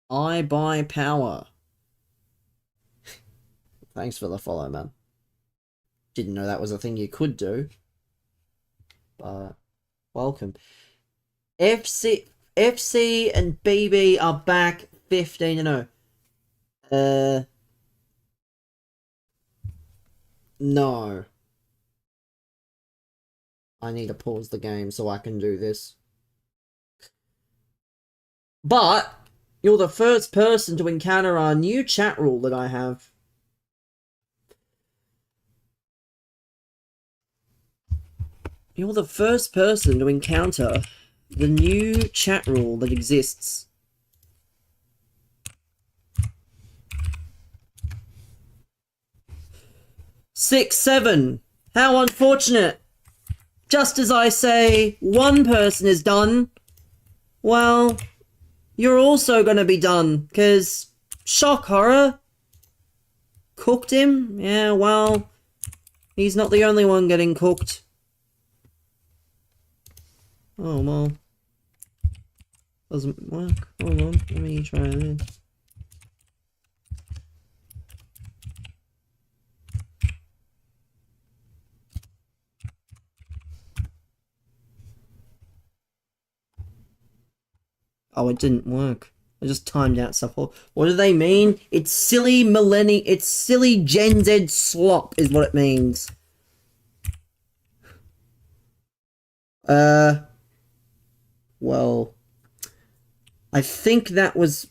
I buy power. Thanks for the follow, man. Didn't know that was a thing you could do. But welcome. FC and BB are back 15-0. No. I need to pause the game so I can do this. But you're the first person to encounter our new chat rule that I have. You're the first person to encounter the new chat rule that exists. Six, 7. How unfortunate. Just as I say, one person is done, well, you're also gonna be done, because shock horror. Cooked him? Yeah, well, he's not the only one getting cooked. Oh, well. Doesn't work. Hold on, let me try this. Oh, it didn't work. I just timed out stuff. What do they mean? It's silly it's silly Gen Z slop is what it means. Well, I think that was...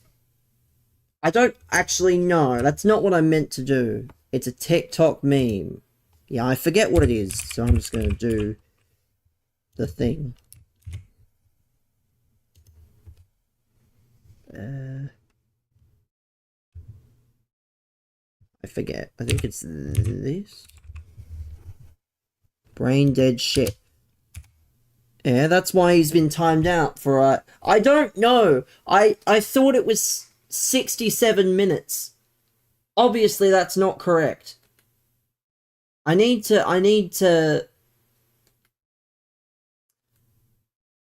I don't actually know. That's not what I meant to do. It's a TikTok meme. Yeah, I forget what it is, so I'm just gonna do the thing. I forget. I think it's this. Brain dead shit. Yeah, that's why he's been timed out for I don't know. I thought it was 67 minutes. Obviously that's not correct. I need to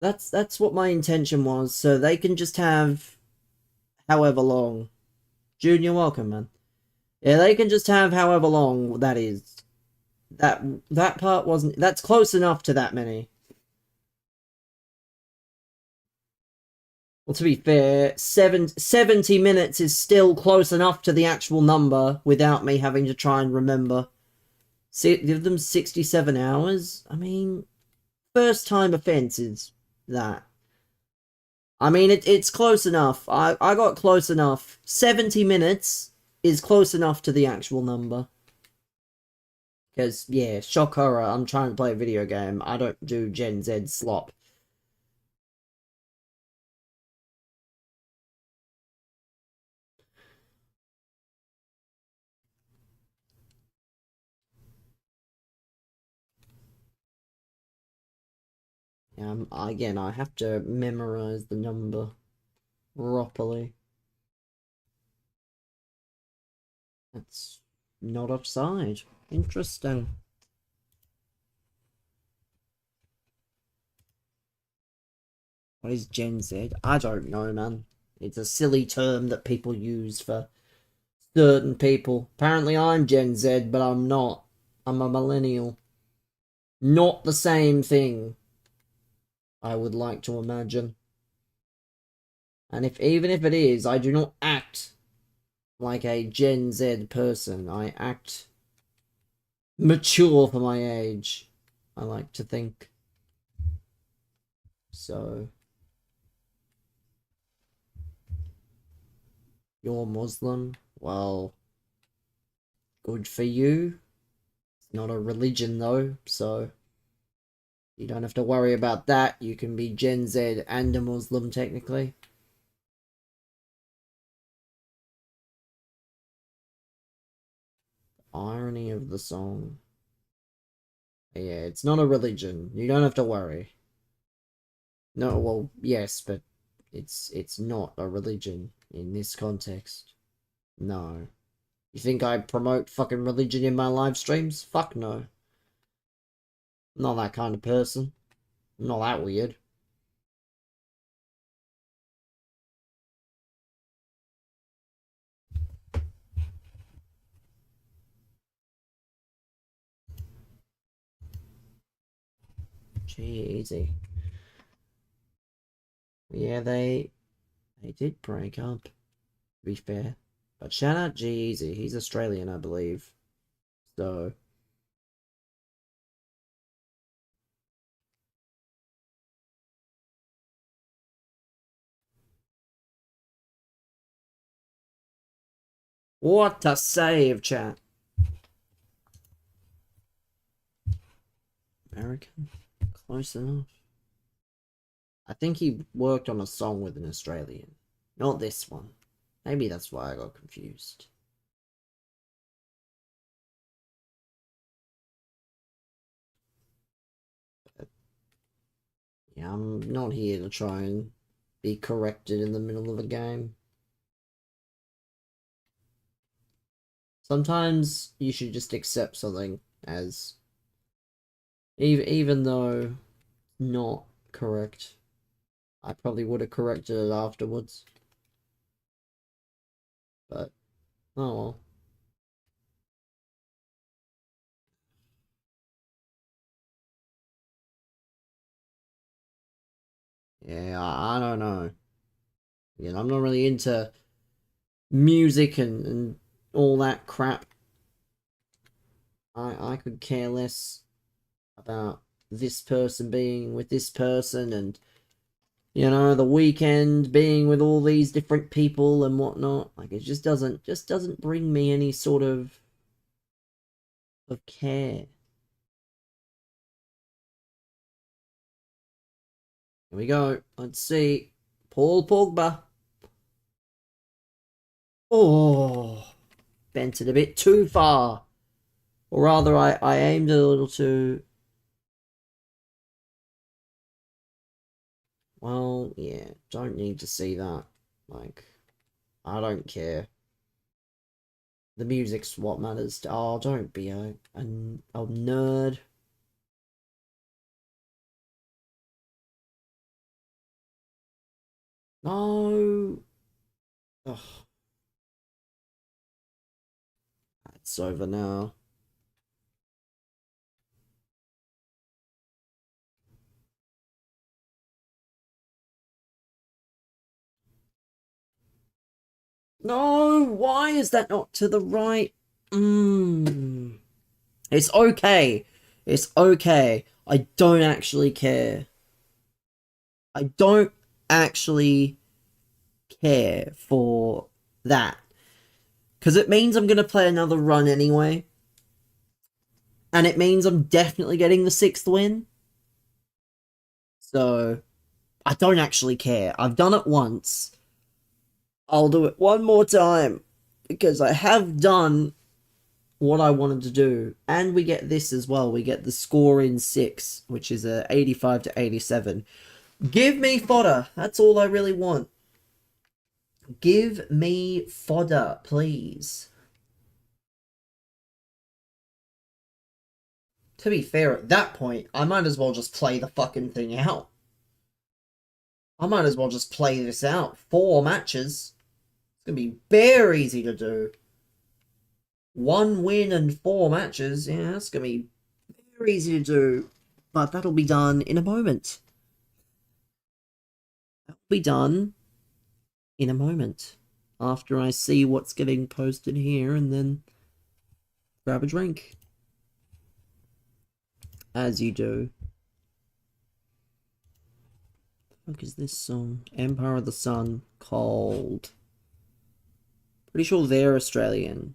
That's what my intention was, so they can just have however long. Junior, welcome, man. Yeah, they can just have however long that is. That part wasn't... That's close enough to that many. Well, to be fair, 70 minutes is still close enough to the actual number without me having to try and remember. See, give them 67 hours? I mean, first time offense is that. I mean, it's close enough. I got close enough. 70 minutes is close enough to the actual number. Because, yeah, shock horror, I'm trying to play a video game. I don't do Gen Z slop. Again, I have to memorize the number properly. That's not offside. Interesting. What is Gen Z? I don't know, man. It's a silly term that people use for certain people. Apparently I'm Gen Z, but I'm not. I'm a millennial. Not the same thing, I would like to imagine. And even if it is, I do not act like a Gen Z person. I act mature for my age, I like to think. So, you're Muslim? Well, good for you. It's not a religion though, so you don't have to worry about that. You can be Gen Z and a Muslim technically. Irony of the song. Yeah, it's not a religion. You don't have to worry. No, well, yes, but it's not a religion in this context. No. You think I promote fucking religion in my live streams? Fuck no. I'm not that kind of person. I'm not that weird. Easy. Yeah, they did break up, to be fair. But shout out G-Eazy. He's Australian, I believe. So, what a save, chat. American? Close enough. I think he worked on a song with an Australian. Not this one. Maybe that's why I got confused. But, yeah, I'm not here to try and be corrected in the middle of a game. Sometimes you should just accept something as even though not correct. I probably would have corrected it afterwards. But oh well. Yeah, I don't know. You know, I'm not really into music and all that crap. I could care less about this person being with this person and you know the weekend being with all these different people and whatnot. Like it just doesn't bring me any sort of care. Here we go. Let's see. Paul Pogba. Oh, bent it a bit too far. Or rather, I aimed a little too... Well, yeah, don't need to see that. Like, I don't care. The music's what matters. Oh, don't be a nerd. No. Ugh. It's over now. No, why is that not to the right? It's okay. It's okay. I don't actually care. I don't actually care for that. Because it means I'm going to play another run anyway. And it means I'm definitely getting the 6th win. So, I don't actually care. I've done it once. I'll do it one more time. Because I have done what I wanted to do. And we get this as well. We get the score in 6, which is a 85 to 87. Give me fodder. That's all I really want. Give me fodder, please. To be fair, at that point, I might as well just play the fucking thing out. I might as well just play this out. 4 matches. It's gonna be very easy to do. 1 win and 4 matches. Yeah, that's gonna be very easy to do. But that'll be done in a moment. That'll be done in a moment. After I see what's getting posted here and then grab a drink. As you do. What the fuck is this song? Empire of the Sun. Cold. Pretty sure they're Australian.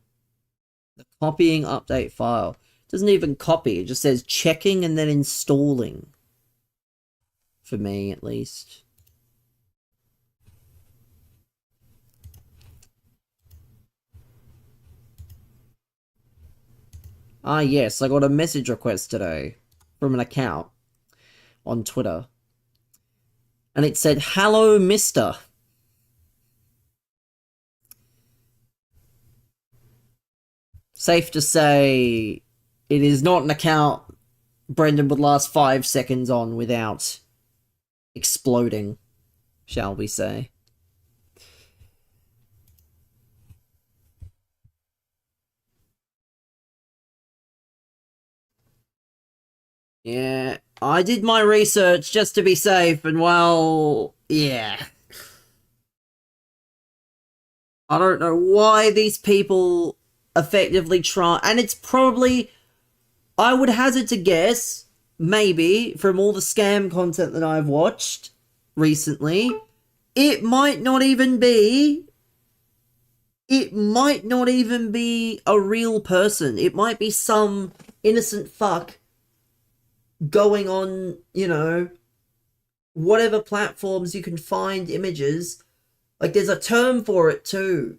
The copying update file. It doesn't even copy. It just says checking and then installing. For me, at least. Ah, yes, I got a message request today from an account on Twitter. And it said, "Hello, mister." Safe to say, it is not an account Brendan would last 5 seconds on without exploding, shall we say. Yeah, I did my research just to be safe, and well, yeah. I don't know why these people effectively try, and it's probably, I would hazard to guess, maybe, from all the scam content that I've watched recently, it might not even be a real person. It might be some innocent fuck going on, whatever platforms you can find images. Like, there's a term for it too,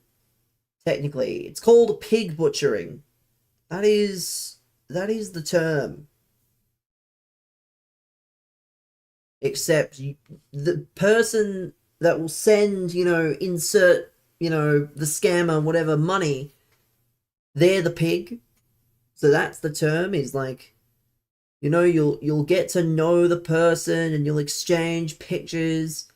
technically. It's called pig butchering. That is the term. Except the person that will send, insert, the scammer, whatever, money, they're the pig. So that's the term, is like, you'll get to know the person and you'll exchange pictures,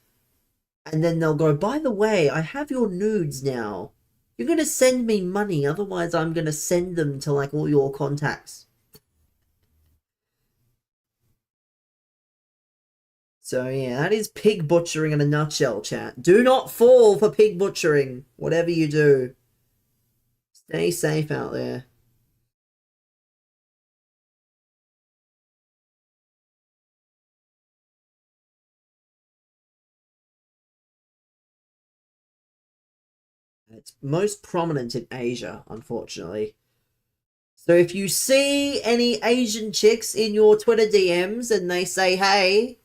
and then they'll go, "By the way, I have your nudes now. You're gonna send me money, otherwise I'm gonna send them to like all your contacts." So yeah, that is pig butchering in a nutshell, chat. Do not fall for pig butchering, whatever you do. Stay safe out there. It's most prominent in Asia, unfortunately. So if you see any Asian chicks in your Twitter DMs and they say, "Hey,"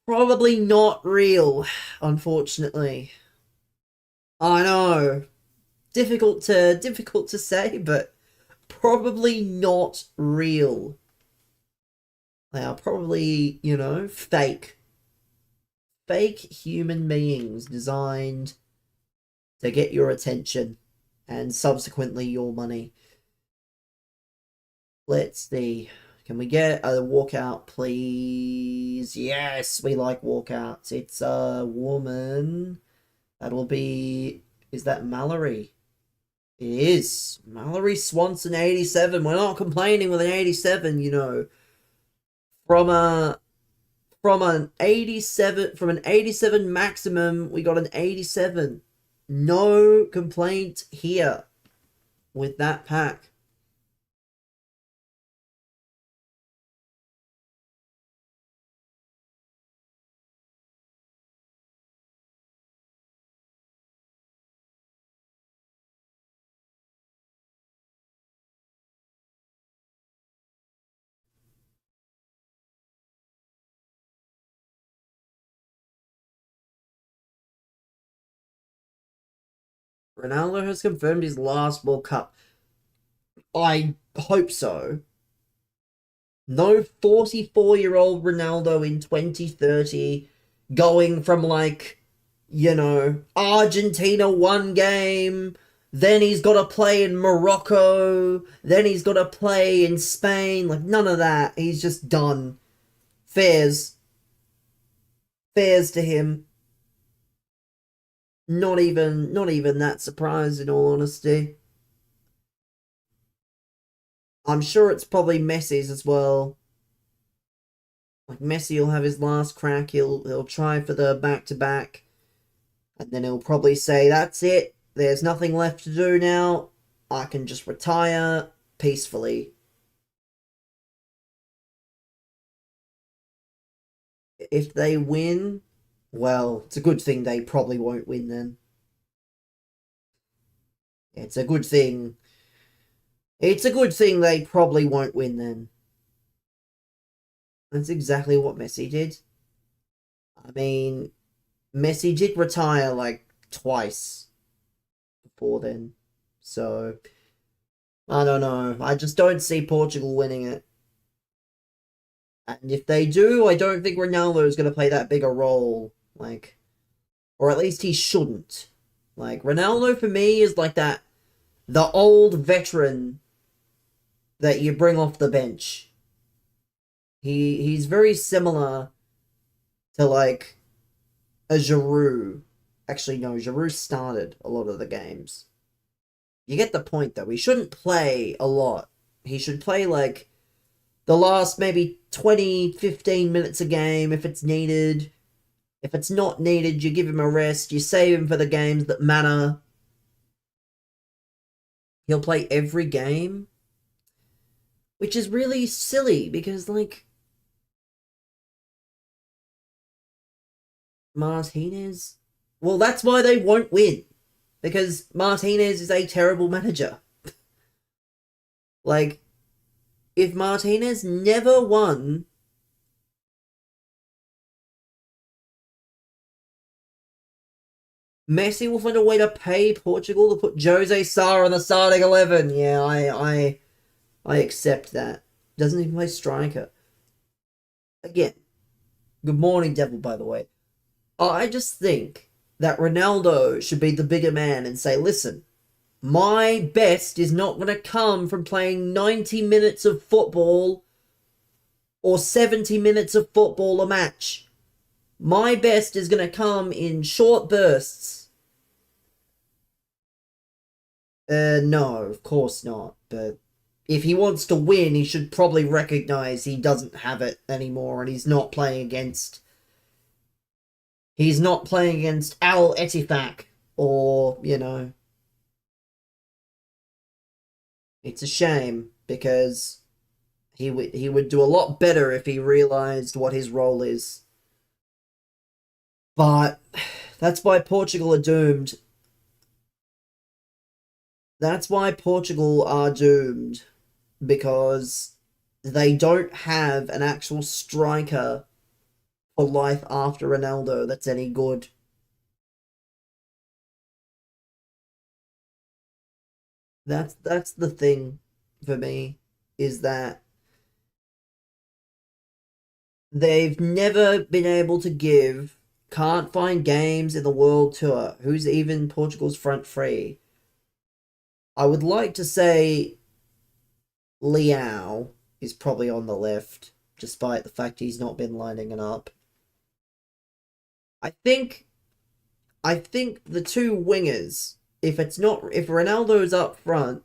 probably not real, unfortunately. I know. Difficult to say, but probably not real. They are probably, fake. Fake human beings designed to get your attention and subsequently your money. Let's see. Can we get a walkout, please? Yes, we like walkouts. It's a woman. That'll be... Is that Mallory? It is. Mallory Swanson, 87. We're not complaining with an 87, From a... From an 87 maximum, we got an 87. No complaint here with that pack. Ronaldo has confirmed his last World Cup. I hope so. No 44-year-old Ronaldo in 2030 going from Argentina one game, then he's got to play in Morocco, then he's got to play in Spain. None of that. He's just done. Fairs to him. Not even that surprised, in all honesty. I'm sure it's probably Messi's as well. Messi will have his last crack. He'll try for the back-to-back. And then he'll probably say, that's it. There's nothing left to do now. I can just retire peacefully. If they win, well, it's a good thing they probably won't win then. It's a good thing. It's a good thing they probably won't win then. That's exactly what Messi did. I mean, Messi did retire twice before then. So, I don't know. I just don't see Portugal winning it. And if they do, I don't think Ronaldo is going to play that big a role. Or at least he shouldn't. Ronaldo for me is the old veteran that you bring off the bench. He's very similar to a Giroud. Actually, no, Giroud started a lot of the games. You get the point, though. He shouldn't play a lot. He should play the last maybe 20, 15 minutes a game if it's needed. If it's not needed, you give him a rest. You save him for the games that matter. He'll play every game, which is really silly because, Martinez... Well, that's why they won't win. Because Martinez is a terrible manager. If Martinez never won... Messi will find a way to pay Portugal to put Jose Sá on the starting 11. Yeah, I accept that. Doesn't even play striker. Again, good morning, Devil, by the way. I just think that Ronaldo should be the bigger man and say, listen, my best is not going to come from playing 90 minutes of football or 70 minutes of football a match. My best is going to come in short bursts. No, of course not. But if he wants to win, he should probably recognize he doesn't have it anymore and he's not playing against Al Ettifaq or, It's a shame because he would do a lot better if he realized what his role is. But that's why Portugal are doomed. That's why Portugal are doomed. Because they don't have an actual striker for life after Ronaldo that's any good. That's the thing for me, is that they've never been able to can't find games in the World Tour. Who's even Portugal's front three? I would like to say Leao is probably on the left, despite the fact he's not been lining it up. I think the two wingers, if Ronaldo's up front,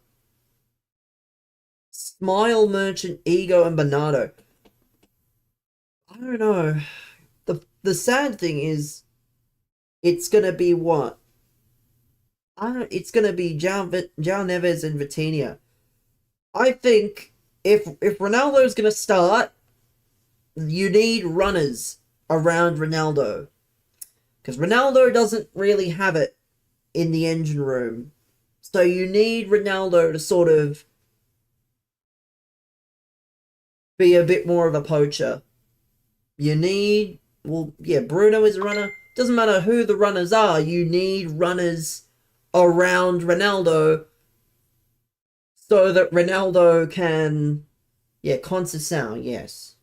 Smile, Merchant, Ego, and Bernardo. I don't know. The sad thing is, it's gonna be what? It's gonna be João Neves and Vitinha. I think if Ronaldo's gonna start, you need runners around Ronaldo. Because Ronaldo doesn't really have it in the engine room. So you need Ronaldo to sort of be a bit more of a poacher. Bruno is a runner. Doesn't matter who the runners are, you need runners around Ronaldo so that Ronaldo can, yeah, Conceição, yes.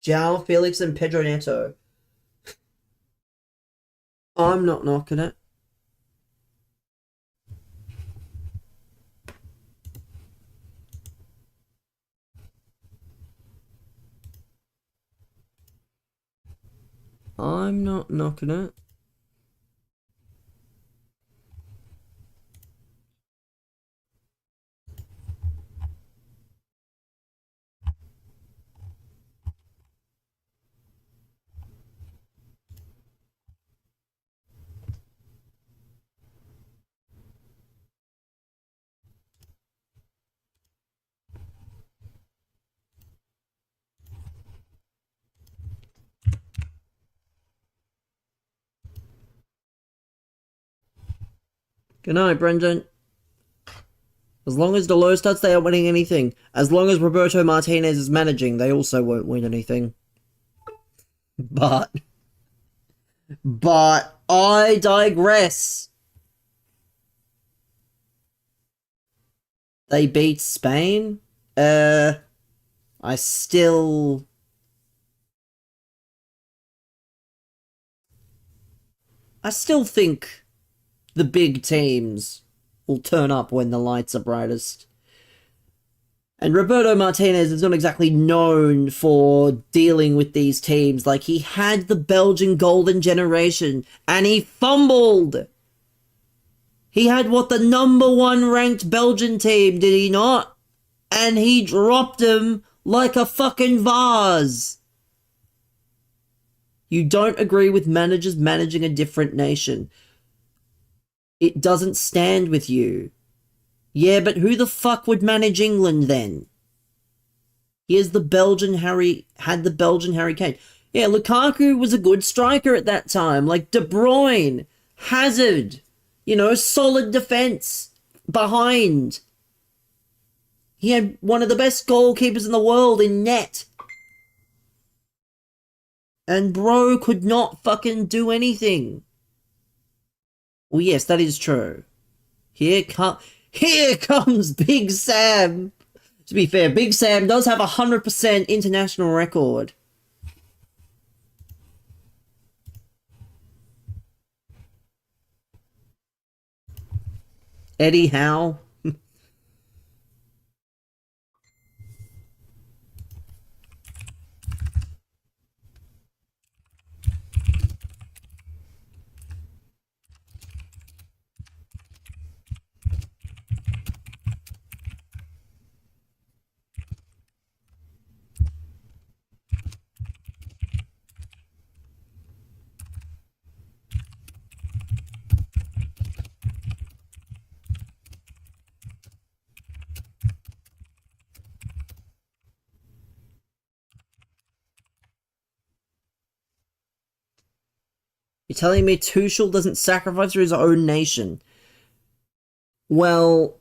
João Felix and Pedro Neto. I'm not knocking it. I'm not knocking it. Good night, Brendan. As long as Delo starts, they aren't winning anything. As long as Roberto Martinez is managing, they also won't win anything. But I digress. They beat Spain. I still. I still think the big teams will turn up when the lights are brightest. And Roberto Martinez is not exactly known for dealing with these teams. Like, he had the Belgian golden generation, and he fumbled. He had what, the #1 ranked Belgian team, did he not? And he dropped them like a fucking vase. You don't agree with managers managing a different nation. It doesn't stand with you. Yeah, but who the fuck would manage England then? Here's the Belgian Harry, had the Belgian Harry Kane. Yeah, Lukaku was a good striker at that time. Like De Bruyne, Hazard, solid defense behind. He had one of the best goalkeepers in the world in net. And bro could not fucking do anything. Well, yes, that is true. Here comes Big Sam. To be fair, Big Sam does have a 100% international record. Eddie Howe. You're telling me Tuchel doesn't sacrifice for his own nation? Well,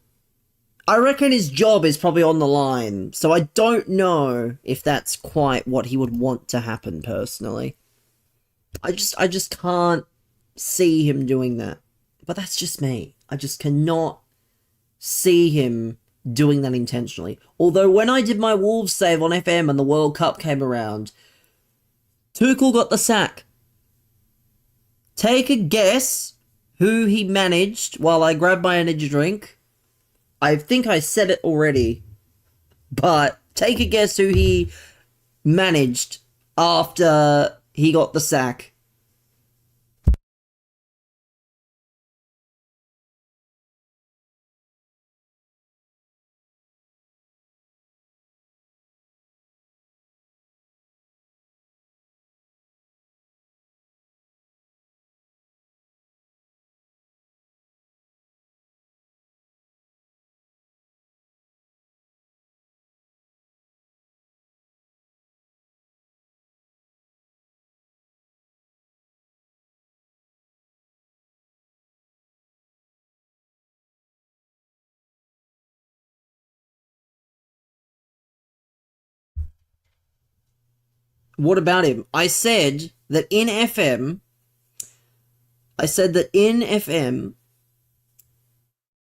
I reckon his job is probably on the line, so I don't know if that's quite what he would want to happen personally. I just can't see him doing that. But that's just me. I just cannot see him doing that intentionally. Although when I did my Wolves save on FM and the World Cup came around, Tuchel got the sack. Take a guess who he managed while I grab my energy drink. I think I said it already, but take a guess who he managed after he got the sack. What about him? I said that in FM,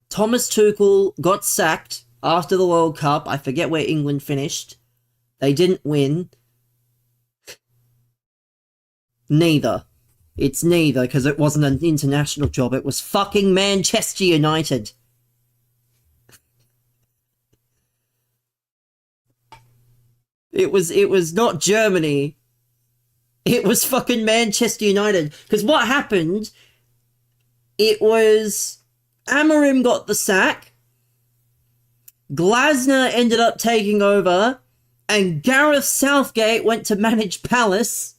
Thomas Tuchel got sacked after the World Cup. I forget where England finished. They didn't win. Neither. It's neither, because it wasn't an international job. It was fucking Manchester United. It was not Germany. It was fucking Manchester United. Because what happened, it was Amorim got the sack, Glasner ended up taking over, and Gareth Southgate went to manage Palace.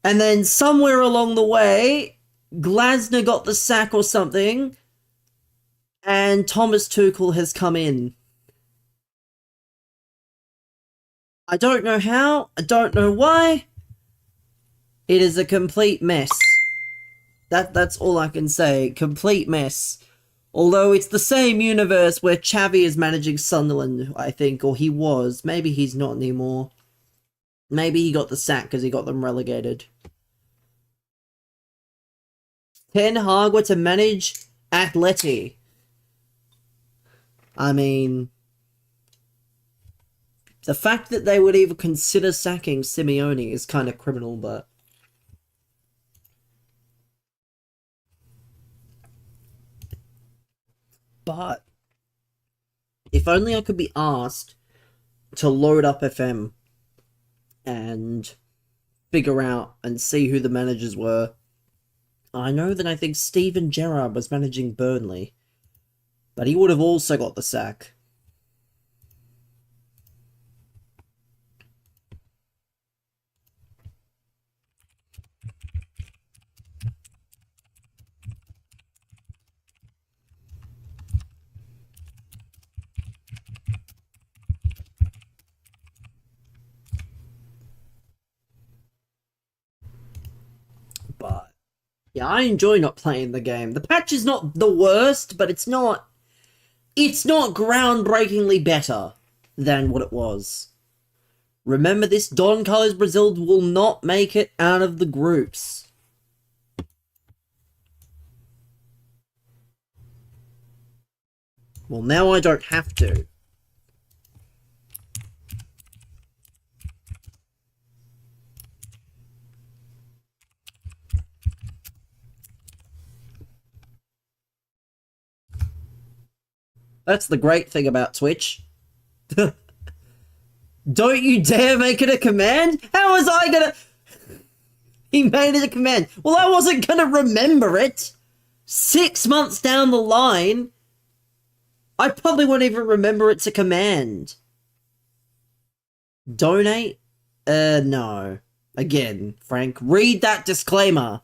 And then somewhere along the way, Glasner got the sack or something, and Thomas Tuchel has come in. I don't know how, I don't know why. It is a complete mess. That's all I can say. Complete mess. Although it's the same universe where Xavi is managing Sunderland, I think, or he was. Maybe he's not anymore. Maybe he got the sack because he got them relegated. Ten Hag were to manage Atleti. I mean, the fact that they would even consider sacking Simeone is kind of criminal, but... But if only I could be asked to load up FM and figure out and see who the managers were. I know that I think Steven Gerrard was managing Burnley, but he would have also got the sack. But yeah, I enjoy not playing the game. The patch is not the worst, but it's not groundbreakingly better than what it was. Remember this, Don Carlos Brazil will not make it out of the groups. Well, now I don't have to. That's the great thing about Twitch. Don't you dare make it a command? How was I gonna... He made it a command. Well, I wasn't gonna remember it. 6 months down the line, I probably won't even remember it's a command. Donate? No. Again, Frank, read that disclaimer.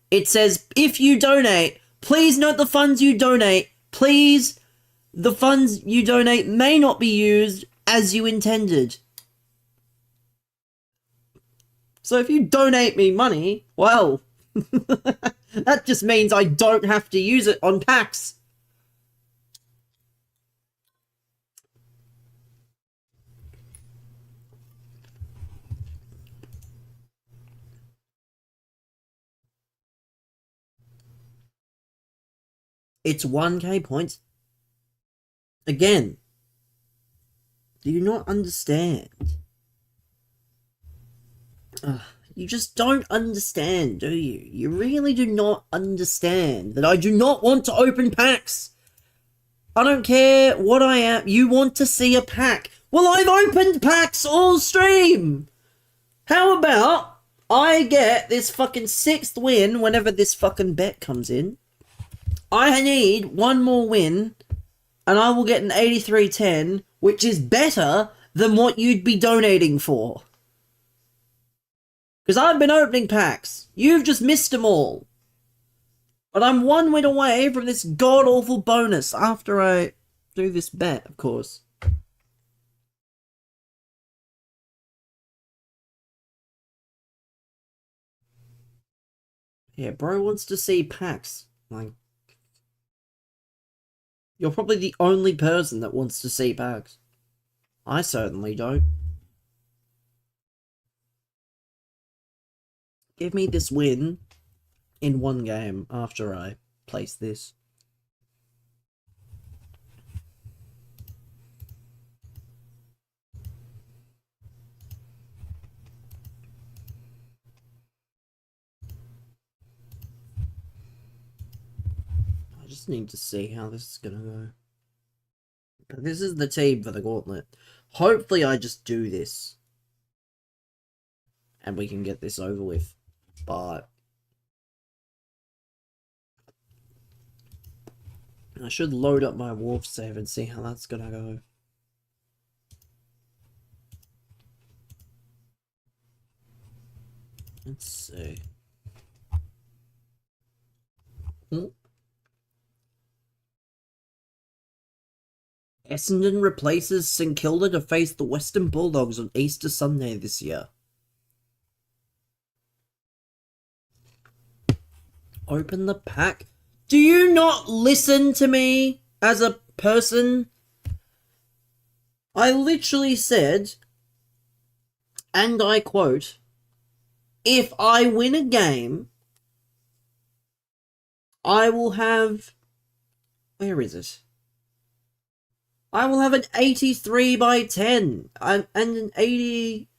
It says, if you donate, please note the funds you donate. Please, the funds you donate may not be used as you intended. So if you donate me money, well, that just means I don't have to use it on packs. It's 1k points. Again, do you not understand? You just don't understand, do you? You really do not understand that I do not want to open packs. I don't care what I am. You want to see a pack. Well, I've opened packs all stream. How about I get this fucking 6th win whenever this fucking bet comes in? I need one more win, and I will get an 83-10, which is better than what you'd be donating for. Because I've been opening packs. You've just missed them all. But I'm 1 win away from this god-awful bonus after I do this bet, of course. Yeah, bro wants to see packs. Like, you're probably the only person that wants to see packs. I certainly don't. Give me this win in one game after I place this. I just need to see how this is gonna go. This is the team for the gauntlet. Hopefully I just do this. And we can get this over with. But I should load up my Wolf save and see how that's gonna go. Let's see. Essendon replaces St Kilda to face the Western Bulldogs on Easter Sunday this year. Open the pack. Do you not listen to me as a person? I literally said, and I quote, if I win a game, I will have... Where is it? I will have an 83 by 10 and an 80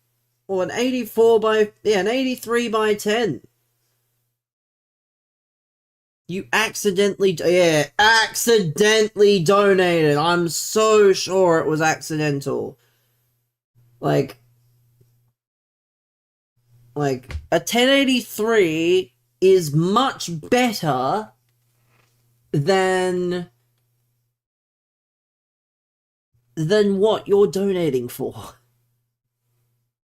or an 84 by... Yeah, an 83 by 10. You accidentally... Yeah, accidentally donated. I'm so sure it was accidental. Like a 1083 is much better than what you're donating for.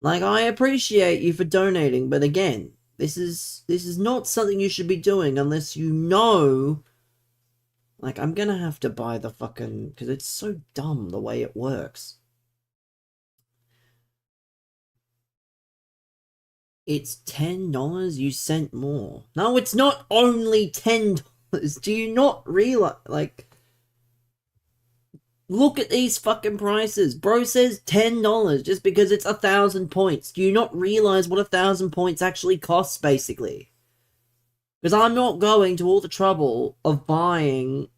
Like, I appreciate you for donating, but again, this is not something you should be doing unless you know... Like, I'm gonna have to buy the fucking... Because it's so dumb the way it works. It's $10? You sent more. No, it's not only $10. Do you not realize... Like... Look at these fucking prices. Bro says $10 just because it's 1,000 points. Do you not realize what 1,000 points actually costs, basically? Because I'm not going to all the trouble of buying...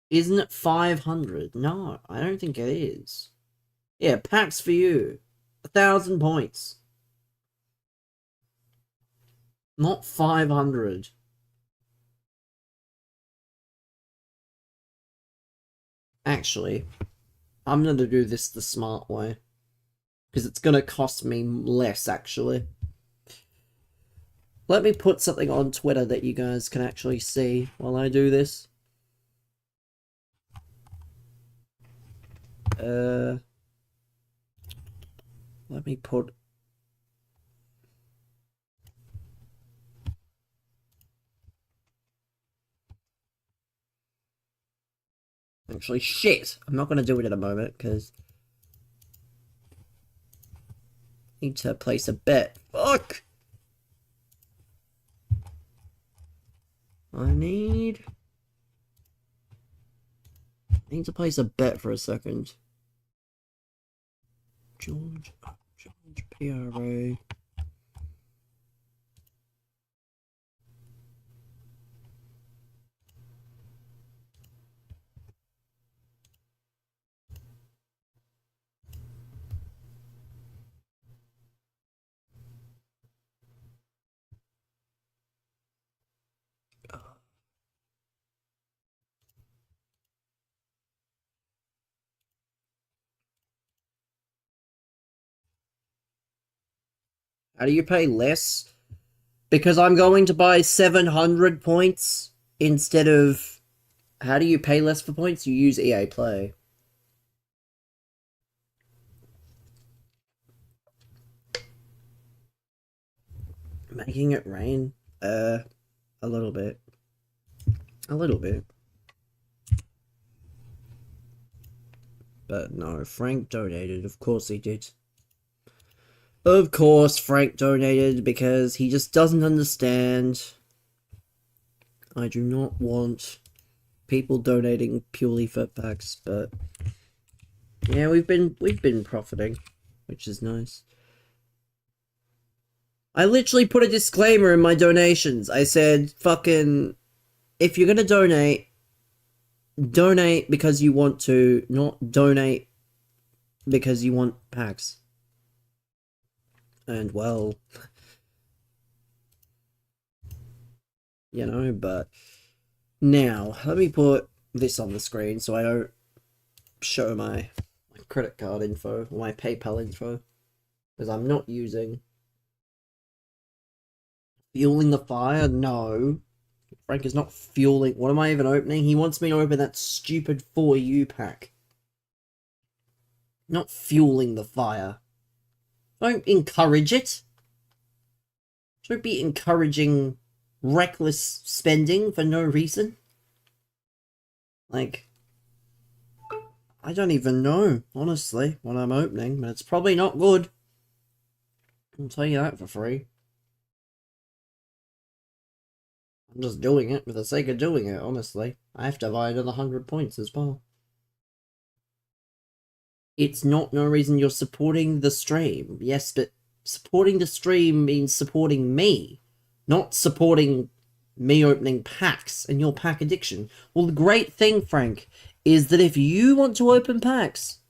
Isn't it 500? No, I don't think it is. Yeah, packs for you. 1,000 points. Not 500. Actually, I'm going to do this the smart way. Because it's going to cost me less, actually. Let me put something on Twitter that you guys can actually see while I do this. Let me put... Actually, shit! I'm not going to do it in a moment, because... I need to place a bet. Fuck! I need to place a bet for a second. George PRA. How do you pay less? Because I'm going to buy 700 points instead of... How do you pay less for points? You use EA Play. Making it rain? A little bit. A little bit. But no, Frank donated. Of course he did. Of course Frank donated because he just doesn't understand. I do not want people donating purely for packs, but yeah, we've been profiting, which is nice. I literally put a disclaimer in my donations. I said, fucking, if you're gonna donate, donate because you want to, not donate because you want packs. And, well, you know, but now, let me put this on the screen so I don't show my credit card info, or my PayPal info, because I'm not using Fueling the Fire. No, Frank is not fueling. What am I even opening? He wants me to open that stupid For You pack. Not Fueling the Fire. Don't encourage it. Don't be encouraging reckless spending for no reason. Like, I don't even know, honestly, what I'm opening, but it's probably not good. I'll tell you that for free. I'm just doing it for the sake of doing it, honestly. I have to buy another 100 points as well. It's not no reason you're supporting the stream. Yes, but supporting the stream means supporting me, not supporting me opening packs and your pack addiction. Well, the great thing, Frank, is that if you want to open packs,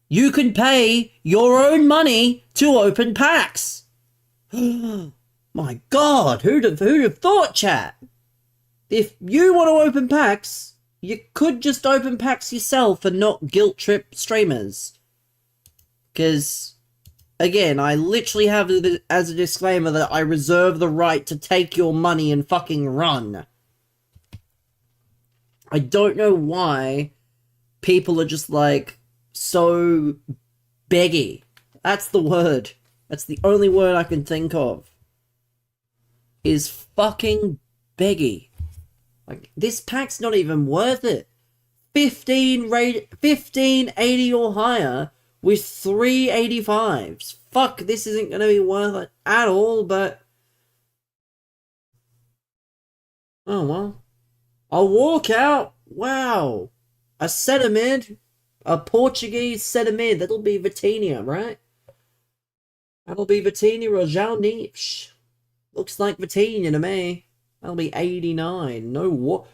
you can pay your own money to open packs. My God, who'd have thought, chat? If you want to open packs, you could just open packs yourself and not guilt trip streamers. Because, again, I literally have it as a disclaimer that I reserve the right to take your money and fucking run. I don't know why people are just like, so beggy. That's the word. That's the only word I can think of. Is fucking beggy. Like, this pack's not even worth it. 1580 or higher with 385s. Fuck, this isn't gonna be worth it at all, but... oh, well. A walkout? Wow. A centre mid? A Portuguese centre mid. That'll be Vitinha, right? That'll be Vitinha or João Neves. Looks like Vitinha to me. That'll be 89. No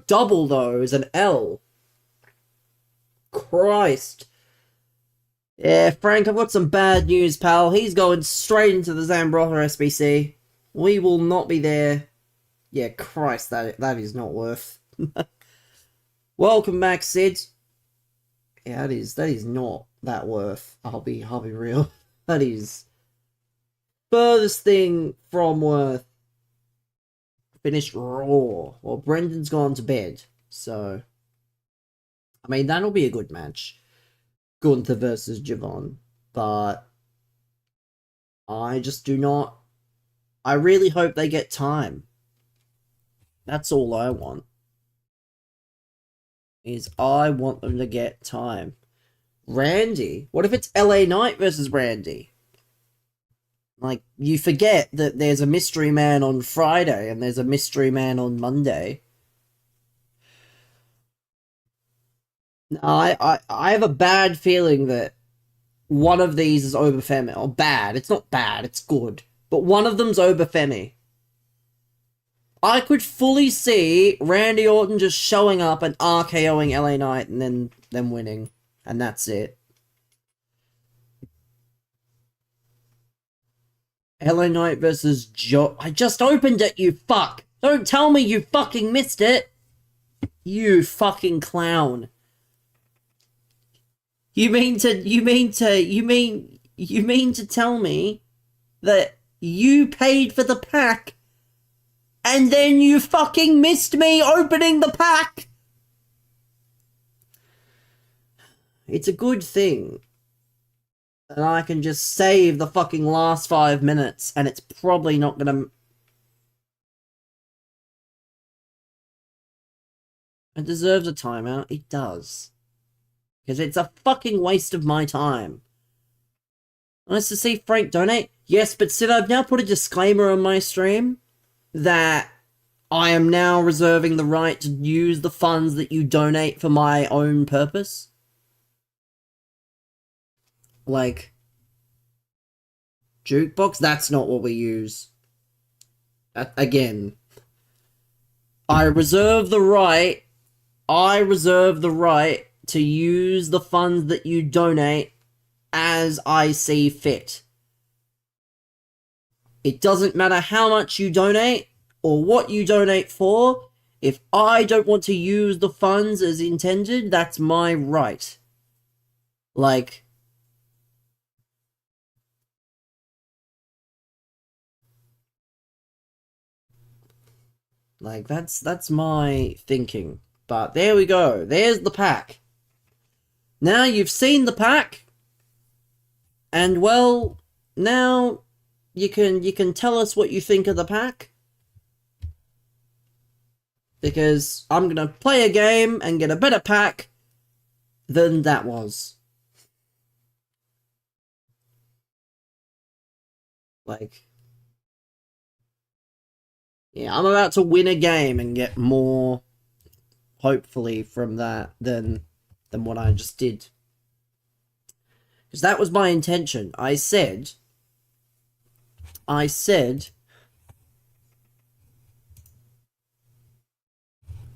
double though, is an L. Christ. Yeah, Frank, I've got some bad news, pal. He's going straight into the Zambrotta SBC. We will not be there. Yeah, Christ, that is not worth. Welcome back, Sid. Yeah, that is not that worth. I'll be real. That is furthest thing from worth. Finished Raw. Well, Brendan's gone to bed, so I mean that'll be a good match. Gunther versus Javon, but I just do not. I really hope they get time. That's all I want. Is I want them to get time. Randy? What if it's LA Knight versus Randy? Like, you forget that there's a mystery man on Friday and there's a mystery man on Monday. I have a bad feeling that one of these is Obafemi. Or bad. It's not bad, it's good. But one of them's Obafemi. I could fully see Randy Orton just showing up and RKOing LA Knight and then them winning. And that's it. LA Knight versus Joe. I just opened it, you fuck. Don't tell me you fucking missed it. You fucking clown. You mean to tell me that you paid for the pack and then you fucking missed me opening the pack? It's a good thing. And I can just save the fucking last 5 minutes, and it's probably not gonna... It deserves a timeout. It does. Because it's a fucking waste of my time. Nice to see Frank donate. Yes, but Sid, I've now put a disclaimer on my stream that I am now reserving the right to use the funds that you donate for my own purpose. Like, Jukebox? That's not what we use. Again. I reserve the right to use the funds that you donate as I see fit. It doesn't matter how much you donate or what you donate for. If I don't want to use the funds as intended, that's my right. Like, that's my thinking. But there we go. There's the pack. Now you've seen the pack. And well, now you can tell us what you think of the pack. Because I'm gonna play a game and get a better pack than that was. Like, yeah, I'm about to win a game and get more, hopefully, from that than what I just did. Because that was my intention. I said, I'm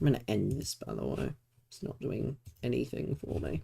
gonna end this, by the way. It's not doing anything for me.